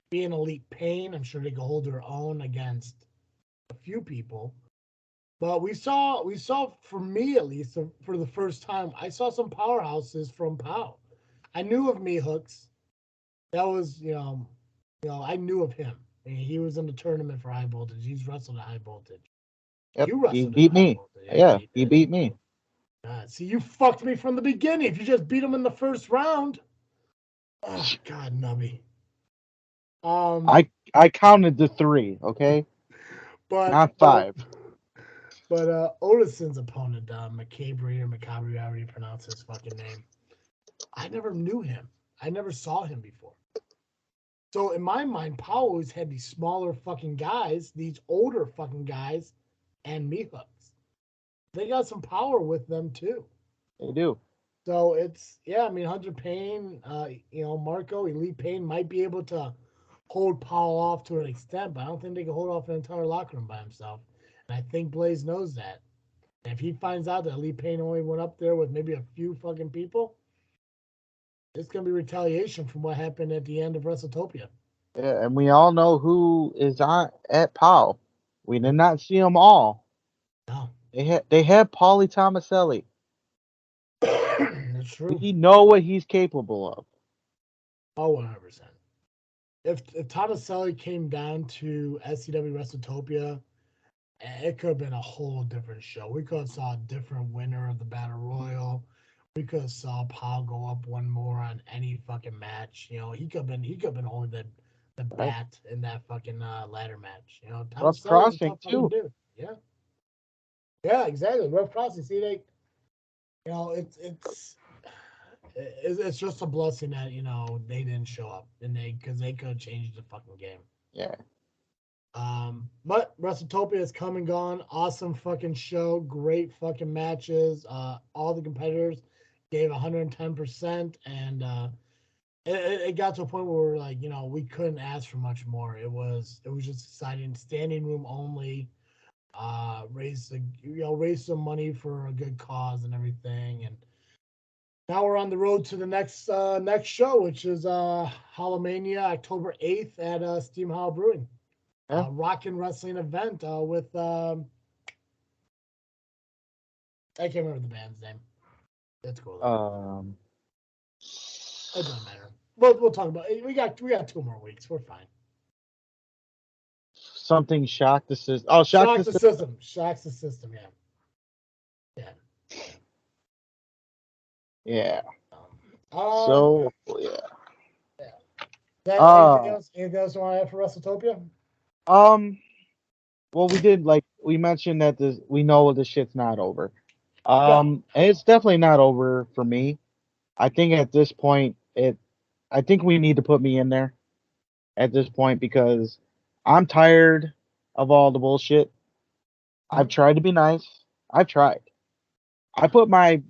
Being Elite Pain, I'm sure they can hold their own against a few people. But we saw for me at least, for the first time, I saw some powerhouses from POW. I knew of Me Hooks. That was, I knew of him. I mean, he was in the tournament for High Voltage. He's wrestled at High Voltage. Yep, he beat me. Yeah, he beat me. See, you fucked me from the beginning. If you just beat him in the first round. Oh, God, Nubby. I counted to 3, okay? But not 5. But Otison's opponent, Macabre, however you pronounce his fucking name, I never knew him. I never saw him before. So in my mind, POW always had these smaller fucking guys, these older fucking guys, and Me Hooks. They got some power with them too. They do. So it's Hunter Payne, Marco, Elite Payne might be able to hold Paul off to an extent, but I don't think they can hold off an entire locker room by himself. And I think Blaze knows that. And if he finds out that Lee Payne only went up there with maybe a few fucking people, it's going to be retaliation from what happened at the end of Wrestletopia. Yeah, and we all know who is on at POW. We did not see them all. No. They had Paulie Tomaselli. That's true. We know what he's capable of. Oh, 100%. If Tomaselli came down to SCW Wrestletopia, it could have been a whole different show. We could have saw a different winner of the Battle Royal. We could have saw Paul go up one more on any fucking match. You know, he could have been holding the bat in that fucking ladder match. You know, Rough Tomaselli's a Crossing tough fucking too. dude. Yeah. Yeah, exactly. Rough Crossing. See, you know, it's just a blessing that, you know, they didn't show up because they could have changed the fucking game. Yeah. But Wrestletopia is come and gone. Awesome fucking show. Great fucking matches. All the competitors gave 110%, and it got to a point where we're like, you know, we couldn't ask for much more. It was just exciting. Standing room only. Raise some money for a good cause and everything. And now we're on the road to the next show, which is Hallowmania, October 8th at Steam Hall Brewing. Yeah. Rockin' Wrestling event with I can't remember the band's name. That's cool. It doesn't matter. We'll talk about it. We got 2 more weeks. We're fine. Something Shock the System. Oh, Shock the System. Shocks the system. Yeah. Yeah. So yeah. Anything else you want to add for Wrestletopia? Well, we mentioned that we know the shit's not over. And it's definitely not over for me. I think at this point, I think we need to put me in there at this point because I'm tired of all the bullshit. I've tried to be nice. I've tried. I put my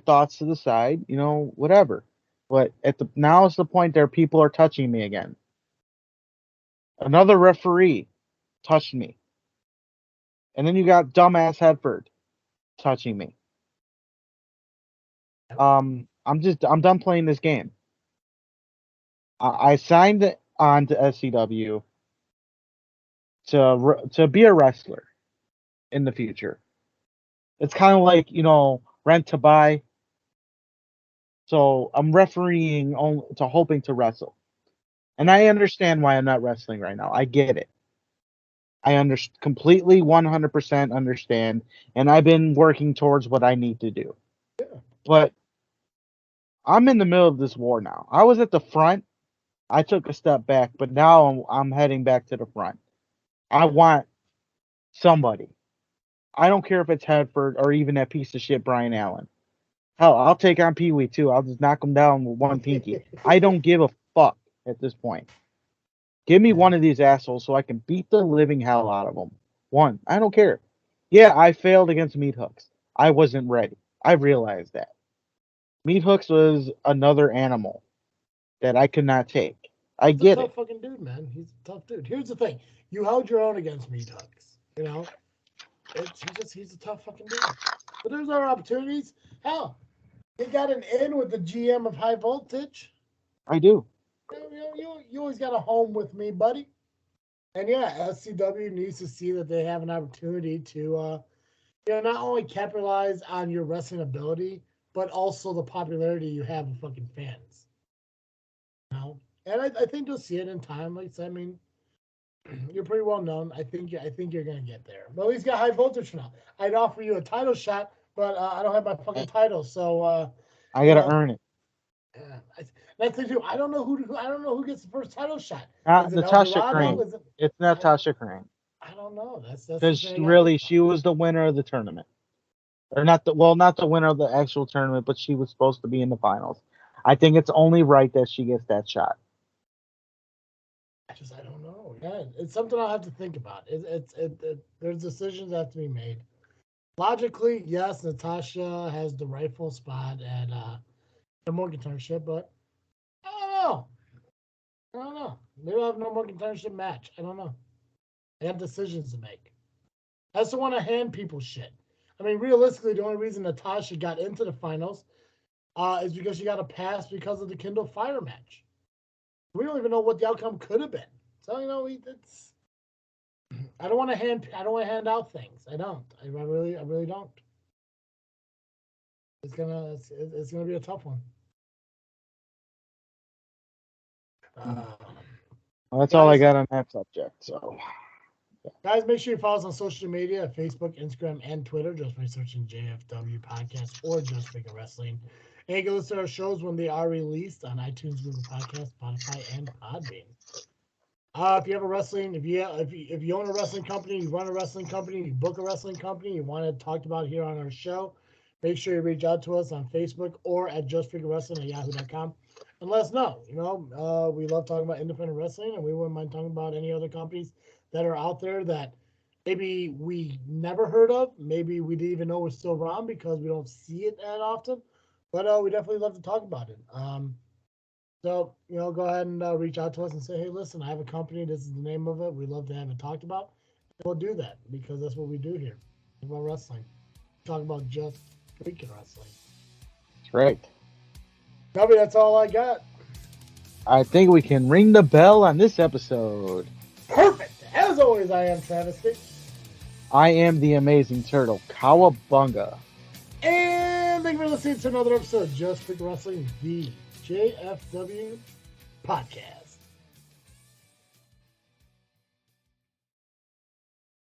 thoughts to the side, whatever. But now it's the point there people are touching me again. Another referee touched me. And then you got dumbass Hedford touching me. I'm done playing this game. I signed on to SCW to be a wrestler in the future. It's kind of like, rent to buy. So I'm refereeing to hoping to wrestle. And I understand why I'm not wrestling right now. I get it. I completely 100% understand. And I've been working towards what I need to do. Yeah. But I'm in the middle of this war now. I was at the front. I took a step back, but now I'm heading back to the front. I want somebody. I don't care if it's Hedford or even that piece of shit Brian Allen. Hell, I'll take on Pee Wee too. I'll just knock him down with one pinky. I don't give a fuck at this point. Give me one of these assholes so I can beat the living hell out of them. One. I don't care. Yeah, I failed against Meat Hooks. I wasn't ready. I realized that. Meat Hooks was another animal that I could not take. I get it. He's a tough fucking dude, man. He's a tough dude. Here's the thing. You held your own against Meat Hooks. You know? He's a tough fucking dude. But there's other opportunities. Hell, he got an in with the GM of High Voltage. I do. You always got a home with me, buddy. And yeah, SCW needs to see that they have an opportunity to, not only capitalize on your wrestling ability, but also the popularity you have with fucking fans. You know? And I think you'll see it in time. Like I said, I mean, you're pretty well known. I think you're gonna get there. But at least got High Voltage for now. I'd offer you a title shot, but I don't have my fucking title, so I gotta earn it. Yeah, that's the thing. I don't know who gets the first title shot. Natasha Crane. It's Natasha Crane. I don't know. That's because she was the winner of the tournament, or not the winner of the actual tournament, but she was supposed to be in the finals. I think it's only right that she gets that shot. I don't know. Yeah, it's something I'll have to think about. There's decisions that have to be made. Logically, yes, Natasha has the rightful spot at the Morgan Tournament, but I don't know. Maybe I'll have no more contendership match. I don't know. I have decisions to make. I just don't want to hand people shit. I mean, realistically, the only reason Natasha got into the finals is because she got a pass because of the Kindle Fire match. We don't even know what the outcome could have been. So it's. I don't want to hand out things. I don't. I really don't. It's gonna be a tough one. Well, that's all I got on that subject. So, guys, make sure you follow us on social media: Facebook, Instagram, and Twitter. Just by searching JFW Podcast or Just Figure Wrestling. And you can listen to our shows when they are released on iTunes, Google Podcasts, Spotify, and Podbean. If you have a wrestling, if you own a wrestling company, you run a wrestling company, you book a wrestling company, you want it talked about here on our show, make sure you reach out to us on Facebook or at justfigurewrestling@yahoo.com and let us know. We love talking about independent wrestling, and we wouldn't mind talking about any other companies that are out there that maybe we never heard of, maybe we didn't even know were still around because we don't see it that often. But we definitely love to talk about it. So, go ahead and reach out to us and say, hey, listen, I have a company. This is the name of it. We'd love to have it talked about. And we'll do that because that's what we do here. Talk about wrestling. Talk about just freaking wrestling. that's right. Nubby, that's all I got. I think we can ring the bell on this episode. Perfect. As always, I am Travesty. I am the Amazing Turtle, Cowabunga. And thank you for listening to another episode of Just Freaking Wrestling, the JFW Podcast.